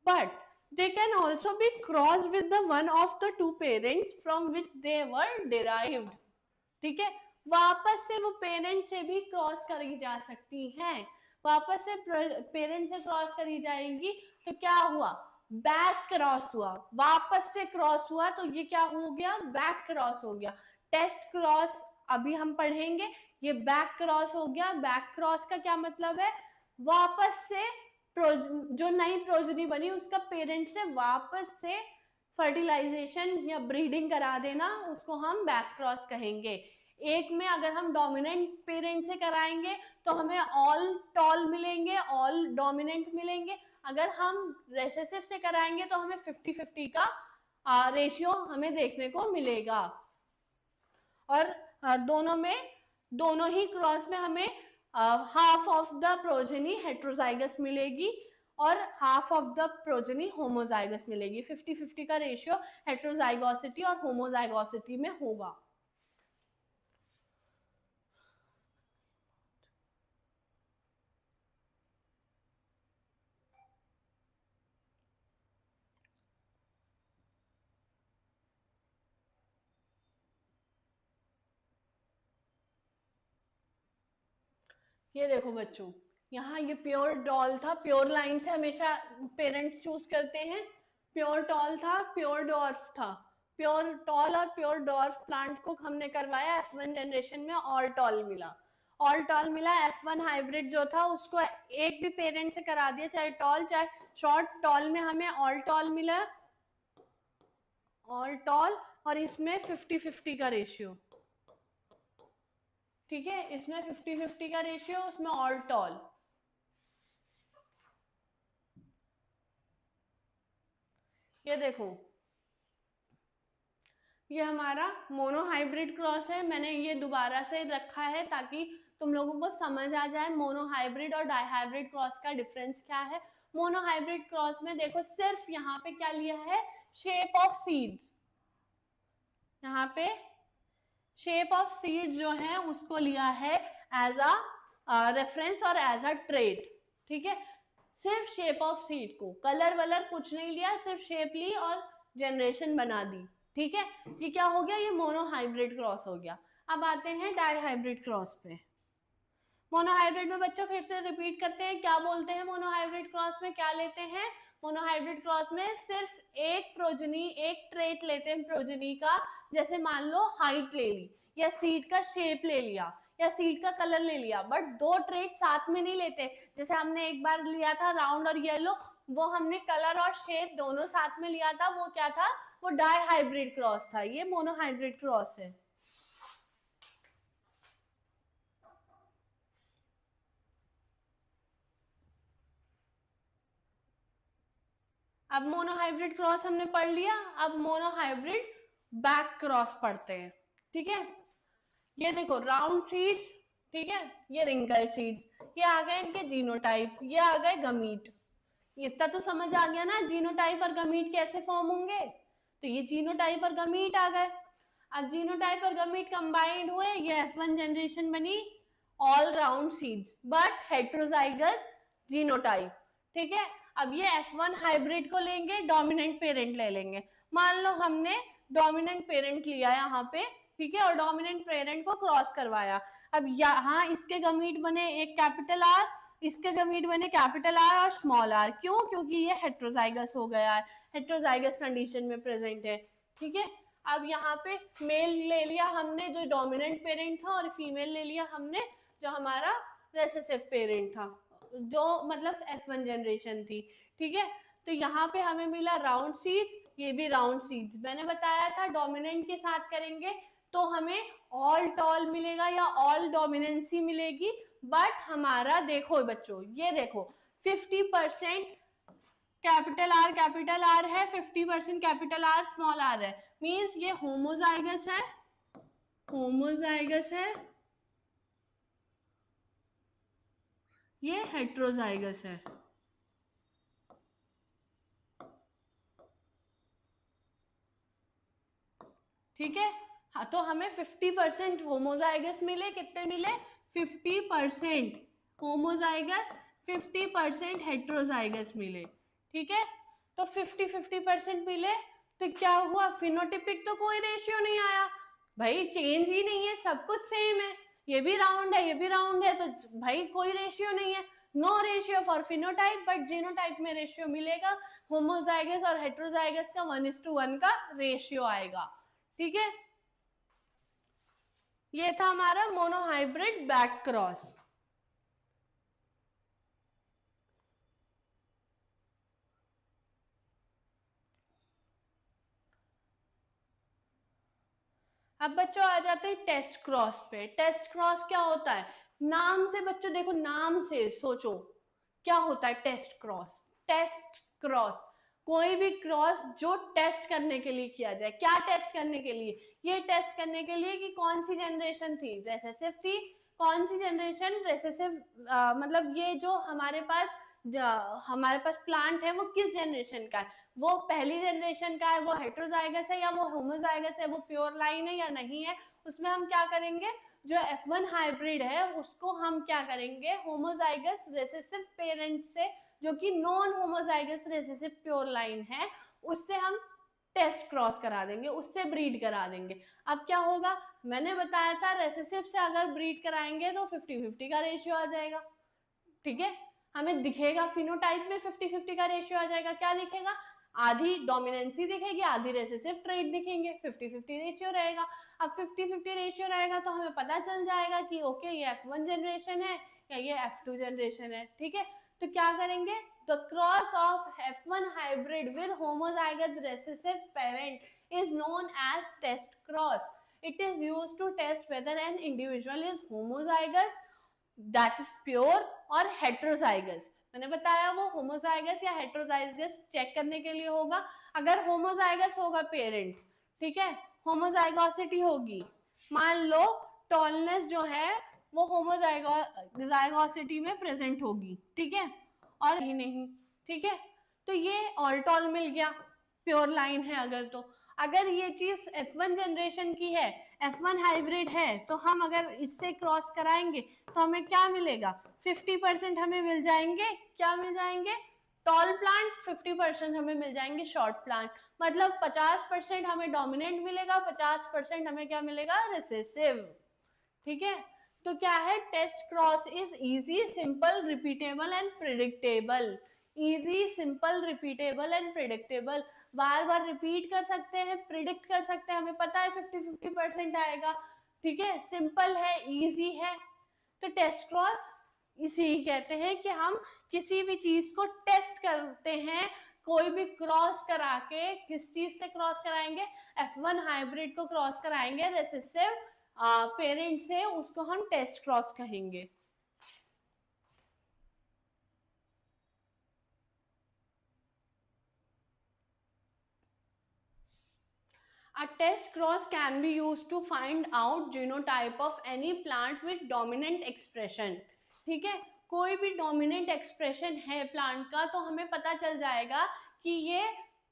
but they can also be crossed with the one of the two parents from which they were derived, ठीक है। वापस से वो parent से भी cross करी जा सकती हैं, वापस से पेरेंट से क्रॉस करी जाएंगी। तो क्या हुआ, बैक क्रॉस हुआ, वापस से क्रॉस हुआ, तो ये क्या हो गया, बैक क्रॉस हो गया। टेस्ट क्रॉस अभी हम पढ़ेंगे, ये बैक क्रॉस हो गया। बैक क्रॉस का क्या मतलब है, वापस से जो नई प्रोजनी बनी उसका पेरेंट से वापस से फर्टिलाइजेशन या ब्रीडिंग करा देना, उसको हम बैक क्रॉस कहेंगे। एक में अगर हम डोमिनेंट पेरेंट से कराएंगे तो हमें ऑल टॉल मिलेंगे, ऑल डोमिनेंट मिलेंगे। अगर हम रेसेसिव से कराएंगे तो हमें 50-50 का रेशियो हमें देखने को मिलेगा। और दोनों ही क्रॉस में हमें half of the progeny heterozygous मिलेगी और half of the progeny homozygous मिलेगी। 50-50 का रेशियो हेट्रोजाइगोसिटी और होमोजाइगोसिटी में होगा। ये देखो बच्चों, यहाँ ये प्योर डॉल था, प्योर लाइन से हमेशा पेरेंट्स चूज करते हैं। प्योर टॉल था, प्योर डॉर्फ था। प्योर टॉल और प्योर डॉर्फ प्लांट को हमने करवाया F1 जनरेशन में, ऑल टॉल मिला। ऑल टॉल मिला, F1 हाइब्रिड जो था उसको एक भी पेरेंट से करा दिया, चाहे टॉल चाहे शॉर्ट। टॉल में हमें ऑल टॉल मिला, ऑल टॉल, और इसमें 50-50 का रेशियो, ठीक है। इसमें 50-50 का रेशियो, उसमें ऑल टॉल। ये देखो, ये हमारा मोनो हाइब्रिड क्रॉस है। मैंने ये दोबारा से रखा है ताकि तुम लोगों को समझ आ जाए मोनो हाइब्रिड और डाई हाइब्रिड क्रॉस का डिफरेंस क्या है। मोनो हाइब्रिड क्रॉस में देखो सिर्फ यहाँ पे क्या लिया है, शेप ऑफ सीड। यहाँ पे शेप ऑफ सीड जो है उसको लिया है एज अ रेफरेंस और एज अ ट्रेट, ठीक है। सिर्फ शेप ऑफ सीड को, कलर वलर कुछ नहीं लिया, सिर्फ शेप ली और जनरेशन बना दी, ठीक है। ये क्या हो गया, ये मोनो हाइब्रिड क्रॉस हो गया। अब आते हैं डाई हाइब्रिड क्रॉस पे। मोनो हाइब्रिड में बच्चों फिर से रिपीट करते हैं, क्या बोलते हैं मोनो हाइब्रिड क्रॉस में, क्या लेते हैं। मोनो हाइब्रिड क्रॉस में सिर्फ एक प्रोजनी, एक ट्रेट लेते हैं प्रोजनी का। जैसे मान लो हाइट ले ली, या सीड का शेप ले लिया, या सीड का कलर ले लिया, बट दो ट्रेट साथ में नहीं लेते। जैसे हमने एक बार लिया था राउंड और येलो, वो हमने कलर और शेप दोनों साथ में लिया था, वो क्या था, वो डाई हाइब्रिड क्रॉस था। ये मोनो हाइब्रिड क्रॉस है। अब मोनो हाइब्रिड क्रॉस हमने पढ़ लिया, अब मोनो हाइब्रिड बैक क्रॉस पढ़ते हैं, ठीक है। ये देखो राउंड सीड्स, ठीक है, ये रिंकल सीड्स, ये आ गए इनके जीनोटाइप, ये आ गए गमीट। इतना तो समझ आ गया ना जीनोटाइप और गमीट कैसे फॉर्म होंगे। तो ये जीनोटाइप और गमीट आ गए। अब जीनोटाइप और गमीट कंबाइंड हुए, ये F1 जनरेशन बनी, all round seeds but heterozygous genotype, ठीक है। अब ये F1 हाइब्रिड को लेंगे, डोमिनेंट पेरेंट ले लेंगे। मान लो हमने डोमिनेंट पेरेंट लिया यहाँ पे, ठीक है, और डोमिनेंट पेरेंट को क्रॉस करवाया। अब यहाँ इसके गमीट बने एक कैपिटल आर, इसके गमीट बने कैपिटल आर और स्मॉल आर। क्यों, क्योंकि ये हेट्रोजाइगस हो गया है, हेट्रोजाइगस कंडीशन में प्रेजेंट है, ठीक है। अब यहाँ पे मेल ले लिया हमने जो डोमिनेंट पेरेंट था, और फीमेल ले लिया हमने जो हमारा रेसेसिव पेरेंट था, जो मतलब F1 जनरेशन थी, ठीक है। तो यहाँ पे हमें मिला राउंड सीड्स, ये भी राउंड सीड्स। मैंने बताया था डोमिनेंट के साथ करेंगे तो हमें ऑल टॉल मिलेगा या ऑल डोमिनेंसी मिलेगी, बट हमारा देखो बच्चों, ये देखो 50% कैपिटल आर है, 50% कैपिटल आर स्मॉल आर है, मीन्स ये होमोजाइगस है, होमोजाइगस है, ये हेट्रोजाइगस है। ठीक है, हाँ, तो हमें 50% होमोजाइगस मिले, कितने मिले 50% होमोजाइगस, 50% हेट्रोजाइगस मिले। ठीक है, तो 50-50% मिले तो क्या हुआ, फिनोटिपिक तो कोई रेशियो नहीं आया भाई, चेंज ही नहीं है, सब कुछ सेम है, ये भी राउंड है ये भी राउंड है, तो भाई कोई रेशियो नहीं है, no ratio for phenotype, but genotype में रेशियो मिलेगा, होमोजाइगस और हेट्रोजाइगस का 1:1 का रेशियो आएगा। ठीक है, ये था हमारा मोनोहाइब्रिड बैक क्रॉस। अब बच्चों आ जाते हैं टेस्ट क्रॉस पे। टेस्ट क्रॉस क्या होता है, नाम से बच्चों देखो, नाम से सोचो क्या होता है टेस्ट क्रॉस। टेस्ट क्रॉस कोई भी क्रॉस जो टेस्ट करने के लिए किया जाए, क्या टेस्ट करने के लिए, ये टेस्ट करने के लिए कि कौन सी जनरेशन थी रेसेसिव थी, कौन सी जनरेशन रेसेसिव, मतलब ये जो हमारे पास प्लांट है वो किस जनरेशन का है, वो पहली जनरेशन का है, वो हेट्रोजाइगस है या वो होमोजाइगस है, वो प्योर लाइन है या नहीं है, उसमें हम क्या करेंगे, जो F1 हाइब्रिड है उसको हम क्या करेंगे, होमोजाइगस रेसेसिव पेरेंट से, जो कि non homozygous recessive pure line है, उससे हम टेस्ट क्रॉस करा देंगे, उससे ब्रीड करा देंगे। अब क्या होगा, मैंने बताया था रेसेसिव से अगर ब्रीड कराएंगे तो 50-50 का रेशियो आ जाएगा। ठीक है, हमें दिखेगा फिनोटाइप में 50-50 का रेशियो आ जाएगा, क्या दिखेगा, आधी डोमिनेंसी दिखेगी, आधी रेसेसिव ट्रेट दिखेंगे, 50-50 रेशियो रहेगा। अब 50-50 रेशियो रहेगा तो हमें पता चल जाएगा कि ओके ये F1 जनरेशन है या ये F2 जनरेशन है। ठीक है, तो क्या करेंगे, the cross of F1 hybrid with homozygous recessive parent is known as test cross. It is used to test whether an individual is homozygous, that is pure, और हेट्रोजाइगस। मैंने बताया वो होमोजाइगस या हेट्रोजाइगस चेक करने के लिए होगा। अगर होमोजाइगस होगा पेरेंट, ठीक है, होमोजाइगोसिटी होगी, मान लो टॉलनेस जो है वो होमोजाइगोसिटी में प्रेजेंट होगी, ठीक है, और ही नहीं, ठीक है, तो ये ऑल टॉल मिल गया, प्योर लाइन है अगर, तो अगर ये चीज F1 जनरेशन की है, F1 हाइब्रिड है, तो हम अगर इससे क्रॉस कराएंगे तो हमें क्या मिलेगा, 50% हमें मिल जाएंगे, क्या मिल जाएंगे, टॉल प्लांट, 50% हमें मिल जाएंगे शॉर्ट प्लांट, मतलब 50% हमें डोमिनेंट मिलेगा, 50% हमें क्या मिलेगा, रिसेसिव। ठीक है, तो क्या है, test cross is easy, simple, repeatable and predictable. Easy, simple, repeatable and predictable, बार बार रिपीट कर सकते हैं, प्रिडिक्ट कर सकते हैं, हमें पता है 50-50% आएगा। ठीक है, सिंपल है, इजी है, तो टेस्ट क्रॉस इसी कहते हैं कि हम किसी भी चीज को टेस्ट करते हैं, कोई भी क्रॉस करा के, किस चीज से क्रॉस कराएंगे, F1 हाइब्रिड को क्रॉस कराएंगे रेसेसिव पेरेंट से, उसको हम टेस्ट क्रॉस कहेंगे। A test cross can be used to find out genotype of any plant with dominant expression. ठीक है, कोई भी डोमिनेंट एक्सप्रेशन है प्लांट का तो हमें पता चल जाएगा कि ये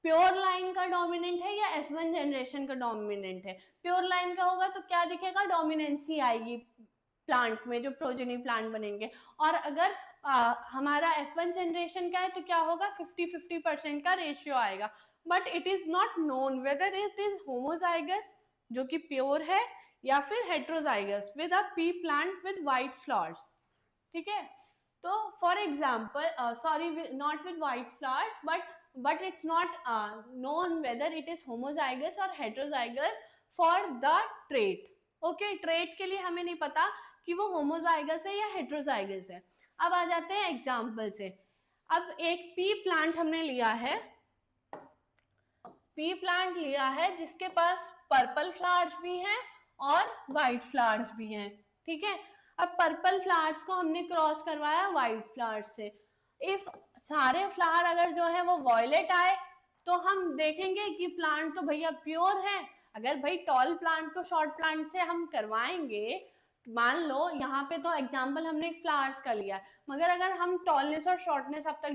प्योर लाइन का डोमिनेंट है या F1 जनरेशन का डोमिनेंट है। प्योर लाइन का होगा तो क्या दिखेगा, डोमिनेंसी आएगी प्लांट में, जो प्रोजेनी प्लांट बनेंगे, और अगर हमारा F1 जनरेशन का है तो क्या होगा, 50-50% का रेशियो आएगा। But it is not known whether it is homozygous जो कि प्योर है या फिर heterozygous with a P plant with white flowers. ठीक है, तो for example, sorry, not with white flowers, but it's not known whether it is homozygous or heterozygous for the trait. Okay, trait के लिए हमें नहीं पता कि वो होमोजाइगस है या हेट्रोजाइगस है। अब आ जाते हैं एग्जाम्पल से। अब एक पी प्लांट हमने लिया है, पी प्लांट लिया है जिसके पास पर्पल फ्लावर्स भी हैं और व्हाइट फ्लावर्स भी हैं, ठीक है। अब पर्पल फ्लावर्स को हमने क्रॉस करवाया व्हाइट फ्लावर्स से। इफ सारे फ्लावर अगर जो है वो वॉयलेट आए तो हम देखेंगे कि प्लांट तो भैया प्योर है। अगर भाई टॉल प्लांट को शॉर्ट प्लांट से हम करवाएंगे, मान लो यहाँ पे तो एग्जाम्पल हमने फ्लावर्स का लिया, मगर अगर हम टॉलनेस और शॉर्टनेस अब तक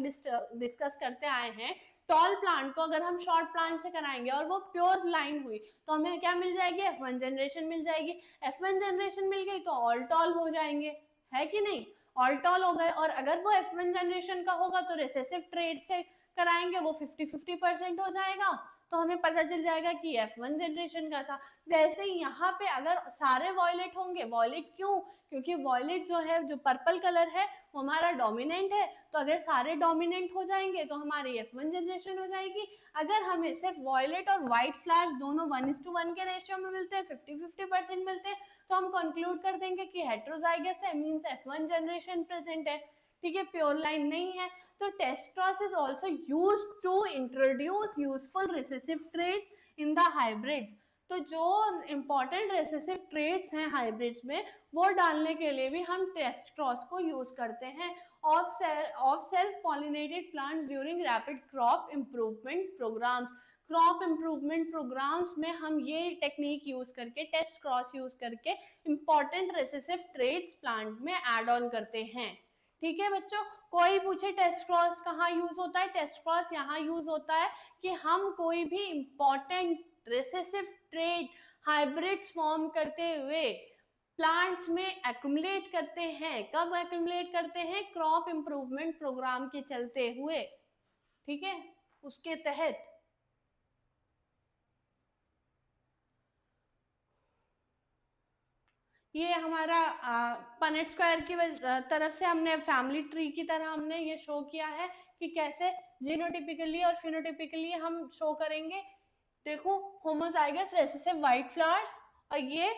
डिस्कस करते आए हैं, टॉल प्लांट को अगर हम शॉर्ट प्लांट से कराएंगे और वो प्योर लाइन हुई तो हमें क्या मिल जाएगी, F1 जनरेशन मिल जाएगी। F1 जनरेशन मिल गई तो ऑल टॉल हो जाएंगे, है कि नहीं, ऑल टॉल हो गए। और अगर वो F1 जनरेशन का होगा तो रिसेसिव ट्रेट से कराएंगे, वो 50-50% हो जाएगा, तो हमें पता चल जाएगा कि F1 जनरेशन का था। वैसे ही यहाँ पे अगर सारे वॉयलेट होंगे, वॉयलेट क्यों, क्योंकि वॉयलेट जो है, जो पर्पल कलर है वो हमारा डोमिनेंट है, तो अगर सारे डोमिनेंट हो जाएंगे तो हमारी F1 जनरेशन हो जाएगी। अगर हमें सिर्फ वॉयलेट और व्हाइट फ्लावर्स दोनों 1:1 के रेशियो में मिलते हैं, 50-50% मिलते हैं, तो हम कंक्लूड कर देंगे कि हेटेरोजाइगस है, मींस F1 जनरेशन प्रेजेंट है, ठीक है, प्योर लाइन नहीं है। तो test cross is also used to introduce useful recessive traits in the hybrids. तो जो इंपॉर्टेंट रिसेसिव ट्रेट्स हैं हाइब्रिड्स में, वो डालने के लिए भी हम टेस्ट क्रॉस को यूज करते हैं of self pollinated plant during rapid crop improvement programme. Crop improvement programmes में हम ये टेक्निक यूज करके, टेस्ट क्रॉस यूज करके इंपॉर्टेंट रिसेसिव ट्रेट्स प्लांट में एड ऑन करते हैं, ठीक है बच्चों। कोई पूछे टेस्ट क्रॉस कहाँ यूज होता है, टेस्ट क्रॉस यहाँ यूज होता है कि हम कोई भी important recessive trait hybrids form करते हुए प्लांट्स में एक्युमुलेट करते हैं। कब एक्युमुलेट करते हैं, क्रॉप इंप्रूवमेंट प्रोग्राम के चलते हुए, ठीक है, उसके तहत। ये हमारा पनेट स्क्वायर की तरफ से हमने फैमिली ट्री की तरह हमने ये शो किया है कि कैसे जीनोटिपिकली और फिनोटिपिकली हम शो करेंगे। देखो, होमोजाइगस रेसेसिव व्हाइट फ्लावर्स और ये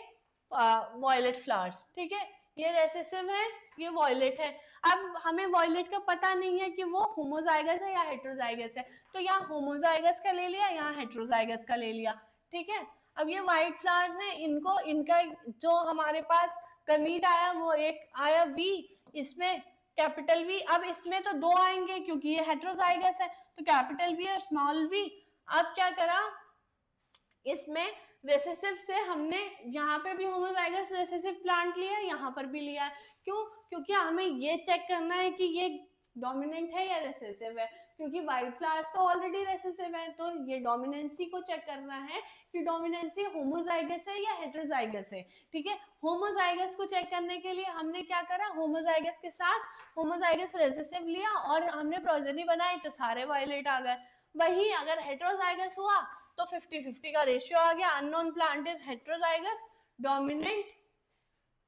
वॉयलेट फ्लावर्स, ठीक है, ये रेसेसिव है, ये वॉयलेट है। अब हमें वॉयलेट का पता नहीं है कि वो होमोजाइगस है या हेटेरोजाइगस है, तो यहाँ होमोजाइगस का ले लिया, यहाँ हेटेरोजाइगस का ले लिया, ठीक है। अब ये व्हाइट फ्लावर्स हैं, इनको, इनका जो हमारे पास गमीट आया वो एक आया वी, इसमें कैपिटल वी। अब इसमें तो दो आएंगे क्योंकि ये हेटेरोजाइगस है, तो कैपिटल वी और स्मॉल वी। अब क्या करा, इसमें रेसेसिव से हमने यहाँ पे भी होमोजाइगस रेसेसिव प्लांट लिया, यहाँ पर भी लिया। क्यों, क्योंकि हमें ये चेक करना है कि ये डोमिनेंट है या रेसेसिव है, क्योंकि व्हाइट फ्लावर्स तो ऑलरेडी रेसेसिव है, तो ये डोमिनेंसी को चेक करना है कि डोमिनेंसी होमोजाइगस है या हेटेरोजाइगस है, ठीक है। होमोजाइगस को चेक करने के लिए हमने क्या करा, होमोजाइगस के साथ होमोजाइगस रेसेसिव लिया और हमने प्रोजेनी बनाई, तो सारे वायलेट आ गए। वही अगर हेटेरोजाइगस हुआ तो 50-50 का रेशियो आ गया। Unknown plant is heterozygous, dominant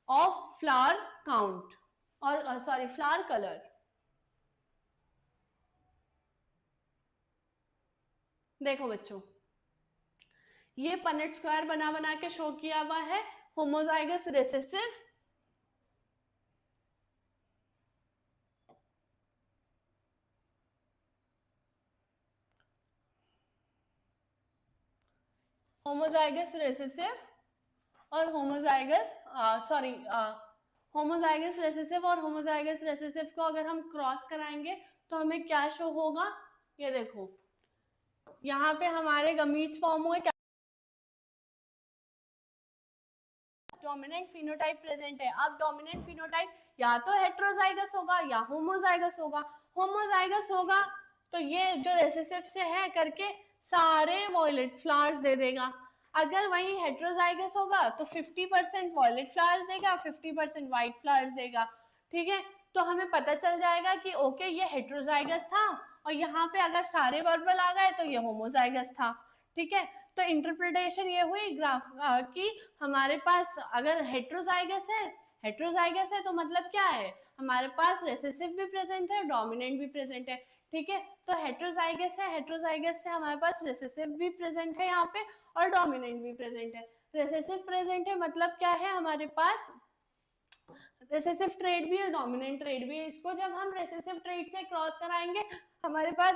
of flower count और सॉरी फ्लावर कलर। देखो बच्चों, ये पनेट स्क्वायर बना बना के शो किया हुआ है, होमोजाइगस रेसेसिव, होमोजाइगस रेसेसिव और होमोजाइगस सॉरी होमोजाइगस रेसेसिव और होमोजाइगस रेसेसिव को अगर हम क्रॉस कराएंगे तो हमें क्या शो होगा, ये देखो, यहाँ पे हमारे गमीट्स फॉर्म हुए, डोमिनेंट फिनोटाइप प्रेजेंट है। अब डोमिनेंट फिनोटाइप या तो हेटेरोजाइगस होगा या होमोजाइगस होगा। होमोजाइगस होगा तो ये जो रेसेसिव से है करके सारे वॉयलेट फ्लावर्स दे देगा। अगर वही हेटेरोजाइगस होगा तो 50% वॉयलेट फ्लावर्स देगा, 50% व्हाइट फ्लावर्स देगा, ठीक है। तो हमें पता चल जाएगा कि ओके ये हेटेरोजाइगस था और यहाँ पे अगर सारे पर्पल आ गए तो ये होमोजाइगस था, ठीक है। तो इंटरप्रिटेशन ये हुई ग्राफ कि हमारे पास अगर हेटेरोजाइगस है तो मतलब क्या है, हमारे पास रेसेसिव भी प्रेजेंट है, डोमिनेंट भी प्रेजेंट है, ठीक है। तो हेटेरोजाइगस है, हेटेरोजाइगस से हमारे पास रेसेसिव भी प्रेजेंट है यहाँ पे और डोमिनेंट भी प्रेजेंट है। रेसेसिव प्रेजेंट है मतलब क्या है, हमारे पास रिसेसिव ट्रेट भी है, डोमिनेंट ट्रेट भी है। इसको जब हम रिसेसिव ट्रेट से क्रॉस कराएंगे हमारे पास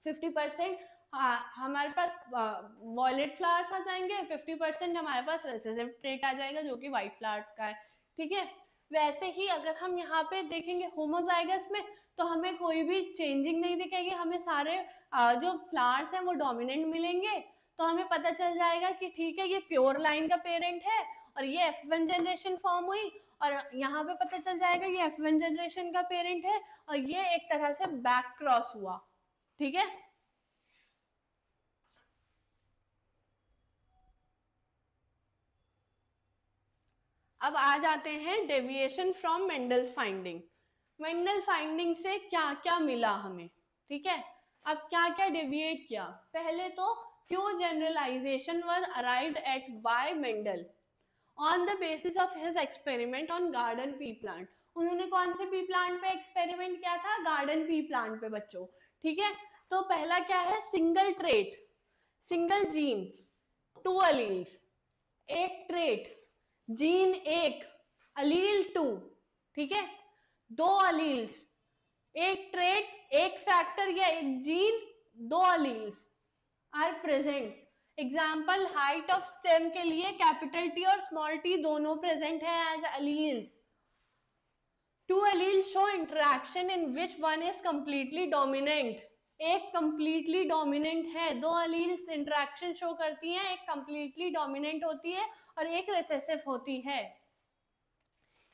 50% हमारे पास वॉयलेट फ्लावर्स आ जाएंगे, 50% हमारे पास रिसेसिव ट्रेट आ जाएगा जो कि व्हाइट फ्लावर्स का है, ठीक है। वैसे ही अगर हम यहाँ पे देखेंगे होमोजाइगस में, तो हमें कोई भी चेंजिंग नहीं दिखेगी, हमें सारे जो फ्लावर्स हैं वो डोमिनेंट मिलेंगे। तो हमें पता चल जाएगा कि ठीक है ये प्योर लाइन का पेरेंट है और ये F1 जनरेशन फॉर्म हुई, और यहाँ पे पता चल जाएगा ये F1 जनरेशन का पेरेंट है और ये एक तरह से बैक क्रॉस हुआ, ठीक है। अब आ जाते हैं deviation from Mendel's finding. Mendel finding से क्या क्या मिला हमें, ठीक है। अब क्या क्या डेविएट किया, पहले तो few generalization were arrived at by Mendel on the basis of his experiment on garden pea plant। उन्होंने कौन से पी प्लांट पे एक्सपेरिमेंट किया था, गार्डन पी प्लांट पे बच्चों, ठीक है। तो पहला क्या है, single trait, single gene, 2 alleles, एक ट्रेट, जीन 1, अलील 2, ठीक है। 2 अलील्स, एक ट्रेट, एक फैक्टर या एक gene, 2 alleles are present. Example height of stem के लिए कैपिटल टी और स्मॉल टी दोनों प्रेजेंट है as alleles. 2 alleles show interaction in which one is completely dominant। एक completely dominant है, 2 alleles interaction show करती हैं, एक completely dominant होती है और एक recessive होती है।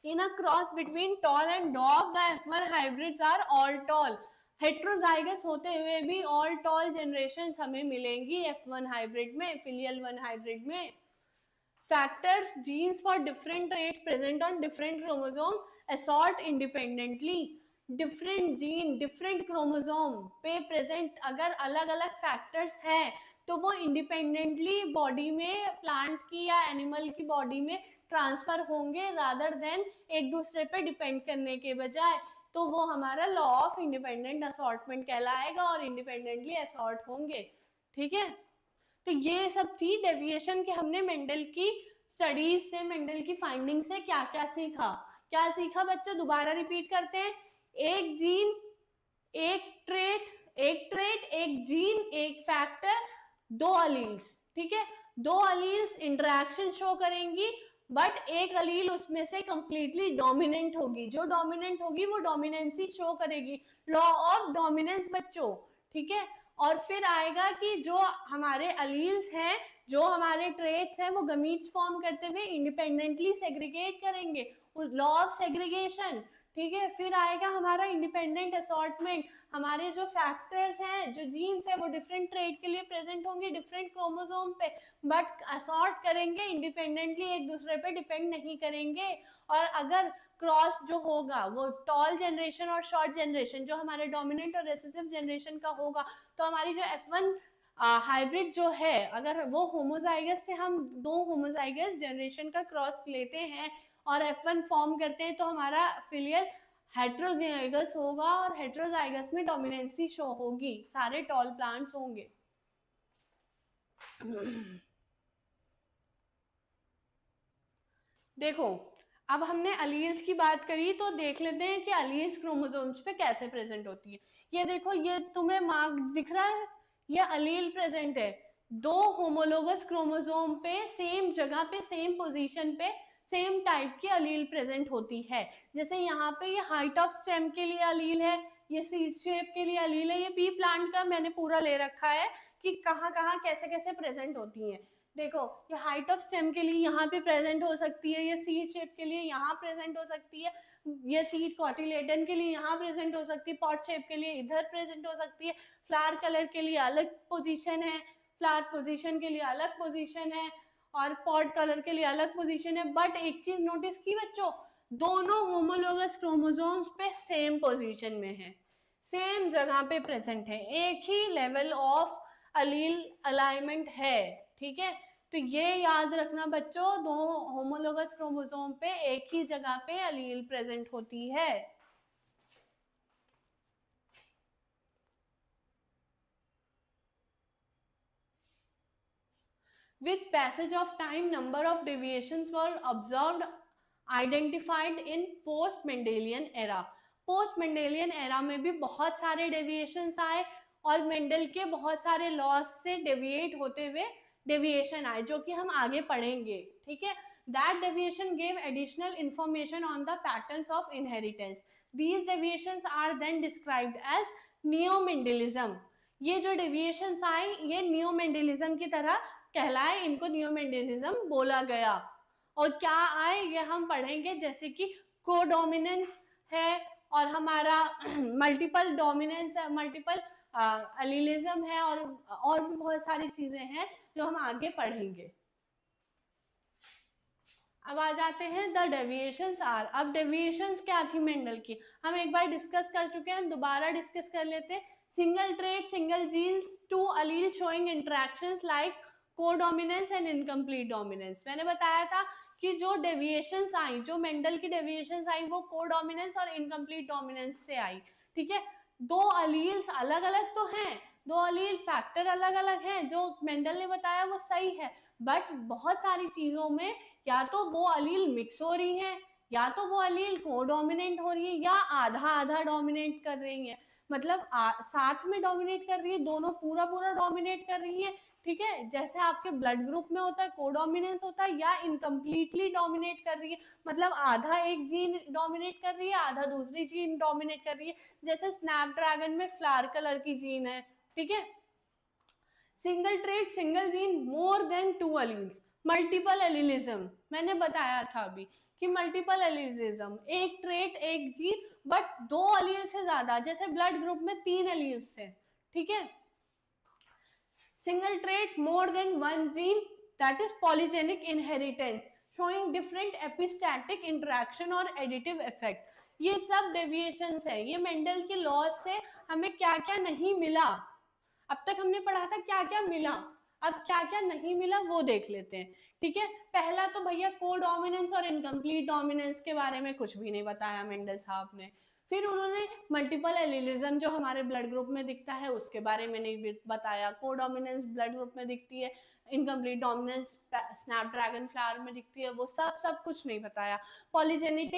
In a cross between tall and dwarf, the F1 hybrids are all tall। Heterozygous होते हुए भी ऑल टॉल जनरेशन हमें मिलेंगी F1 हाइब्रिड में, फिलियल 1 हाइब्रिड में। Factors genes for different trait present on different chromosome assort independently. Different gene different chromosome पे present अगर अलग अलग फैक्टर्स हैं तो वो इंडिपेंडेंटली बॉडी में, प्लांट की या एनिमल की बॉडी में ट्रांसफर होंगे, रादर देन एक दूसरे पे डिपेंड करने के बजाय। तो वो हमारा लॉ ऑफ इंडिपेंडेंट असॉर्टमेंट कहलाएगा और इंडिपेंडेंटली असॉर्ट होंगे, ठीक है। तो ये सब थी डेविएशन के, हमने मेंडल की स्टडीज से, मेंडल की फाइंडिंग से क्या क्या सीखा। क्या सीखा बच्चों, दोबारा रिपीट करते हैं। एक जीन, एक ट्रेट, एक जीन, एक फैक्टर, 2 अलील्स, ठीक है। 2 अलील्स इंटरेक्शन शो करेंगी, बट एक अलील उसमें से कंप्लीटली डोमिनेंट होगी। जो डोमिनेंट होगी वो डोमिनेंसी शो करेगी, लॉ ऑफ डोमिनेंस बच्चों, ठीक है। और फिर आएगा कि जो हमारे अलील्स हैं, जो हमारे ट्रेट्स हैं, वो गमीट्स फॉर्म करते हुए इंडिपेंडेंटली सेग्रीगेट करेंगे, लॉ ऑफ सेग्रीगेशन, ठीक है। फिर आएगा हमारा इंडिपेंडेंट असॉर्टमेंट, हमारे जो फैक्टर्स हैं, जो जीन्स है, वो डिफरेंट ट्रेट के लिए प्रेजेंट होंगे डिफरेंट क्रोमोसोम पे, बट असॉर्ट करेंगे इंडिपेंडेंटली, एक दूसरे पे डिपेंड नहीं करेंगे। और अगर क्रॉस जो होगा वो टॉल जनरेशन और शॉर्ट जनरेशन, जो हमारे डोमिनेंट और रेसेसिव जनरेशन का होगा, तो हमारी जो F1 हाइब्रिड जो है, अगर वो होमोजाइगस से हम 2 होमोजाइगस जनरेशन का क्रॉस लेते हैं और F1 फॉर्म करते हैं, तो हमारा फिलियल हेट्रोजाइगस होगा और हेट्रोजाइगस में डोमिनेंसी शो होगी, सारे टॉल प्लांट्स होंगे। देखो अब हमने अलील्स की बात करी, तो देख लेते हैं कि अलील्स क्रोमोसोम्स पे कैसे प्रेजेंट होती है। ये देखो, ये तुम्हें मार्क दिख रहा है, ये अलील प्रेजेंट है 2 होमोलोगस क्रोमोसोम पे, सेम जगह पे, सेम पोजीशन पे, सेम टाइप की अलील प्रेजेंट होती है। जैसे यहाँ पे ये हाइट ऑफ स्टेम के लिए अलील है, ये सीड शेप के लिए अलील है। ये पी प्लांट का मैंने पूरा ले रखा है कि कहाँ कहाँ कैसे कैसे प्रेजेंट होती है। देखो ये हाइट ऑफ स्टेम के लिए यहाँ पे प्रेजेंट हो सकती है, ये सीड शेप के लिए यहाँ प्रेजेंट हो सकती है, ये सीड कॉटिलेडन के लिए यहाँ प्रेजेंट हो सकती है, पॉट शेप के लिए इधर प्रेजेंट हो सकती है, फ्लावर कलर के लिए अलग पोजीशन है, फ्लावर पोजीशन के लिए अलग पोजीशन है, और पॉट कलर के लिए अलग पोजीशन है। बट एक चीज नोटिस की बच्चों, दोनों होमोलोगस क्रोमोसोम्स पे सेम पोजीशन में है, सेम जगह पे प्रेजेंट है, एक ही लेवल ऑफ अलील अलाइनमेंट है, ठीक है। तो ये याद रखना बच्चों, 2 होमोलोगस क्रोमोसोम पे एक ही जगह पे अलील प्रेजेंट होती है। With passage of time, number of deviations were observed identified in post Mendelian era. Post Mendelian era में भी बहुत सारे डेविएशंस आए और मेंडल के बहुत सारे लॉज से डेविएट होते हुए डेविएशन आए, जो कि हम आगे पढ़ेंगे, ठीक है। That deviation gave additional information on the patterns of inheritance. These deviations are then described as neomendelism. ये जो डेविएशंस आए ये नियोमेंडलिज्म की तरह कहलाए, इनको नियोमेंडलिज्म बोला गया। और क्या आए ये हम पढ़ेंगे, जैसे कि कोडोमिनेंस है और हमारा मल्टीपल डोमिनेंस है, मल्टीपल एलीलिज्म है, और भी बहुत सारी चीजें हैं जो हम आगे पढ़ेंगे। अब आ जाते हैं द डेविएशंस आर। अब डेविएशंस क्या थी मेंडल की, हम एक बार डिस्कस कर चुके हैं, हम दोबारा डिस्कस कर लेते हैं। Single trait, single genes, two allele showing interactions like codominance and incomplete dominance. मैंने बताया था कि जो डेविएशंस आई, जो मेंडल की डेविएशंस आई वो कोडोमिनेंस और इनकम्प्लीट डोमिनेंस से आई, ठीक है। दो अलील्स अलग अलग तो हैं, दो अलील फैक्टर अलग अलग हैं, जो मेंडल ने बताया वो सही है, बट बहुत सारी चीजों में या तो वो अलील मिक्स हो रही हैं, या तो वो अलील कोडोमिनेंट हो रही है, या आधा आधा डोमिनेट कर रही है, मतलब साथ में डोमिनेट कर रही है, दोनों पूरा पूरा डोमिनेट कर रही है, ठीक है। जैसे आपके ब्लड ग्रुप में होता है कोडोमिनेंस होता है, या इनकम्प्लीटली डोमिनेट कर रही है, मतलब आधा एक जीन डोमिनेट कर रही है, आधा दूसरी जीन डोमिनेट कर रही है, जैसे स्नैपड्रैगन में फ्लावर कलर की जीन है, ठीक है। Single trait, single gene, more than to alleles. Multiple allelism मैंने बताया था अभी कि मल्टीपल एलिलिज्म, एक ट्रेट एक जीन बट दो अलील से ज्यादा, जैसे ब्लड ग्रुप में 3 अलील्स है, ठीक है। Single trait, more than one gene, that is polygenic inheritance showing different epistatic interaction और एडिटिव इफेक्ट। ये सब डेविएशंस है। ये मेंडल के लॉज से हमें क्या क्या नहीं मिला, अब तक हमने पढ़ा था क्या क्या मिला, अब क्या क्या नहीं मिला वो देख लेते हैं, ठीक है। पहला तो भैया कोडोमिनेंस और इनकम्प्लीट डोमिनेंस के बारे में कुछ भी नहीं बताया मेंडल साहब ने। फिर उन्होंने मल्टीपल एलिलिज्म जो हमारे ब्लड ग्रुप में दिखता है उसके बारे में नहीं बताया, कोडोमिनेंस ब्लड ग्रुप में दिखती है, इनकम्प्लीट डोमिनेंस स्नैपड्रैगन फ्लावर में दिखती है, वो सब कुछ नहीं बताया। पॉलीजेनिक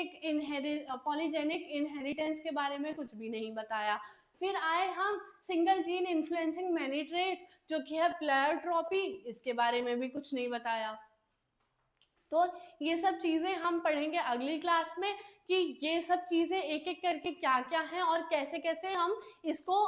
इनहेरिटेंस के बारे में कुछ भी नहीं बताया। फिर आए हम single gene influencing many traits, जो कि है प्लेयोट्रोपी, इसके बारे में भी कुछ नहीं बताया। तो ये सब चीजें हम पढ़ेंगे अगली क्लास में कि ये सब चीजें एक एक करके क्या क्या हैं और कैसे कैसे हम इसको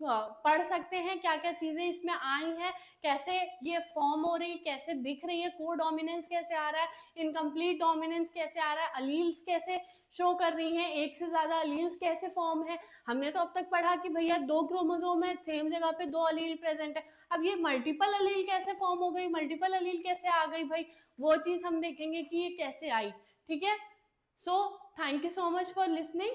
पढ़ सकते हैं, क्या क्या चीजें इसमें आई हैं, कैसे ये फॉर्म हो रही, कैसे दिख रही है, कोडोमिनेंस कैसे आ रहा है, इनकम्प्लीट डोमिनेंस कैसे आ रहा है, अलील्स कैसे शो कर रही हैं, एक से ज्यादा अलील्स कैसे फॉर्म है। हमने तो अब तक पढ़ा कि भैया 2 क्रोमोसोम है, सेम जगह पे 2 अलील प्रेजेंट है, अब ये मल्टीपल अलील कैसे फॉर्म हो गई, मल्टीपल अलील कैसे आ गई भाई, वो चीज हम देखेंगे कि ये कैसे आई, ठीक है। So thank you so much for listening.